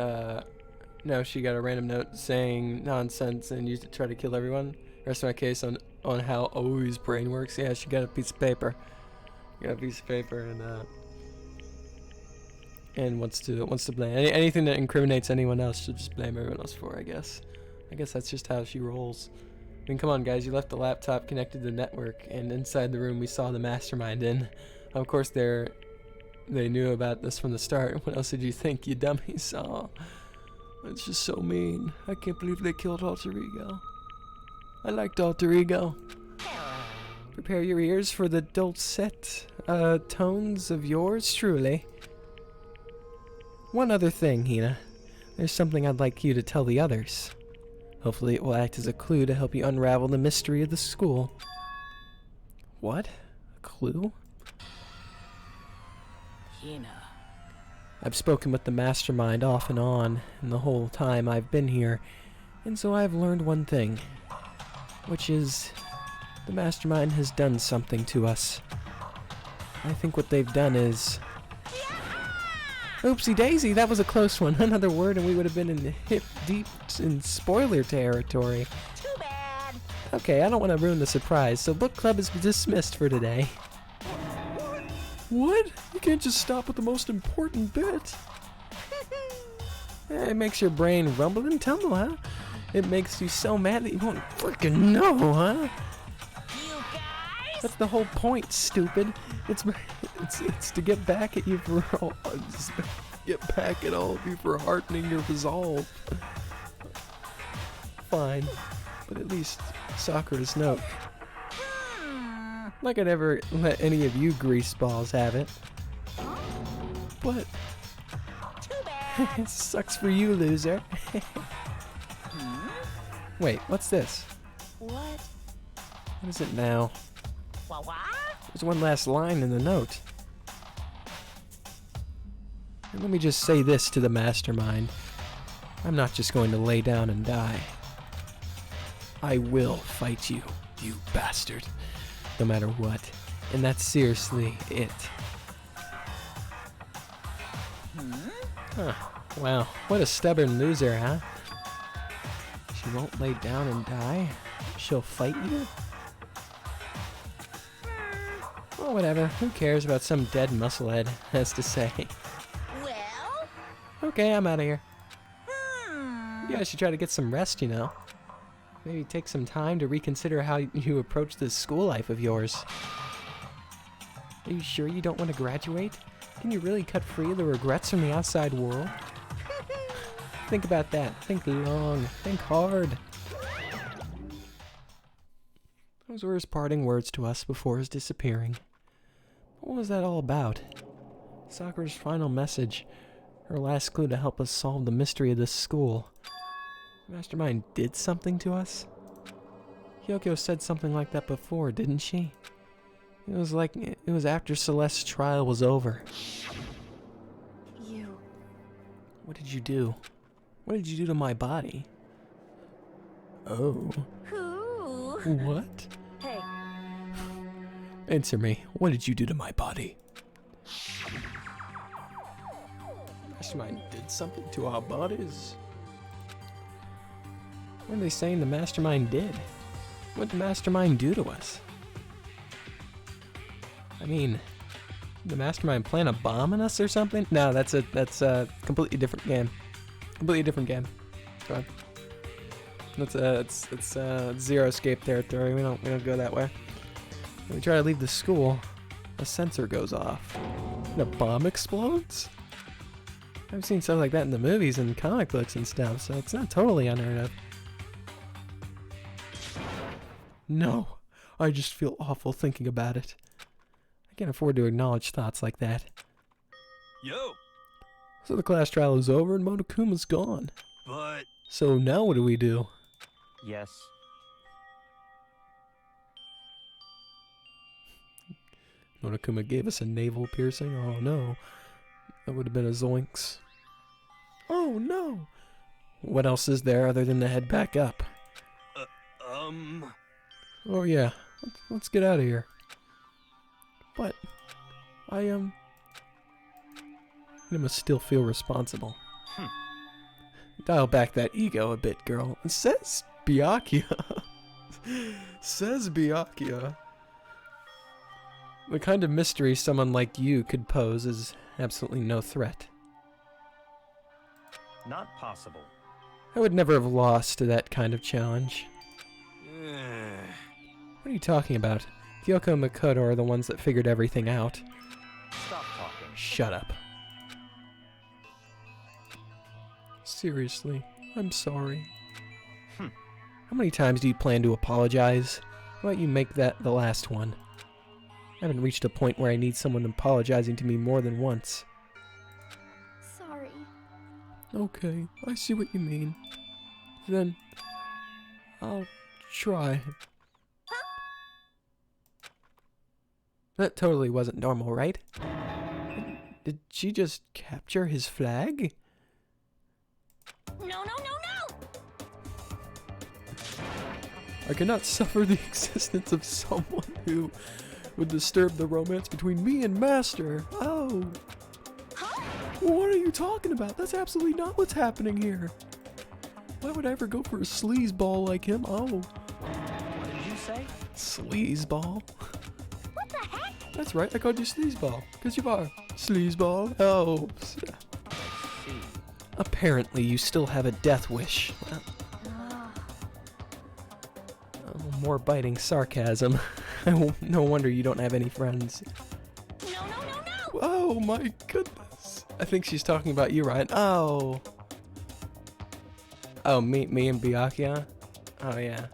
now she got a random note saying nonsense and used it to try to kill everyone. Rest of my case on how Oi's brain works. Yeah, she got a piece of paper. And wants to blame anything that incriminates anyone else. She'll just blame everyone else for, I guess. I guess that's just how she rolls. I mean, come on, guys. You left the laptop connected to the network, and inside the room we saw the mastermind in. Of course, they knew about this from the start. What else did you think, you dummies? Oh, that's just so mean. I can't believe they killed Alter Ego. I liked Alter Ego. Prepare your ears for the dulcet tones of yours truly. One other thing, Hina. There's something I'd like you to tell the others. Hopefully it will act as a clue to help you unravel the mystery of the school. What? A clue? Hina. I've spoken with the mastermind off and on, and the whole time I've been here, and so I've learned one thing, which is the mastermind has done something to us. I think what they've done is... Oopsie daisy, that was a close one. Another word and we would have been in hip deep in spoiler territory. Too bad. Okay, I don't want to ruin the surprise, so book club is dismissed for today. What? You can't just stop with the most important bit. It makes your brain rumble and tumble, huh? It makes you so mad that you won't freaking know, huh? You guys? That's the whole point, stupid. It's to get back at you for all of you for hardening your resolve. Fine, but at least Sakura's note. Like I'd ever let any of you greaseballs have it. What? Too bad. It sucks for you, loser. Wait, what's this? What? What is it now? What? There's one last line in the note. And let me just say this to the mastermind. I'm not just going to lay down and die. I will fight you, you bastard. No matter what. And that's seriously it. Huh. Wow, what a stubborn loser, huh? She won't lay down and die? She'll fight you? Well, whatever. Who cares about some dead musclehead has to say? Well? Okay, I'm out of here. You guys should try to get some rest, you know. Maybe take some time to reconsider how you approach this school life of yours. Are you sure you don't want to graduate? Can you really cut free of the regrets from the outside world? Think about that. Think long. Think hard. Those were his parting words to us before his disappearing. What was that all about? Sakura's final message. Her last clue to help us solve the mystery of this school. Mastermind did something to us? Kyoko said something like that before, didn't she? It was after Celeste's trial was over. You. What did you do? What did you do to my body? Oh. Who? What? Hey, Answer me. What did you do to my body? Mastermind did something to our bodies? What are they saying the Mastermind did? What did the Mastermind do to us? I mean, did the Mastermind plant a bomb on us or something? No, that's a completely different game. Completely different game. Go on. It's Zero Escape territory. We don't go that way. When we try to leave the school, a sensor goes off. And a bomb explodes? I've seen stuff like that in the movies and comic books and stuff, so it's not totally unheard of. No, I just feel awful thinking about it. I can't afford to acknowledge thoughts like that. Yo, So the class trial is over and Monokuma's gone. but So now what do we do? Yes. Monokuma gave us a navel piercing? Oh no. That would have been a zoinks. Oh no! What else is there other than to head back up? Oh yeah, let's get out of here. But I must still feel responsible. Dial back that ego a bit, girl. Says Byakuya. Says Byakuya. The kind of mystery someone like you could pose is absolutely no threat. Not possible. I would never have lost to that kind of challenge. What are you talking about? Kyoko and Makoto are the ones that figured everything out. Stop talking. Shut up. Seriously, I'm sorry. How many times do you plan to apologize? Why don't you make that the last one? I haven't reached a point where I need someone apologizing to me more than once. Sorry. Okay, I see what you mean. Then, I'll try. That totally wasn't normal, right? Did she just capture his flag? No, no, no, no! I cannot suffer the existence of someone who would disturb the romance between me and Master. Oh. Huh? What are you talking about? That's absolutely not what's happening here. Why would I ever go for a sleazeball like him? Oh. What did you say? Sleazeball? What the heck? That's right, I called you sleazeball. Because you are. Sleazeball helps. See. Apparently, you still have a death wish. Oh, more biting sarcasm. No wonder you don't have any friends. No, no, no, no! Oh my goodness. I think she's talking about you, Ryan. Oh. Oh, me and Byakuya? Oh, yeah.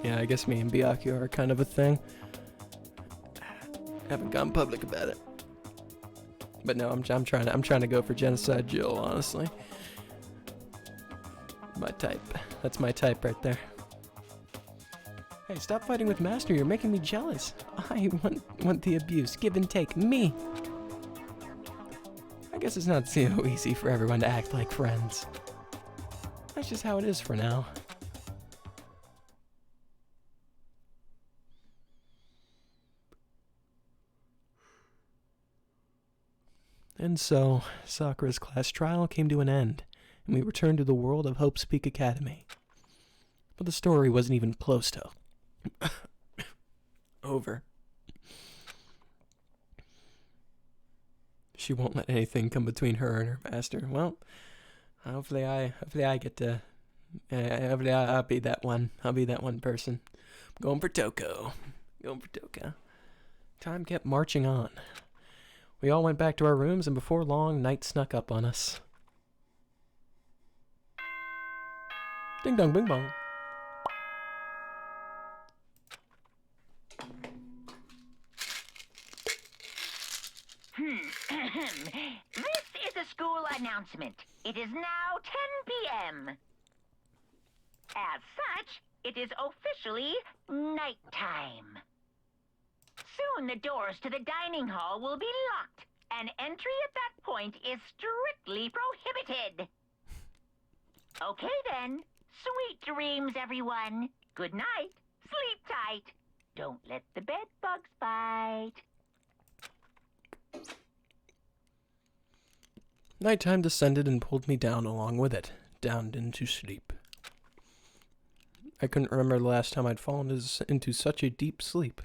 Yeah, I guess me and Byakuya are kind of a thing. Haven't gone public about it. But no, I'm trying to go for Genocide Jill, honestly. My type. That's my type right there. Hey, stop fighting with Master. You're making me jealous. I want the abuse. Give and take. Me. I guess it's not so easy for everyone to act like friends. That's just how it is for now. And so, Sakura's class trial came to an end, and we returned to the world of Hope's Peak Academy. But the story wasn't even close to over. She won't let anything come between her and her master. Well, hopefully I get to, hopefully I'll be that one. I'll be that one person. I'm going for Toko. Time kept marching on. We all went back to our rooms, and before long, night snuck up on us. Ding dong, bing bong. This is a school announcement. It is now 10 p.m. As such, it is officially nighttime. Soon the doors to the dining hall will be locked, and entry at that point is strictly prohibited. Okay then. Sweet dreams, everyone. Good night. Sleep tight. Don't let the bed bugs bite. Nighttime descended and pulled me down along with it, down into sleep. I couldn't remember the last time I'd fallen into such a deep sleep.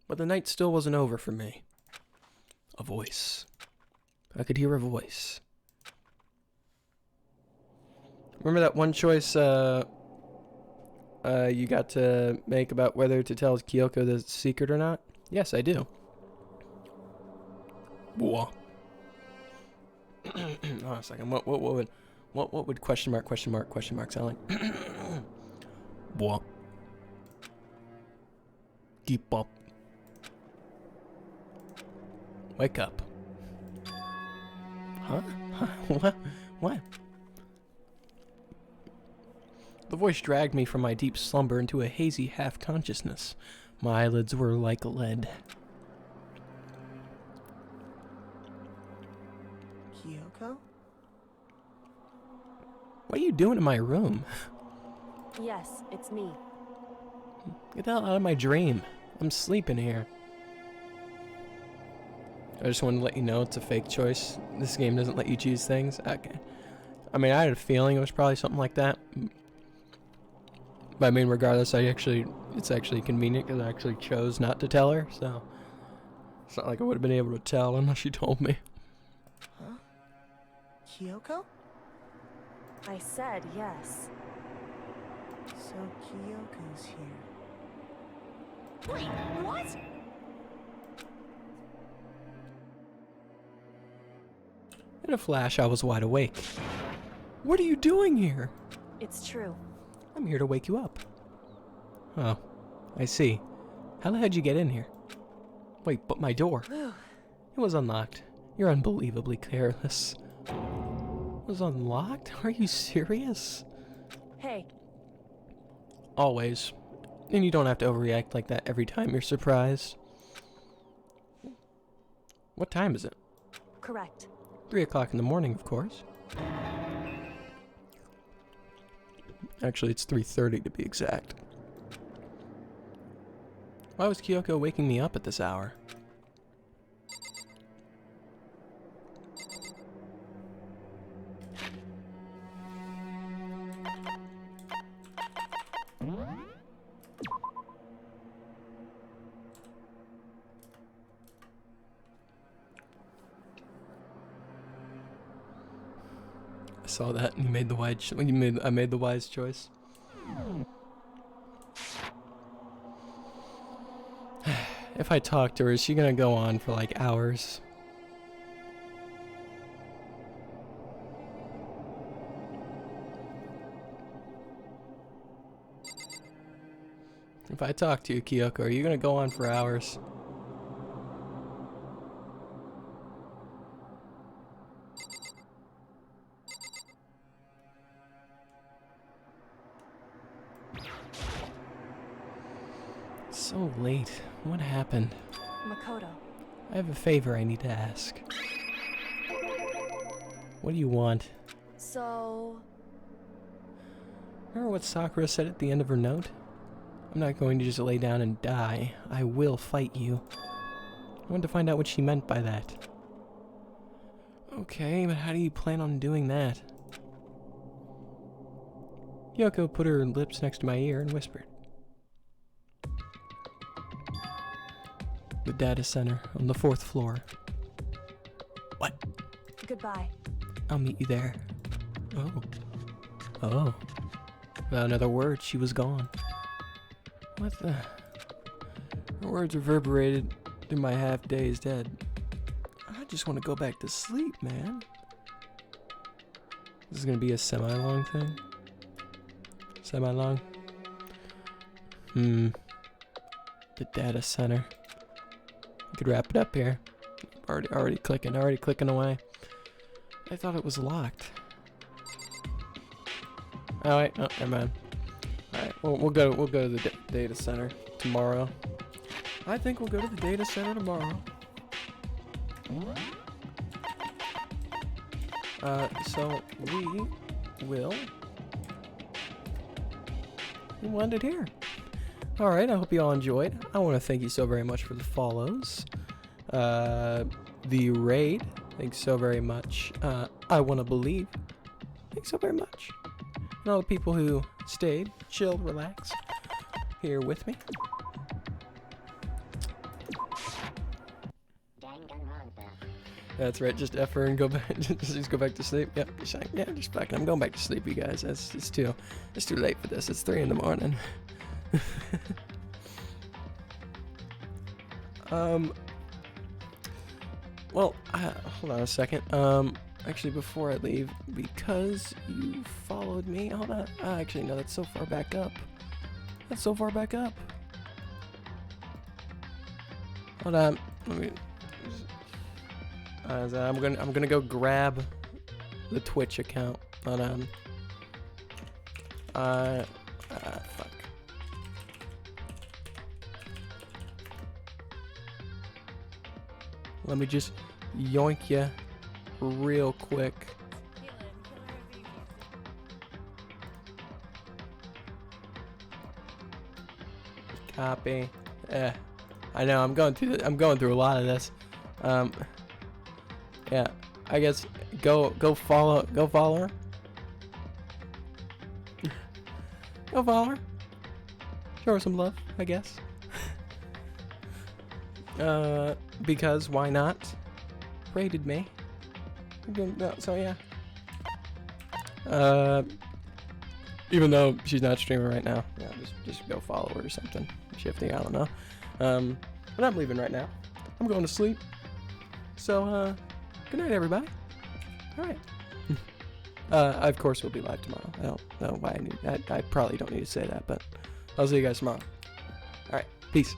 But the night still wasn't over for me. A voice. I could hear a voice. Remember that one choice you got to make about whether to tell Kyoko the secret or not? Yes, I do. Whoa. Oh, a second. What would question mark sound like? Boah. Keep up. Wake up. Huh? What? The voice dragged me from my deep slumber into a hazy half-consciousness. My eyelids were like lead. Kyoko? What are you doing in my room? Yes, it's me. Get the hell out of my dream. I'm sleeping here. I just wanted to let you know it's a fake choice. This game doesn't let you choose things. Okay. I mean, I had a feeling it was probably something like that. But I mean, regardless, it's actually convenient because I actually chose not to tell her, so it's not like I would have been able to tell unless she told me. Huh? Kyoko? I said yes. So Kyoko's here. Wait, what? In a flash, I was wide awake. What are you doing here? It's true. I'm here to wake you up. Oh, I see. How the hell did you get in here? Wait, but my door. It was unlocked. You're unbelievably careless. It was unlocked? Are you serious? Hey, Always. And you don't have to overreact like that every time you're surprised. What time is it? correct. 3 o'clock in the morning, of course. Actually, it's 3:30 to be exact. Why was Kyoko waking me up at this hour? I saw that, and you made the wise. I made the wise choice. If I talk to her, is she gonna go on for like hours? If I talk to you, Kyoko, are you gonna go on for hours? So late. What happened? Makoto. I have a favor I need to ask. What do you want? So... Remember what Sakura said at the end of her note? I'm not going to just lay down and die. I will fight you. I wanted to find out what she meant by that. Okay, but how do you plan on doing that? Yoko put her lips next to my ear and whispered. The data center on the 4th floor. What? Goodbye. I'll meet you there. Oh. Oh. Without another word, she was gone. What the? Her words reverberated through my half-dazed head. I just want to go back to sleep, man. This is gonna be a semi-long thing. Semi-long. The data center. I could wrap it up here. Already clicking away. I thought it was locked. Oh wait, oh, never mind. Alright, well, we'll go to the data center tomorrow. I think we'll go to the data center tomorrow. So we'll end it here. Alright, I hope you all enjoyed. I want to thank you so very much for the follows. The raid, thanks so very much. I want to believe, thanks so very much. And all the people who stayed, chilled, relaxed, here with me. Danganronpa. That's right, just F her and go back, just go back to sleep. Yep, yeah, just fucking, I'm going back to sleep, you guys. It's too late for this. It's 3 in the morning. Well, hold on a second. Actually, before I leave, because you followed me, hold on. Actually, no, that's so far back up. That's so far back up. Hold on. Let me. I'm gonna go grab the Twitch account. Hold on. Fuck. Let me just yoink ya real quick. Copy. I know I'm going through a lot of this. Yeah, I guess go follow her. Go follow her. Show her some love, I guess. Because why not? Rated me. So yeah. Even though she's not streaming right now, yeah, just go follow her or something. Shifting, I don't know. But I'm leaving right now. I'm going to sleep. So good night, everybody. All right. I of course will be live tomorrow. I don't know why I probably don't need to say that, but I'll see you guys tomorrow. All right. Peace.